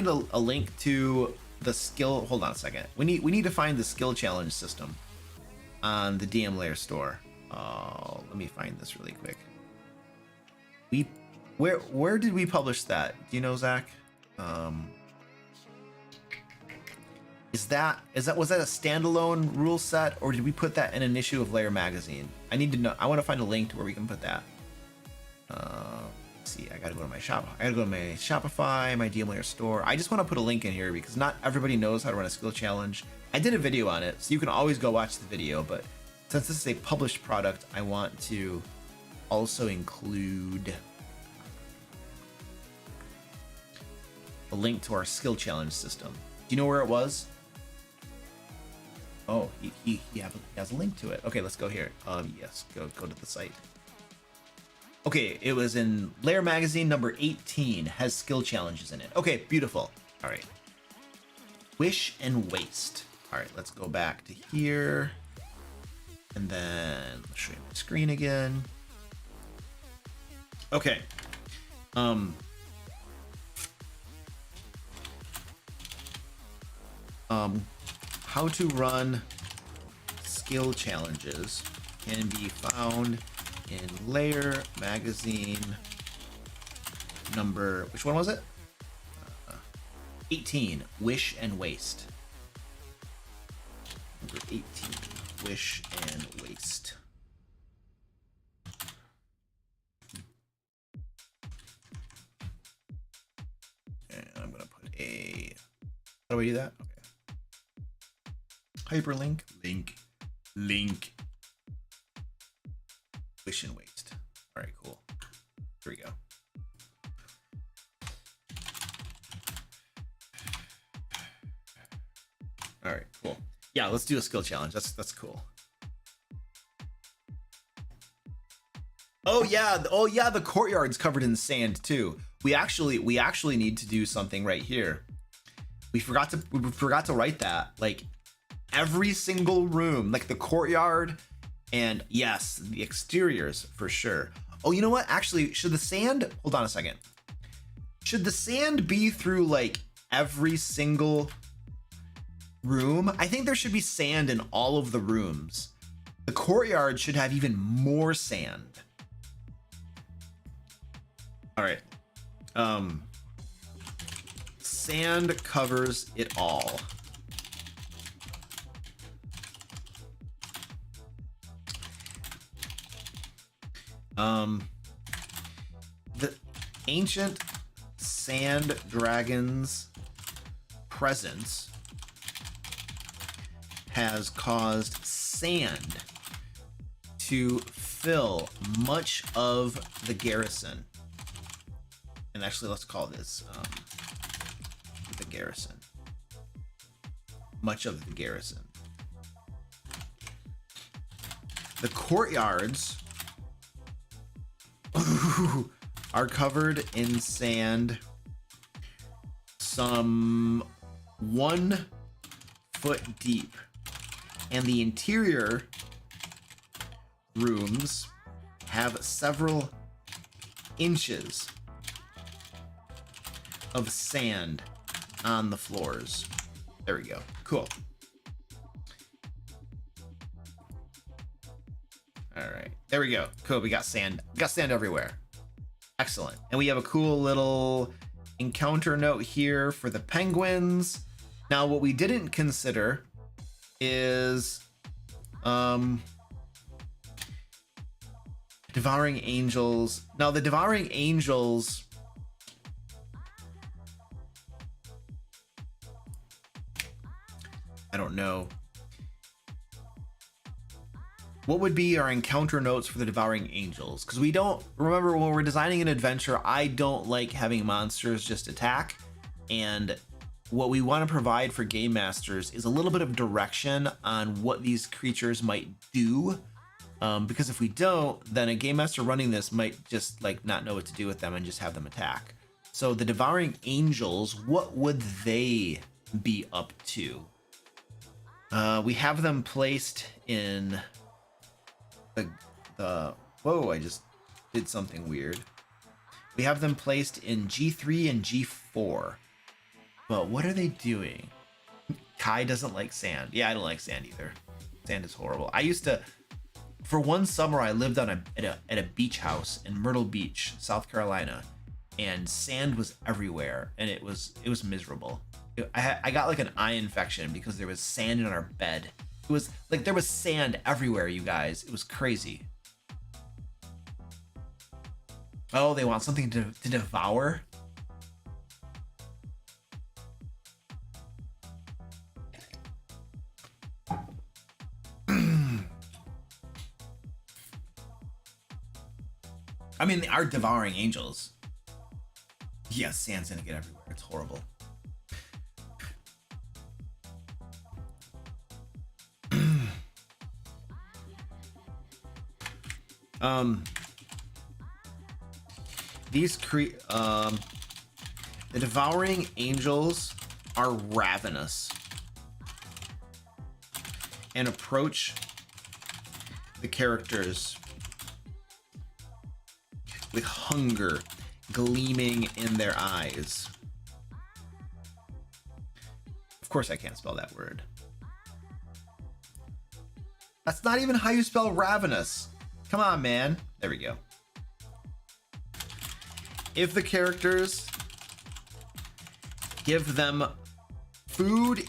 a link to the skill? Hold on a second. We need to find the skill challenge system on the DM Lair store. Let me find this really quick. Where did we publish that? Do you know, Zach? Was that a standalone rule set, or did we put that in an issue of Lair magazine? I need to know. I want to find a link to where we can put that. Let's see, I gotta go to my shop. I gotta go to my Shopify, my DM Lair store. I just want to put a link in here because not everybody knows how to run a skill challenge. I did a video on it, so you can always go watch the video. But since this is a published product, I want to also include a link to our skill challenge system. Do you know where it was? Oh, he has a link to it. Okay, let's go here. Yes, go to the site. Okay, it was in Lair magazine number 18, has skill challenges in it. Okay, beautiful. All right. Wish and waste. All right, let's go back to here. And then let's show you my screen again. Okay. How to run skill challenges can be found in Lair magazine number, which one was it? 18, Wish and Waste. Number 18, Wish and Waste. And I'm gonna put a, how do I do that? Okay. Hyperlink, link. Wish and waste. All right, cool. Here we go. All right, cool. Yeah, let's do a skill challenge. That's cool. Oh yeah, the courtyard's covered in sand too. We actually need to do something right here. We forgot to write that. Like every single room, like the courtyard. And yes, the exteriors for sure. Oh, you know what? Actually, should the sand, hold on a second. Should the sand be through like every single room? I think there should be sand in all of the rooms. The courtyard should have even more sand. All right. Sand covers it all. The ancient sand dragon's presence has caused sand to fill much of the garrison. And actually, let's call this the garrison. Much of the garrison. The courtyards are covered in sand, some 1 foot deep, and the interior rooms have several inches of sand on the floors. There we go. Cool. All right, there we go. Cool. We got sand. We got sand everywhere. Excellent. And we have a cool little encounter note here for the penguins. Now, what we didn't consider is devouring angels. Now, the devouring angels, I don't know. What would be our encounter notes for the devouring angels? Because we don't remember when we're designing an adventure, I don't like having monsters just attack, and what we want to provide for game masters is a little bit of direction on what these creatures might do. Because if we don't, then a game master running this might just like not know what to do with them and just have them attack. So the Devouring Angels, what would they be up to? We have them placed in the whoa, I just did something weird. We have them placed in G3 and G4. But what are they doing? Kai doesn't like sand. Yeah, I don't like sand either. Sand is horrible. I used to, for one summer, I lived on at a beach house in Myrtle Beach, South Carolina, and sand was everywhere, and it was miserable. I got like an eye infection because there was sand in our bed. It was like there was sand everywhere, you guys. It was crazy. Oh, they want something to devour? I mean, they are devouring angels. Yeah, sand's gonna get everywhere. It's horrible. The devouring angels are ravenous and approach the characters with hunger gleaming in their eyes. Of course, I can't spell that word. That's not even how you spell ravenous. Come on, man. There we go. If the characters give them food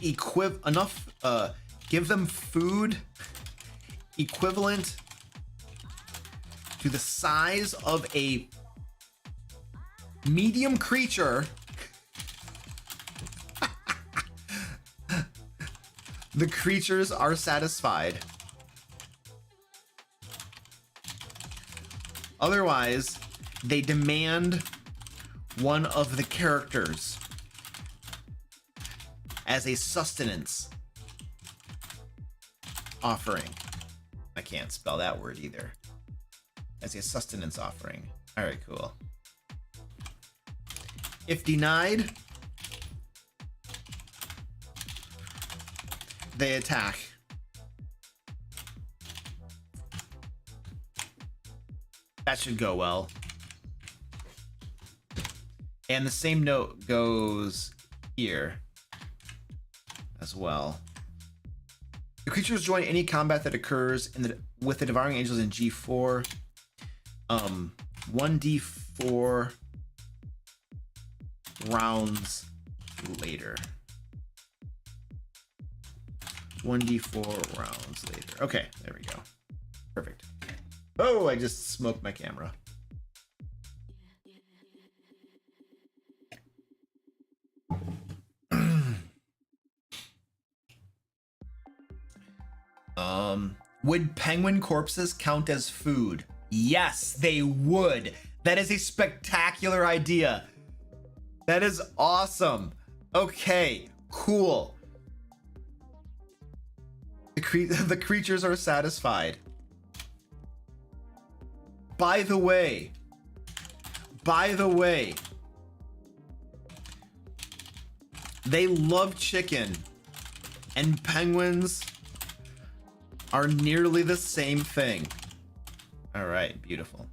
give them food equivalent to the size of a medium creature, the creatures are satisfied. Otherwise, they demand one of the characters as a sustenance offering. I can't spell that word either. As a sustenance offering. All right, cool. If denied, they attack. That should go well. And the same note goes here as well. The creatures join any combat that occurs with the Devouring Angels in G4. 1d4 rounds later. 1d4 rounds later. Okay, there we go. Perfect. Oh, I just smoked my camera. Would penguin corpses count as food? Yes, they would. That is a spectacular idea. That is awesome. Okay, cool. The creatures are satisfied. By the way, they love chicken, and penguins are nearly the same thing. All right, beautiful.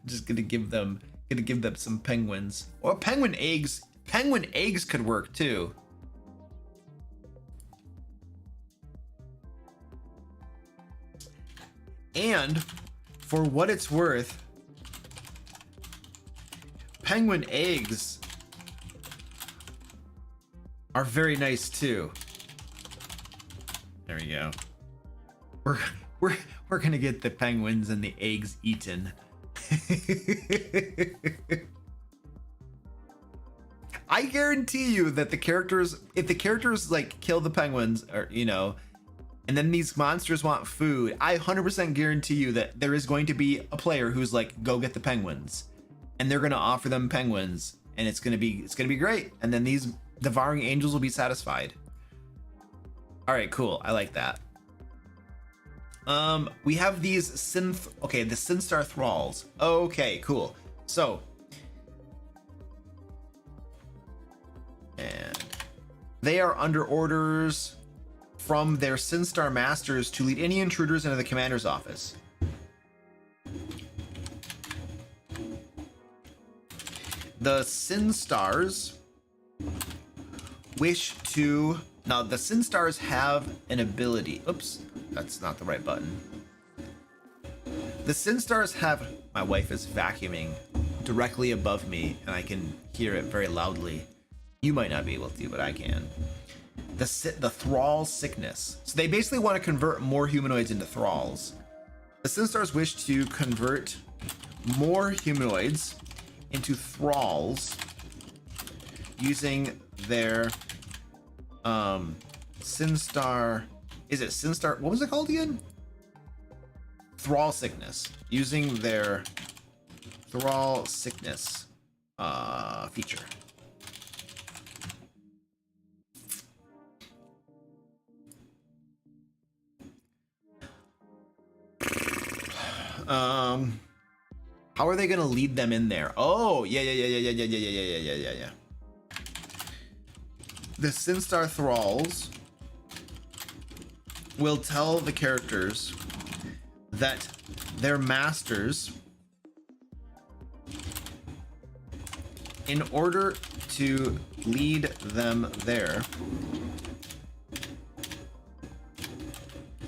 Just gonna give them some penguins or penguin eggs. Penguin eggs could work too. And for what it's worth, penguin eggs are very nice too. There we go. We're gonna get the penguins and the eggs eaten. I guarantee you that if the characters like kill the penguins, or and then these monsters want food, I 100% guarantee you that there is going to be a player who's like, go get the penguins. and they're gonna offer them penguins, and it's gonna be great. And then these devouring angels will be satisfied. All right, cool. I like that. We have these the Synthstar Thralls. Okay, cool. So, and they are under orders from their Synthstar masters to lead any intruders into the commander's office. The Synthstars wish to... Now, the Synthstars have an ability... Oops, that's not the right button. The Synthstars have... My wife is vacuuming directly above me, and I can hear it very loudly. You might not be able to, but I can. The Thrall Sickness. So they basically want to convert more humanoids into Thralls. The Synthstars wish to convert more humanoids into Thralls using their Synthstar... Is it Synthstar? What was it called again? Thrall Sickness. Using their Thrall Sickness feature. How are they gonna lead them in there? Oh, yeah. The Synthstar Thralls will tell the characters that their masters, in order to lead them there,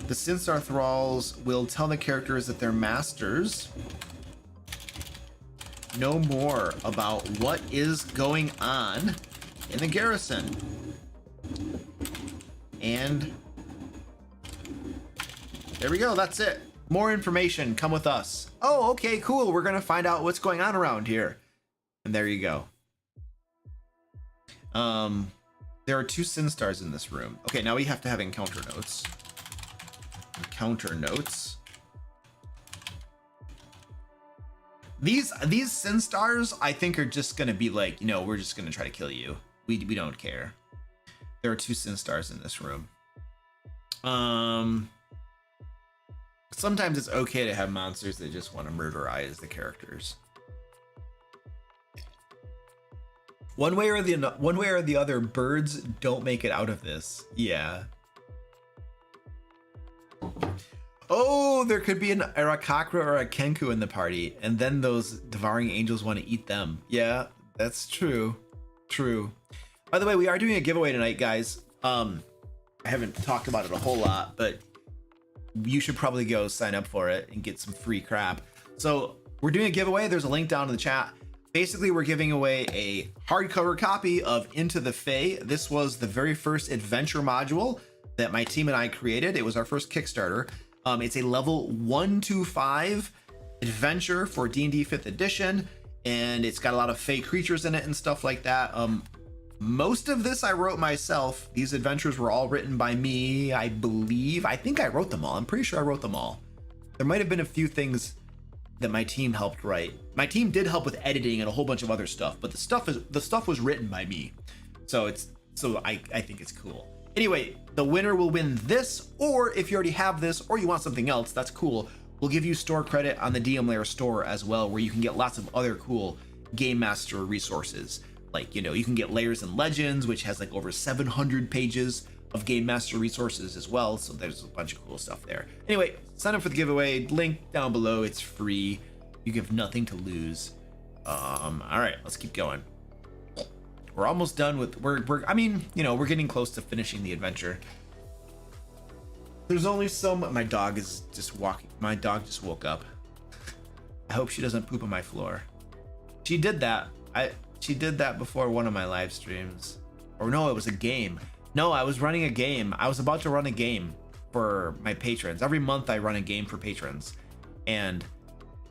the Synthstar Thralls will tell the characters that their masters know more about what is going on in the garrison. And there we go, that's it. More information, come with us. Oh, okay, cool, we're gonna find out what's going on around here. And there you go. There are 2 Synthstars in this room. Okay, now we have to have encounter notes. Encounter notes. These Synthstars, I think, are just gonna be like, you know, we're just gonna try to kill you. We don't care. There are 2 Synthstars in this room. Sometimes it's okay to have monsters that just want to murderize the characters. One way or the other, birds don't make it out of this. Yeah. Oh, there could be an Arakakra or a Kenku in the party, and then those devouring angels want to eat them. Yeah, that's true. True. By the way, we are doing a giveaway tonight, guys. I haven't talked about it a whole lot, but you should probably go sign up for it and get some free crap. So we're doing a giveaway. There's a link down in the chat. Basically, we're giving away a hardcover copy of Into the Fae. This was the very first adventure module that my team and I created. It was our first Kickstarter. It's a level 1 to 5 adventure for D&D 5th edition, and it's got a lot of Fae creatures in it and stuff like that. Most of this I wrote myself. These adventures were all written by me, I believe. I think I wrote them all. I'm pretty sure I wrote them all. There might have been a few things that my team helped write. My team did help with editing and a whole bunch of other stuff, but the stuff was written by me. So I think it's cool. Anyway, the winner will win this, or if you already have this or you want something else, that's cool. We'll give you store credit on the DM Lair store as well, where you can get lots of other cool Game Master resources. Like, you know, you can get Layers and Legends, which has like over 700 pages of Game Master resources as well. So there's a bunch of cool stuff there. Anyway, sign up for the giveaway. Link down below. It's free. You have nothing to lose. All right, let's keep going. We're almost done with, I mean, you know, we're getting close to finishing the adventure. There's only so much. My dog is just walking. My dog just woke up. I hope she doesn't poop on my floor. She did that. She did that before one of my live streams. Or no, it was a game. No, I was running a game. I was about to run a game for my patrons. Every month I run a game for patrons. And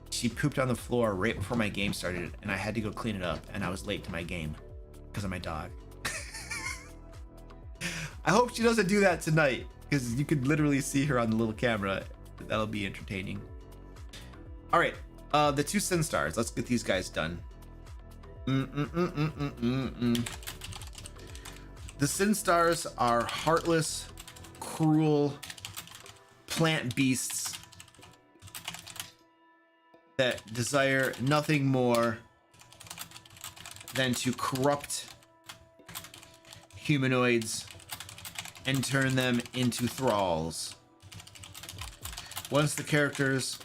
she pooped on the floor right before my game started, and I had to go clean it up, and I was late to my game because of my dog. I hope she doesn't do that tonight, because you could literally see her on the little camera. That'll be entertaining. All right, the 2 Synthstars. Let's get these guys done. The Sin Stars are heartless, cruel plant beasts that desire nothing more than to corrupt humanoids and turn them into thralls. Once the characters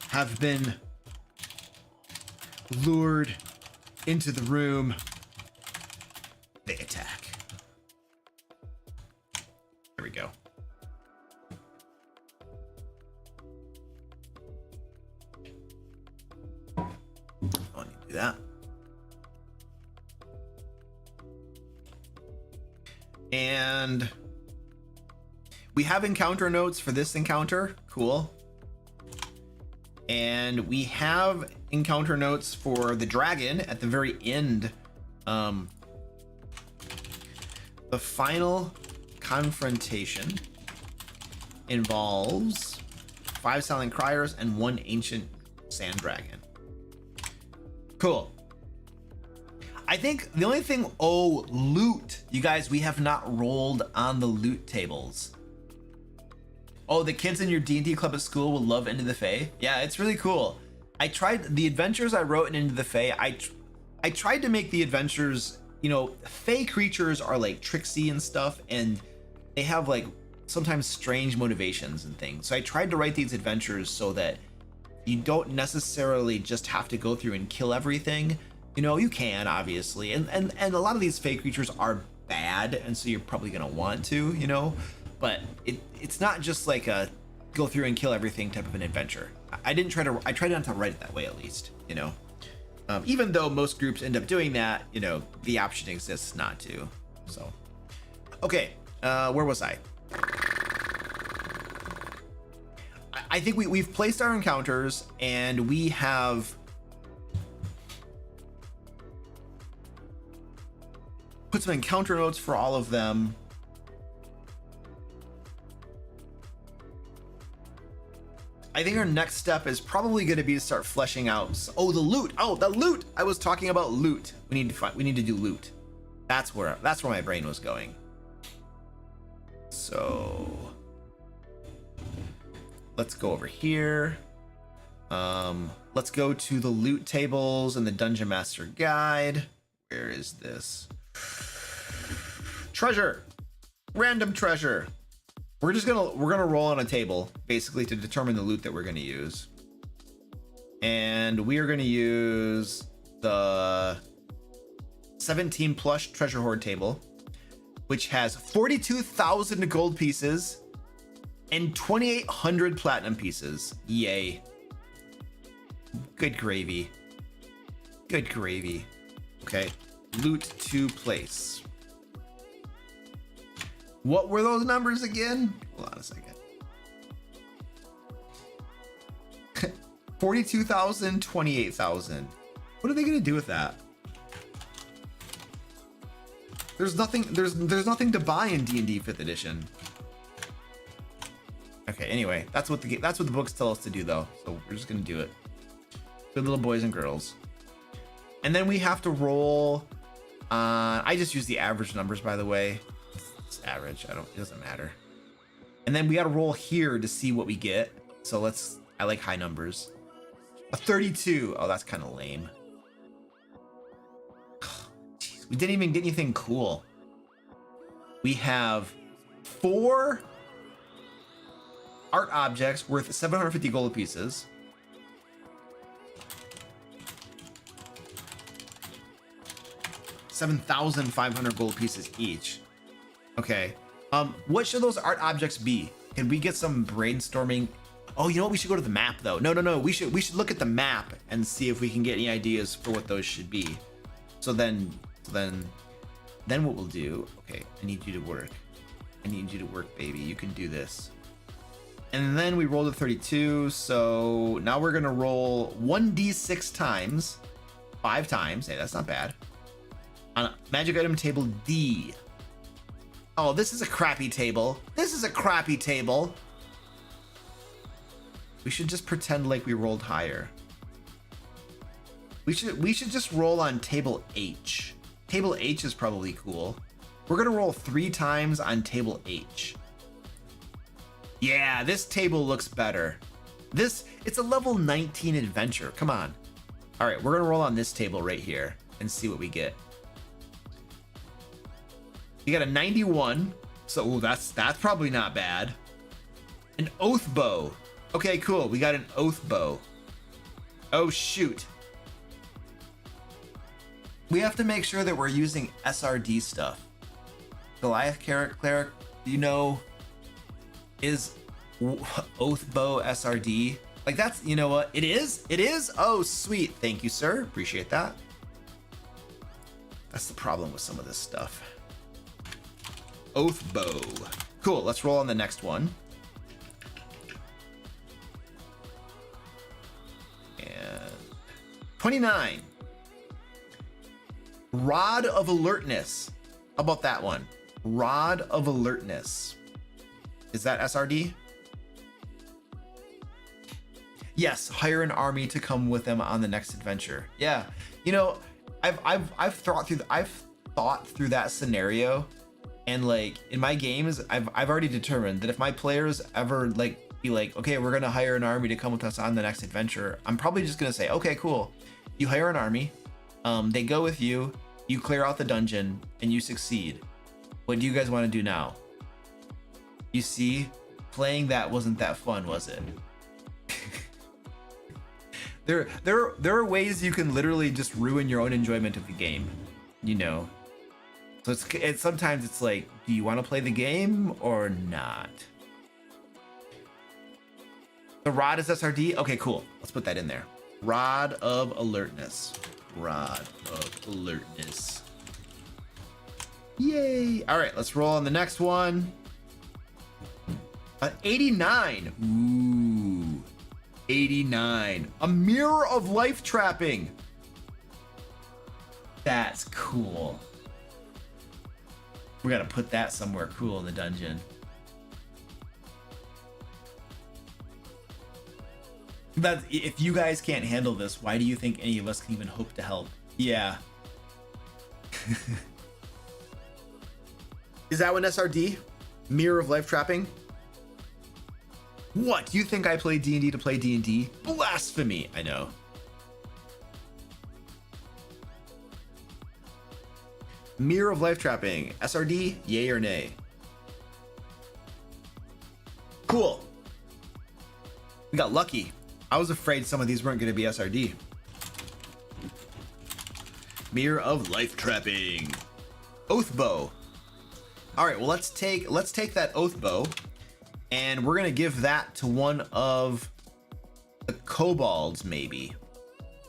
have been lured into the room, they attack. There we go. I need to do that. And we have encounter notes for this encounter. Cool. And we have encounter notes for the dragon at the very end. The final confrontation involves 5 silent criers and 1 ancient sand dragon. Cool. I think the only thing, loot. You guys, we have not rolled on the loot tables. Oh, the kids in your D&D club at school will love Into the Fae. Yeah, it's really cool. I tried the adventures I wrote in Into the Fae. I tried to make the adventures, you know, Fae creatures are like tricksy and stuff, and they have like sometimes strange motivations and things. So I tried to write these adventures so that you don't necessarily just have to go through and kill everything. You know, you can obviously, and a lot of these Fae creatures are bad, and so you're probably gonna want to, you know, but it's not just like a go through and kill everything type of an adventure. I tried not to write it that way, at least, you know. Even though most groups end up doing that, you know, the option exists not to. So, okay, where was I? I think we've placed our encounters, and we have put some encounter notes for all of them. I think our next step is probably going to be to start fleshing out. Oh, the loot. Oh, the loot. I was talking about loot. We need to do loot. That's where my brain was going. So let's go over here. Let's go to the loot tables and the Dungeon Master Guide. Where is this? Treasure. Random treasure. We're gonna roll on a table basically to determine the loot that we're gonna use. And we are gonna use the 17 plush treasure hoard table, which has 42,000 gold pieces and 2,800 platinum pieces. Yay. Good gravy. Good gravy. Okay. Loot to place. What were those numbers again? Hold on a second. 42,000, 28,000. What are they gonna do with that? There's nothing to buy in D&D 5th edition. Okay, anyway, that's what the books tell us to do though. So we're just gonna do it. Good little boys and girls. And then we have to roll. I just use the average numbers, by the way. It's average. It doesn't matter. And then we got to roll here to see what we get. So I like high numbers. A 32. Oh, that's kind of lame. Jeez, we didn't even get anything cool. We have 4 art objects worth 750 gold pieces. $7,500 gold pieces each. Okay. What should those art objects be? Can we get some brainstorming? Oh, you know what? We should go to the map though. No. We should look at the map and see if we can get any ideas for what those should be. So then what we'll do? Okay, I need you to work. I need you to work, baby. You can do this. And then we rolled a 32. So now we're gonna roll 1d6 times, 5 times. Hey, that's not bad. On magic item table D. Oh, this is a crappy table. This is a crappy table. We should just pretend like we rolled higher. We should just roll on table H. Table H is probably cool. We're gonna roll 3 times on table H. Yeah, this table looks better. It's a level 19 adventure. Come on. All right, we're gonna roll on this table right here and see what we get. You got a 91, so ooh, that's probably not bad. An oath bow. Okay, cool. We got an oath bow. Oh shoot. We have to make sure that we're using SRD stuff. Goliath cleric, you know, is oath bow SRD. Like that's, you know what? It is? It is? Oh, sweet. Thank you, sir. Appreciate that. That's the problem with some of this stuff. Oath bow. Cool. Let's roll on the next one. And 29. Rod of Alertness. How about that one? Rod of Alertness. Is that SRD? Yes, hire an army to come with them on the next adventure. Yeah, you know, I've thought through that scenario, and like in my games, I've already determined that if my players ever like be like, okay, we're gonna hire an army to come with us on the next adventure, I'm probably just gonna say, okay, cool. You hire an army, they go with you, you clear out the dungeon, and you succeed. What do you guys want to do now? You see, playing that wasn't that fun, was it? There are ways you can literally just ruin your own enjoyment of the game, you know. So it's sometimes it's like, do you want to play the game or not? The rod is SRD. Okay, cool. Let's put that in there. Rod of Alertness. Rod of Alertness. Yay! All right, let's roll on the next one. 89. Ooh. 89. A mirror of life trapping. That's cool. We gotta put that somewhere cool in the dungeon. That's, if you guys can't handle this, why do you think any of us can even hope to help? Yeah. Is that one SRD? Mirror of life trapping? What? You think I play D&D to play D&D? Blasphemy! I know. Mirror of life trapping. SRD? Yay or nay? Cool. We got lucky. I was afraid some of these weren't going to be SRD. Mirror of life trapping. Oath bow. All right, well let's take that oath bow, and we're gonna give that to one of the kobolds. Maybe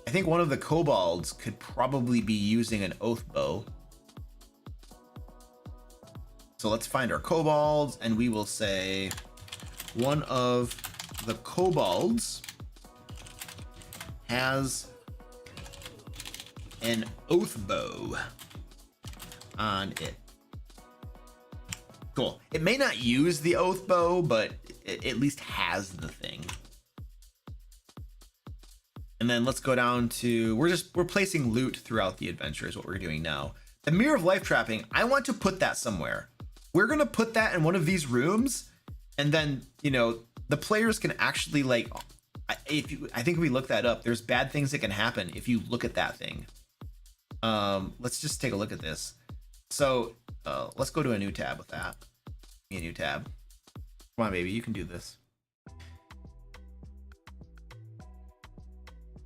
I think one of the kobolds could probably be using an oath bow. So let's find our kobolds, and we will say one of the kobolds has an oath bow on it. Cool. It may not use the oath bow, but it at least has the thing. And then let's go down to, we're placing loot throughout the adventure is what we're doing now. The mirror of life trapping, I want to put that somewhere. We're gonna put that in one of these rooms, and then, you know, the players can actually like, I think if we look that up, there's bad things that can happen if you look at that thing. Let's just take a look at this. So let's go to a new tab with that. A new tab. Come on, baby, you can do this.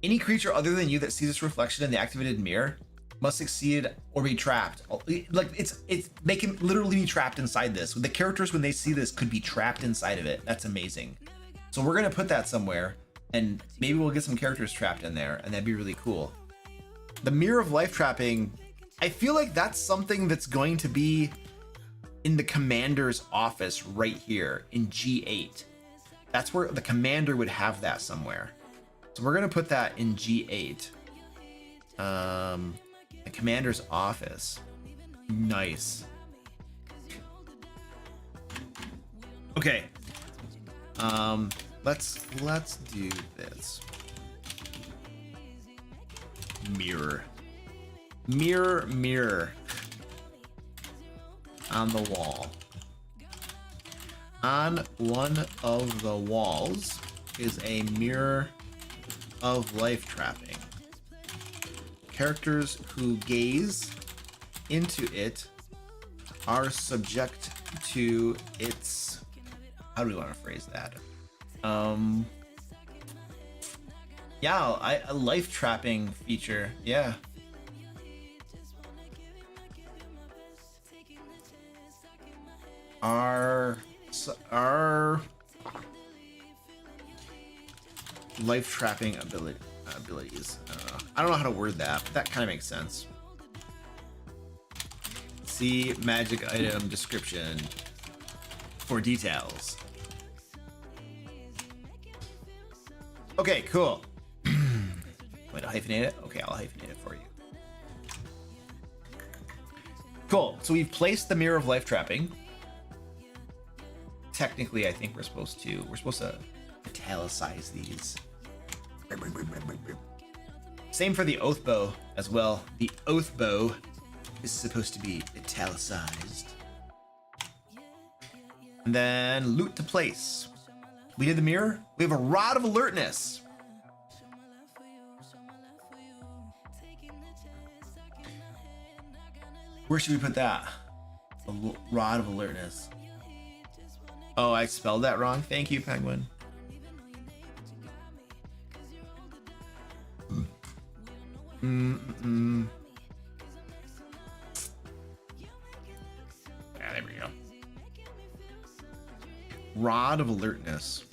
Any creature other than you that sees this reflection in the activated mirror must succeed or be trapped. Like they can literally be trapped inside this. The characters, when they see this, could be trapped inside of it. That's amazing. So we're gonna put that somewhere, and maybe we'll get some characters trapped in there, and that'd be really cool. The mirror of life trapping, I feel like that's something that's going to be in the commander's office right here in G8. That's where the commander would have that somewhere. So we're gonna put that in G8. The commander's office. Nice. Okay. Let's do this. mirror. Mirror, mirror on the wall. On one of the walls is a mirror of life trapping. Characters who gaze into it are subject to its, how do we want to phrase that? Yeah, a life trapping feature. Yeah. Our life trapping abilities. I don't know how to word that, but that kind of makes sense. See magic item description for details. Okay, cool. Wait, to hyphenate it? Okay, I'll hyphenate it for you. Cool. So we've placed the mirror of life trapping. Technically, I think we're supposed to italicize these. Same for the oath bow as well. The oath bow is supposed to be italicized. And then loot to place. We did the mirror. We have a rod of alertness. Where should we put that? A rod of alertness. Oh, I spelled that wrong. Thank you, Penguin. Yeah, there we go. Rod of alertness.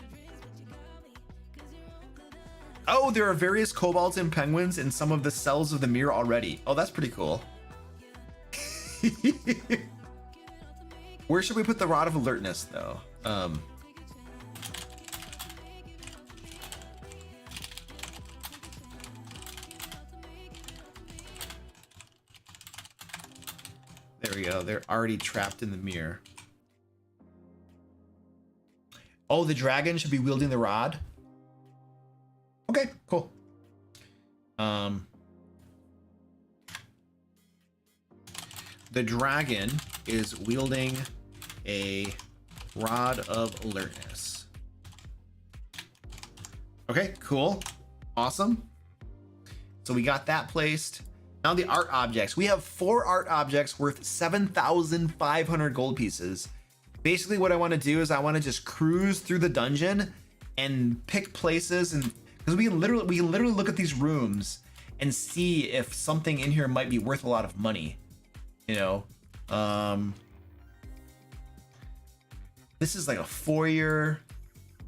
Oh, there are various kobolds and penguins in some of the cells of the mirror already. Oh, that's pretty cool. Where should we put the rod of alertness, though? There we go. They're already trapped in the mirror. Oh, the dragon should be wielding the rod. Okay, cool. The dragon is wielding a rod of alertness. Okay, cool. Awesome. So we got that placed. Now the art objects. We have 4 art objects worth 7,500 gold pieces. Basically what I want to do is I want to just cruise through the dungeon and pick places, and because we can literally look at these rooms and see if something in here might be worth a lot of money. You know, this is like a foyer.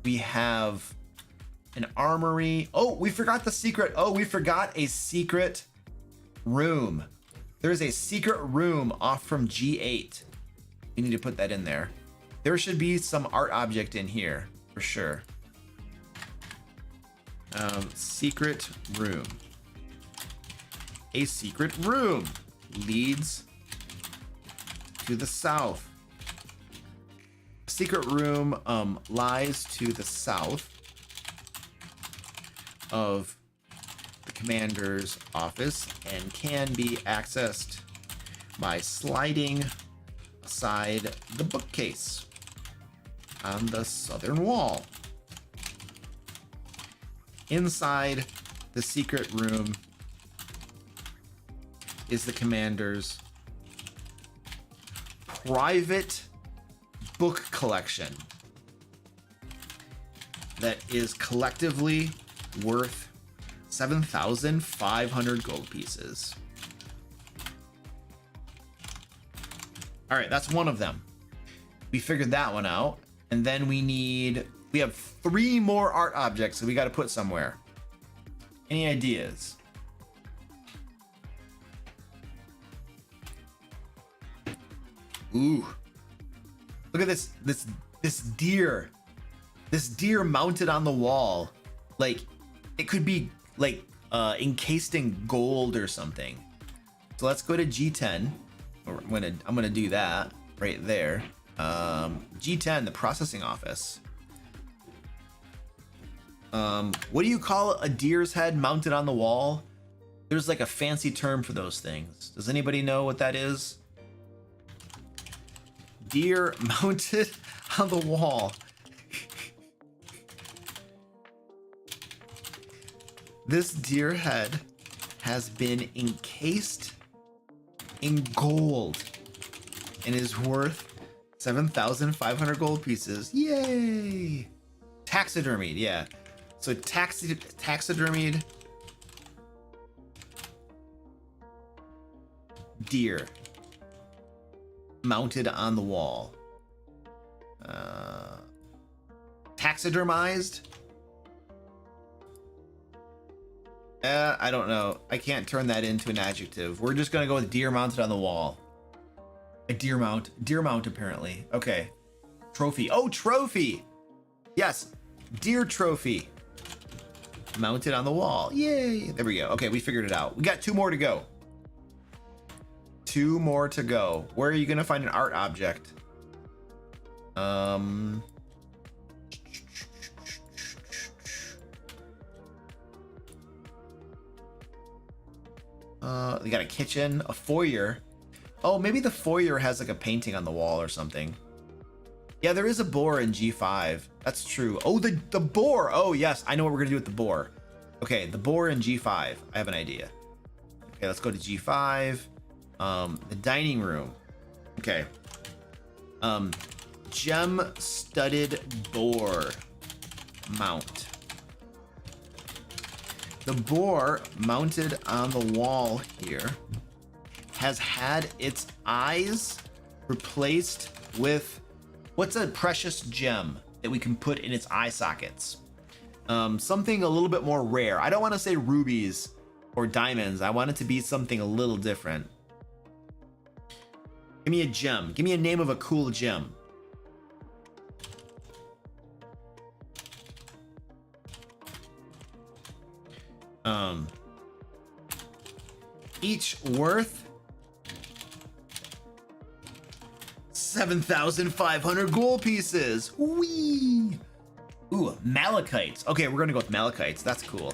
We have an armory. Oh, we forgot the secret. Oh, we forgot a secret room. There's a secret room off from G8. We need to put that in there. There should be some art object in here for sure. Secret room. A secret room leads to the south. Secret room lies to the south of the commander's office and can be accessed by sliding aside the bookcase on the southern wall. Inside the secret room is the commander's private book collection that is collectively worth 7,500 gold pieces. All right, that's one of them. We figured that one out. And then we have 3 more art objects that we got to put somewhere. Any ideas? Ooh. Look at this deer. This deer mounted on the wall. Like, it could be like encased in gold or something. So let's go to G10. I'm gonna do that right there. G10, the processing office. What do you call a deer's head mounted on the wall? There's like a fancy term for those things. Does anybody know what that is? Deer mounted on the wall. This deer head has been encased in gold and is worth 7,500 gold pieces. Yay! Taxidermied, yeah. So taxidermied deer mounted on the wall. Taxidermized? I don't know. I can't turn that into an adjective. We're just gonna go with deer mounted on the wall. A deer mount. Deer mount, apparently. Okay. Trophy. Oh, trophy! Yes. Deer trophy. Mounted on the wall. Yay! There we go. Okay, we figured it out. We got 2 more to go. 2 more to go. Where are you gonna find an art object? We got a kitchen, a foyer. Oh, maybe the foyer has like a painting on the wall or something. Yeah, there is a boar in G5. That's true. Oh, the boar. Oh, yes. I know what we're gonna do with the boar. Okay, the boar in G5. I have an idea. Okay, let's go to G5. The dining room. Okay. Gem studded boar mount. The boar mounted on the wall here has had its eyes replaced with what's a precious gem that we can put in its eye sockets. Something a little bit more rare. I don't want to say rubies or diamonds. I want it to be something a little different. Give me a gem. Give me a name of a cool gem. Each worth 7,500 gold pieces. Whee! Ooh, malachites. Okay, we're gonna go with malachites. That's cool.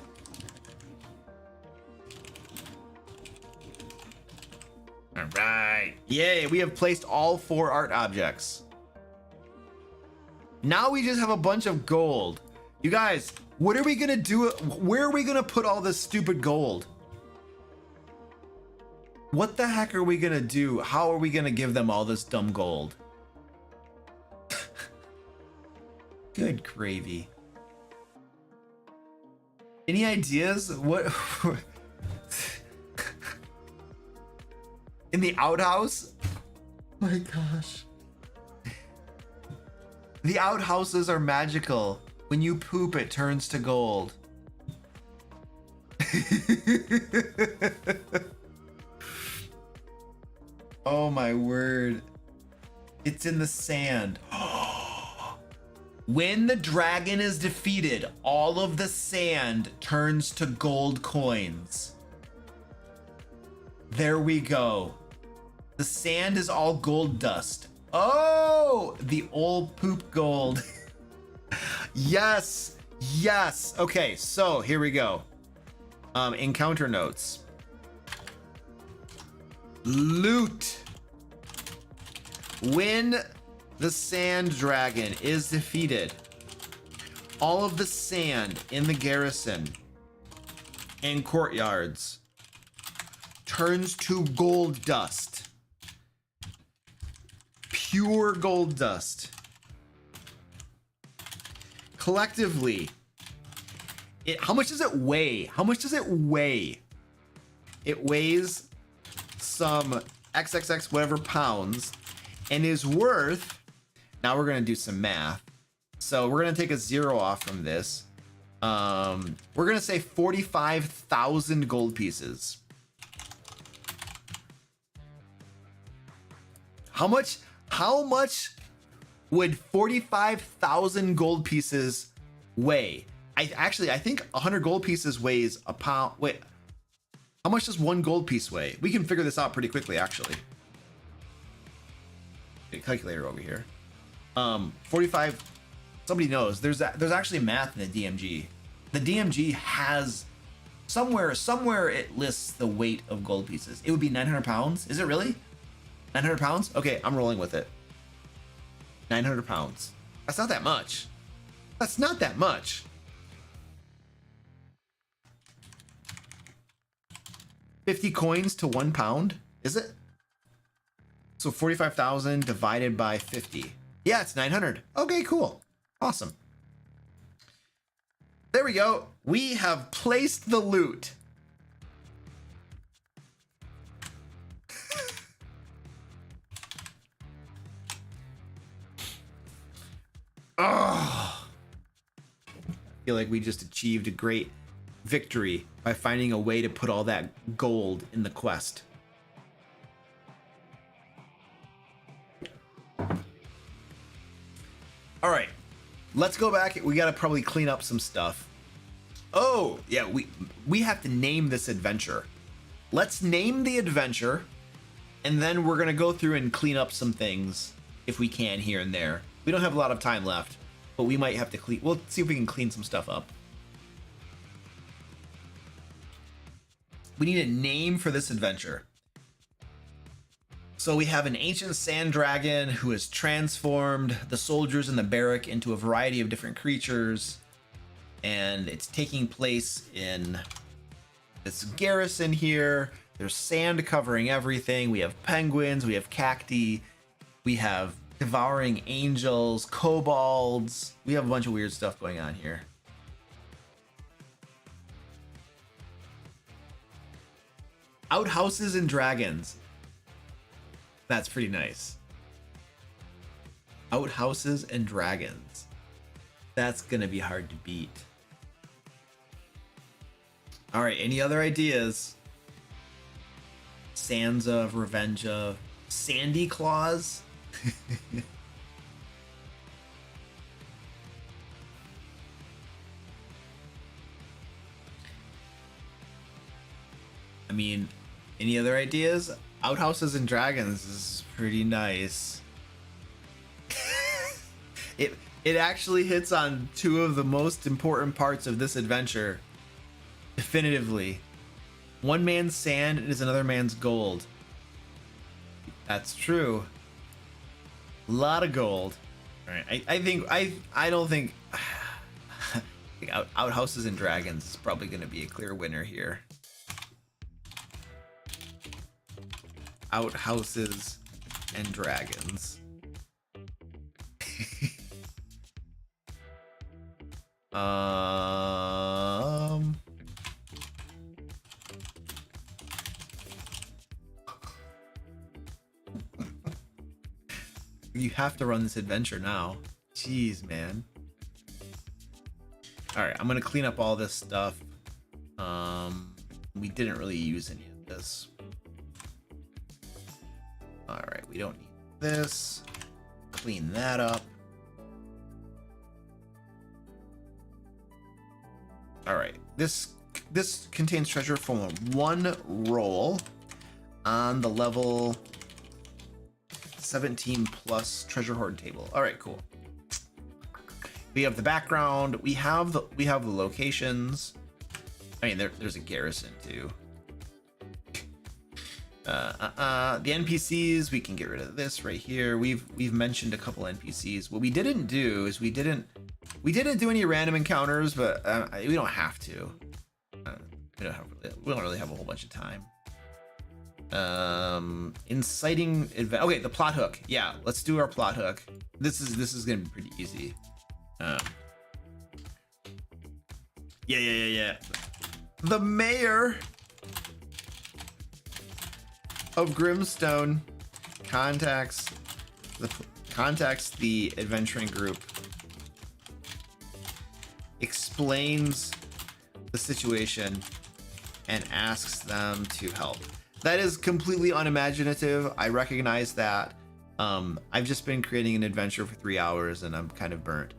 All right. Yay, we have placed all 4 art objects. Now we just have a bunch of gold. You guys, what are we gonna do? Where are we gonna put all this stupid gold? What the heck are we gonna do? How are we gonna give them all this dumb gold? Good gravy. Any ideas? What? In the outhouse? Oh my gosh. The outhouses are magical. When you poop, it turns to gold. Oh my word. It's in the sand. When the dragon is defeated, all of the sand turns to gold coins. There we go. The sand is all gold dust. Oh, the old poop gold. Yes, yes. Okay, so here we go. Encounter notes. Loot. When the sand dragon is defeated, all of the sand in the garrison and courtyards turns to gold dust. Pure gold dust. Collectively, how much does it weigh? How much does it weigh? It weighs some XXX whatever pounds and is worth, now we're gonna do some math. So we're gonna take a 0 off from this. We're gonna say 45,000 gold pieces. How much would 45,000 gold pieces weigh? I think 100 gold pieces weighs a pound. Wait, how much does 1 gold piece weigh? We can figure this out pretty quickly, actually. A calculator over here. 45. Somebody knows. There's actually math in the DMG. The DMG has Somewhere it lists the weight of gold pieces. It would be 900 pounds. Is it really? 900 pounds? Okay, I'm rolling with it. 900 pounds. That's not that much. That's not that much. 50 coins to 1 pound? Is it? So 45,000 divided by 50. Yeah, it's 900. Okay, cool. Awesome. There we go. We have placed the loot. Oh, I feel like we just achieved a great victory by finding a way to put all that gold in the quest. All right, let's go back. We got to probably clean up some stuff. Oh, yeah, we have to name this adventure. Let's name the adventure, and then we're going to go through and clean up some things if we can here and there. We don't have a lot of time left, but we might have to clean. We'll see if we can clean some stuff up. We need a name for this adventure. So we have an ancient sand dragon who has transformed the soldiers in the barrack into a variety of different creatures. And it's taking place in this garrison here. There's sand covering everything. We have penguins, we have cacti, we have devouring angels, kobolds. We have a bunch of weird stuff going on here. Outhouses and dragons. That's pretty nice. Outhouses and dragons. That's gonna be hard to beat. All right, any other ideas? Sands of Revenge of Sandy Claws. I mean, any other ideas? Outhouses and dragons is pretty nice. It actually hits on two of the most important parts of this adventure. Definitively. One man's sand is another man's gold. That's true. A lot of gold. All right, I don't think Outhouses and Dragons is probably going to be a clear winner here. Outhouses and Dragons. You have to run this adventure now. Jeez, man. All right, I'm gonna clean up all this stuff. We didn't really use any of this. All right, we don't need this. Clean that up. All right, this contains treasure from one roll on the level 17 plus treasure hoard table. All right, cool. We have the background. We have the locations. I mean, there's a garrison too. The NPCs, we can get rid of this right here. We've mentioned a couple NPCs. What we didn't do is we didn't do any random encounters, but we don't have to. We don't really have a whole bunch of time. Inciting event. Okay, the plot hook. Yeah, let's do our plot hook. This is gonna be pretty easy. Yeah. The mayor of Grimstone contacts the adventuring group, explains the situation, and asks them to help. That is completely unimaginative. I recognize that. I've just been creating an adventure for 3 hours and I'm kind of burnt.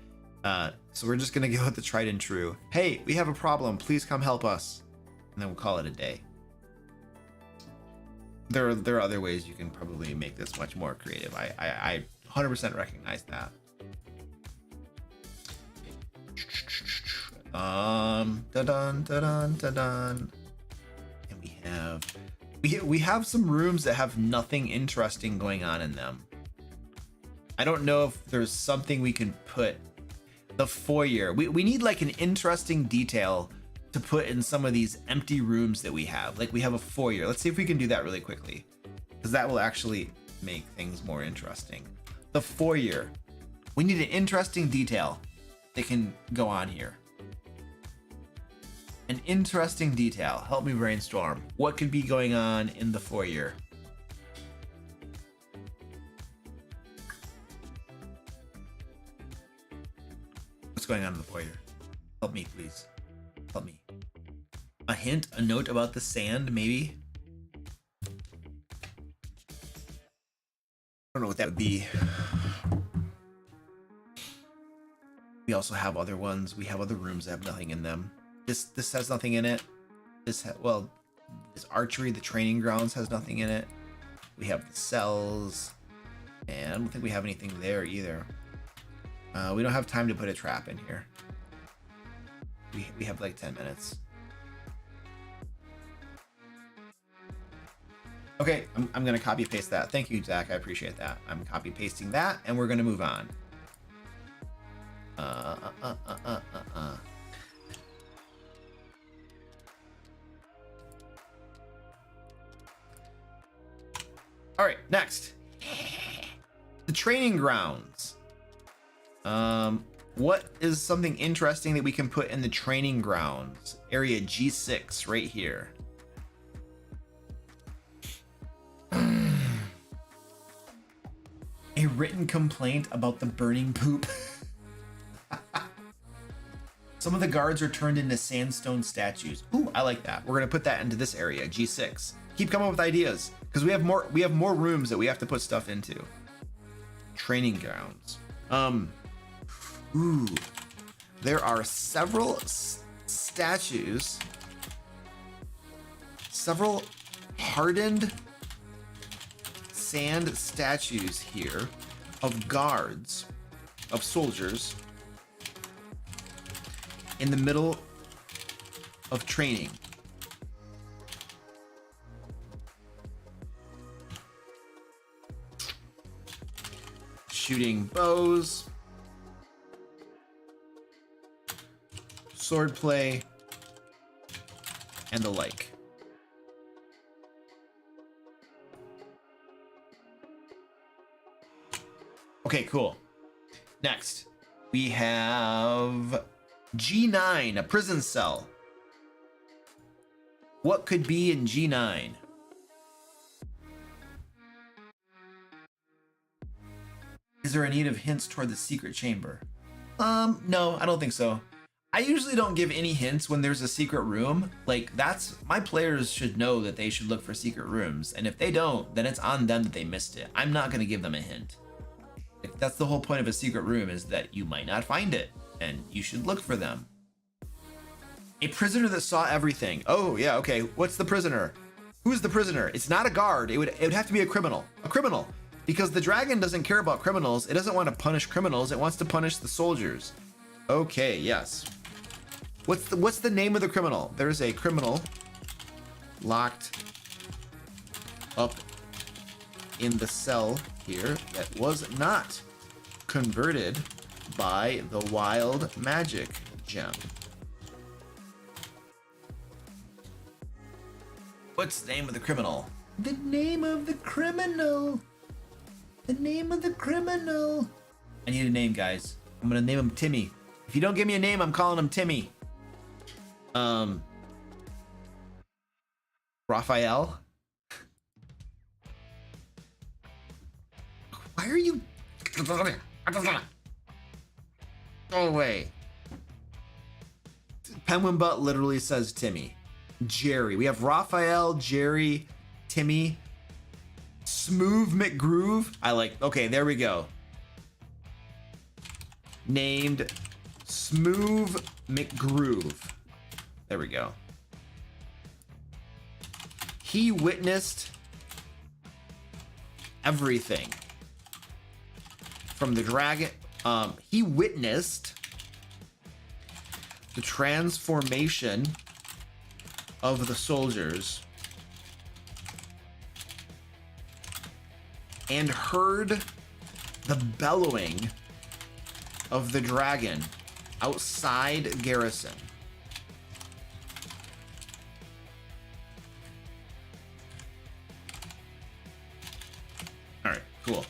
So we're just gonna go with the tried and true. Hey, we have a problem. Please come help us. And then we'll call it a day. There are other ways you can probably make this much more creative. I 100% recognize that. Da-dun, da-dun, da-dun. And we have some rooms that have nothing interesting going on in them. I don't know if there's something we can put. The foyer. We need like an interesting detail to put in some of these empty rooms that we have. Like we have a foyer. Let's see if we can do that really quickly, because that will actually make things more interesting. The foyer. We need an interesting detail that can go on here. An interesting detail. Help me brainstorm. What could be going on in the foyer? What's going on in the foyer? Help me, please. Help me. A hint, a note about the sand, maybe? I don't know what that would be. We also have other ones. We have other rooms that have nothing in them. This has nothing in it. This archery, the training grounds, has nothing in it. We have the cells, and I don't think we have anything there either. We don't have time to put a trap in here. We have like 10 minutes. Okay, I'm gonna copy paste that. Thank you, Zach. I appreciate that. I'm copy pasting that, and we're gonna move on. All right, next. The training grounds. What is something interesting that we can put in the training grounds? Area G6 right here. A written complaint about the burning poop. Some of the guards are turned into sandstone statues. Ooh, I like that. We're gonna put that into this area, G6. Keep coming up with ideas, because we have more rooms that we have to put stuff into. Training grounds. Ooh, there are several statues, several hardened sand statues here of guards, of soldiers in the middle of training. Shooting bows, swordplay, and the like. Okay, cool. Next, we have G9, a prison cell. What could be in G9? Is there a need of hints toward the secret chamber? No, I don't think so. I usually don't give any hints when there's a secret room. Like, my players should know that they should look for secret rooms. And if they don't, then it's on them that they missed it. I'm not gonna give them a hint. That's the whole point of a secret room, is that you might not find it and you should look for them. A prisoner that saw everything. Oh yeah, okay. What's the prisoner? Who's the prisoner? It's not a guard. It would have to be a criminal. A criminal. Because the dragon doesn't care about criminals. It doesn't want to punish criminals. It wants to punish the soldiers. Okay, yes. What's the name of the criminal? There's a criminal locked up in the cell here that was not converted by the wild magic gem. What's the name of the criminal? The name of the criminal. The name of the criminal. I need a name, guys. I'm gonna name him Timmy. If you don't give me a name, I'm calling him Timmy. Raphael. Why are you? Go away. Penguin Butt literally says Timmy. Jerry. We have Raphael, Jerry, Timmy, Smooth McGroove. Okay, there we go. Named Smooth McGroove. There we go. He witnessed everything from the dragon. He witnessed the transformation of the soldiers and heard the bellowing of the dragon outside garrison. All right, cool.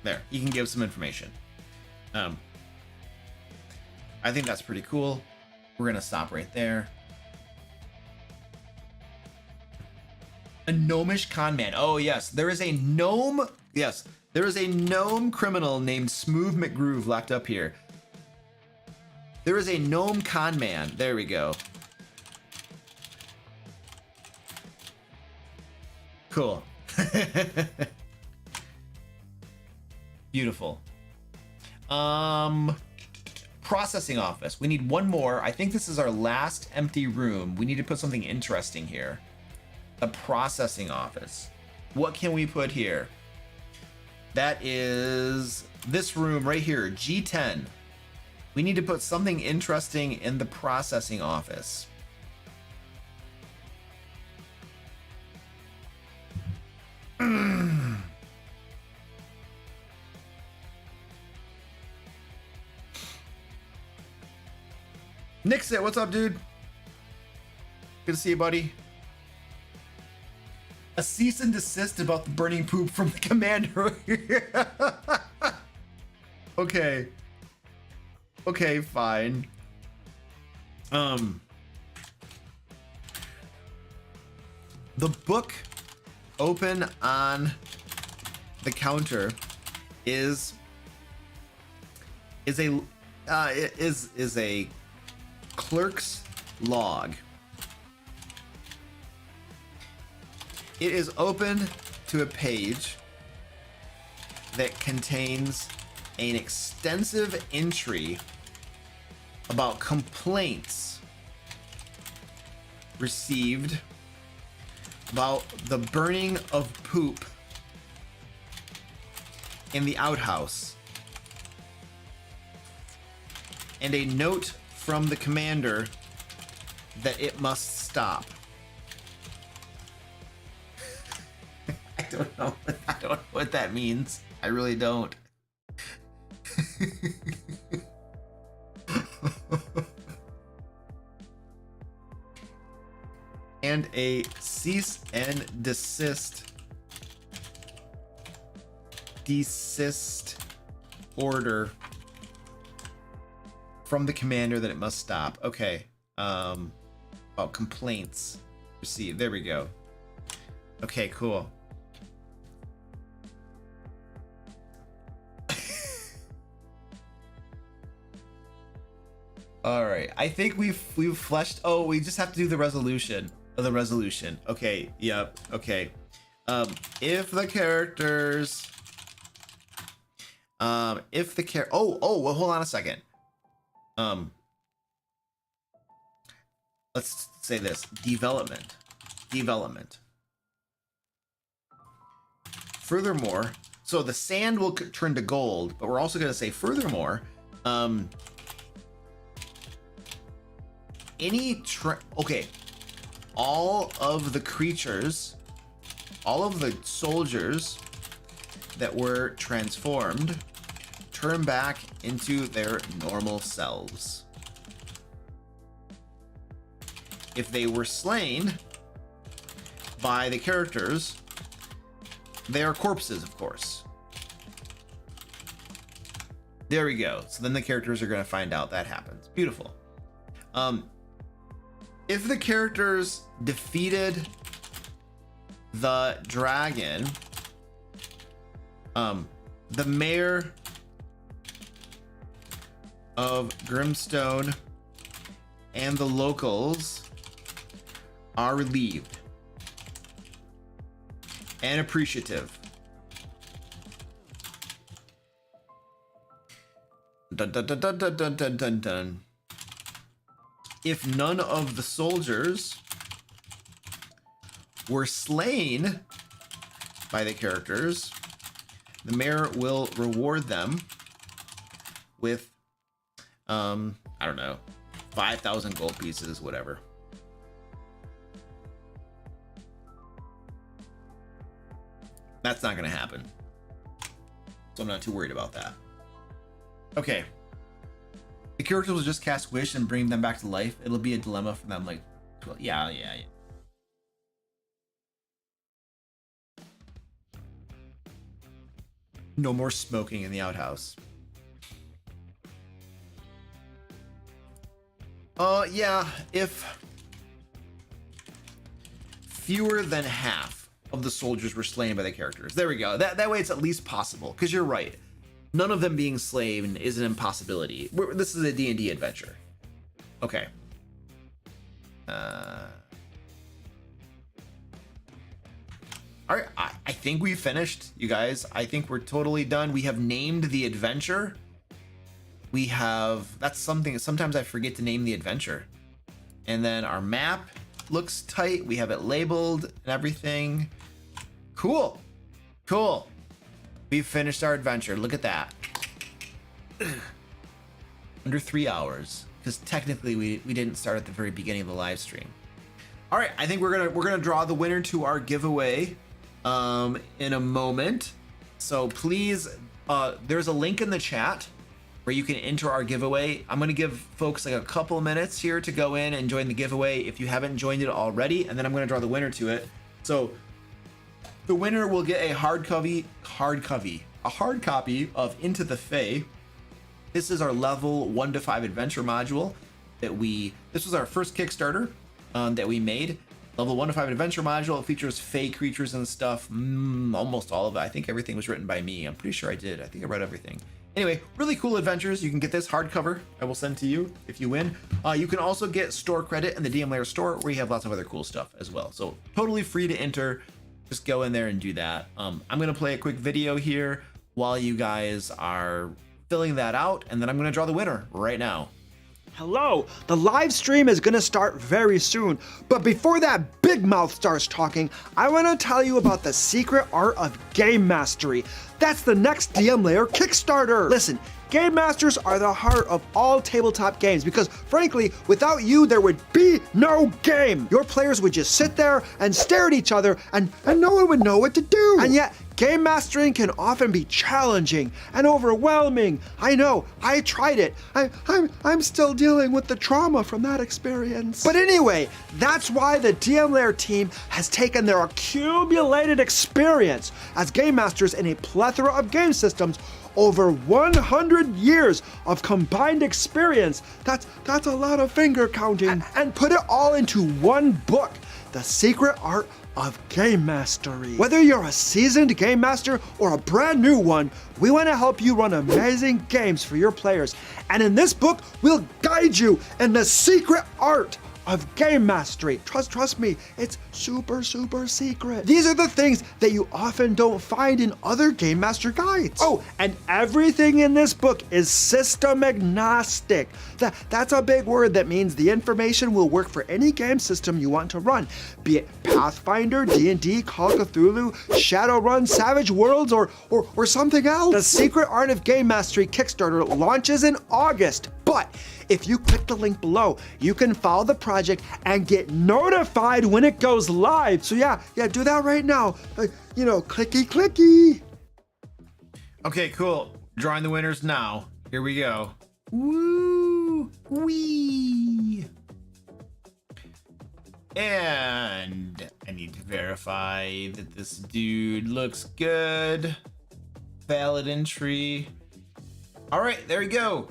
There, you can give some information. I think that's pretty cool. We're gonna stop right there. A gnomish conman. Oh yes, there is a gnome. Yes, there is a gnome criminal named Smooth McGroove locked up here. There is a gnome conman. There we go. Cool. Beautiful. Processing office. We need one more. I think this is our last empty room. We need to put something interesting here. A processing office. What can we put here? That is this room right here, G10. We need to put something interesting in the processing office. Nixit, what's up, dude? Good to see you, buddy. A cease and desist about the burning poop from the commander. Okay. Okay, fine. The book open on the counter is a clerk's log. It is open to a page that contains an extensive entry about complaints received about the burning of poop in the outhouse, and a note from the commander that it must stop. I don't know what that means. I really don't. And a cease and desist order from the commander that it must stop. Okay. About complaints received. There we go. Okay, cool. All right. I think we've fleshed. Oh, we just have to do the resolution. Okay. Yep. Okay. If the characters. Oh, well, hold on a second. Let's say this. Development. Furthermore, so the sand will turn to gold, but we're also going to say furthermore, all of the creatures, all of the soldiers that were transformed turn back into their normal selves. If they were slain by the characters, they are corpses, of course. There we go. So then the characters are going to find out that happens. Beautiful. If the characters defeated the dragon, the mayor of Grimstone and the locals are relieved and appreciative. Dun, dun, dun, dun, dun, dun, dun, dun, dun. If none of the soldiers were slain by the characters, the mayor will reward them with, I don't know, 5,000 gold pieces, whatever. That's not gonna happen, so I'm not too worried about that. Okay, the characters will just cast wish and bring them back to life. It'll be a dilemma for them, like, yeah. No more smoking in the outhouse. Yeah, if fewer than half of the soldiers were slain by the characters. There we go. That way it's at least possible, because you're right. None of them being slain is an impossibility. This is a D&D adventure. Okay. All right, I think we finished, you guys. I think we're totally done. We have named the adventure. That's something, sometimes I forget to name the adventure. And then our map looks tight. We have it labeled and everything. Cool. We've finished our adventure. Look at that. Under 3 hours, because technically we didn't start at the very beginning of the live stream. All right, I think we're gonna draw the winner to our giveaway in a moment. So please, there's a link in the chat where you can enter our giveaway. I'm gonna give folks like a couple minutes here to go in and join the giveaway if you haven't joined it already, and then I'm gonna draw the winner to it. So the winner will get a hard copy of Into the Fae. This is our level 1 to 5 adventure module this was our first Kickstarter that we made. Level 1 to 5 adventure module. It features Fae creatures and stuff. Almost all of it. I think everything was written by me. I'm pretty sure I did. I think I read everything. Anyway, really cool adventures. You can get this hardcover. I will send to you if you win. You can also get store credit in the DM Lair store, where you have lots of other cool stuff as well. So totally free to enter. Just go in there and do that. I'm gonna play a quick video here while you guys are filling that out, and then I'm gonna draw the winner right now. Hello, the live stream is gonna start very soon, but before that big mouth starts talking, I wanna tell you about the secret art of game mastery. That's the next DM Lair Kickstarter. Listen, game masters are the heart of all tabletop games because, frankly, without you, there would be no game. Your players would just sit there and stare at each other and no one would know what to do. And yet, game mastering can often be challenging and overwhelming. I know, I tried it. I'm still dealing with the trauma from that experience. But anyway, that's why the DM Lair team has taken their accumulated experience as game masters in a plethora of game systems, over 100 years of combined experience, that's a lot of finger counting, and put it all into one book, The Secret Art of Game Mastery. Whether you're a seasoned game master or a brand new one, we want to help you run amazing games for your players. And in this book, we'll guide you in the secret art of game mastery. Trust me, it's super secret. These are the things that you often don't find in other game master guides. Oh, and everything in this book is system agnostic. That's a big word that means the information will work for any game system you want to run, be it Pathfinder, D&D, Call of Cthulhu, Shadowrun, Savage Worlds, or something else. The Secret Art of Game Mastery Kickstarter launches in August, but if you click the link below, you can follow the project and get notified when it goes live. So yeah, do that right now. Clicky. Okay, cool. Drawing the winners now. Here we go. Woo! Wee! And I need to verify that this dude looks good. Valid entry. All right, there we go.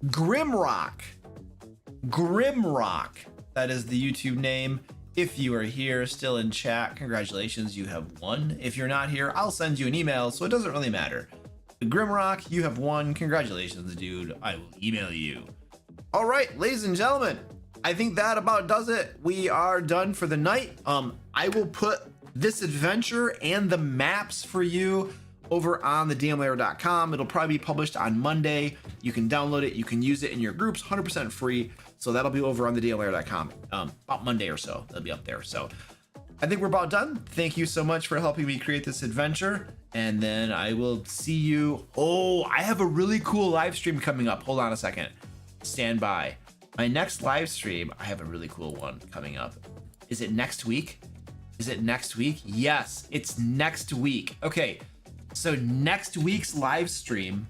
Grimrock. That is the YouTube name. If you are here still in chat, congratulations, you have won. If you're not here, I'll send you an email, so it doesn't really matter. Grimrock, you have won. Congratulations, dude. I will email you. All right, ladies and gentlemen, I think that about does it. We are done for the night. I will put this adventure and the maps for you over on the dmlair.com. It'll probably be published on Monday. You can download it. You can use it in your groups, 100% free. So that'll be over on the dmlair.com about Monday or so. They'll be up there. So I think we're about done. Thank you so much for helping me create this adventure. And then I will see you. Oh, I have a really cool live stream coming up. Hold on a second. stand by. My next live stream, I have a really cool one coming up. Is it next week? Is it next week? Yes, it's next week. Okay, so next week's live stream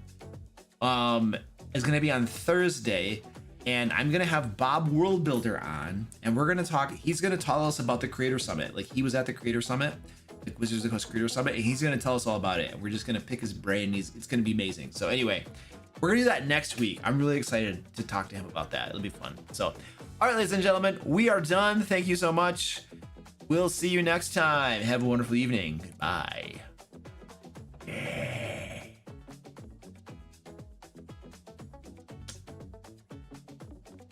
is gonna be on Thursday, and I'm gonna have Bob World Builder on, and we're gonna talk. He's gonna tell us about the Creator Summit. Like, he was at the Creator Summit, the Wizards of the Coast Creator Summit, and he's gonna tell us all about it. And we're just gonna pick his brain. It's gonna be amazing. So anyway, we're gonna do that next week. I'm really excited to talk to him about that. It'll be fun. So, all right, ladies and gentlemen, we are done. Thank you so much. We'll see you next time. Have a wonderful evening. Goodbye.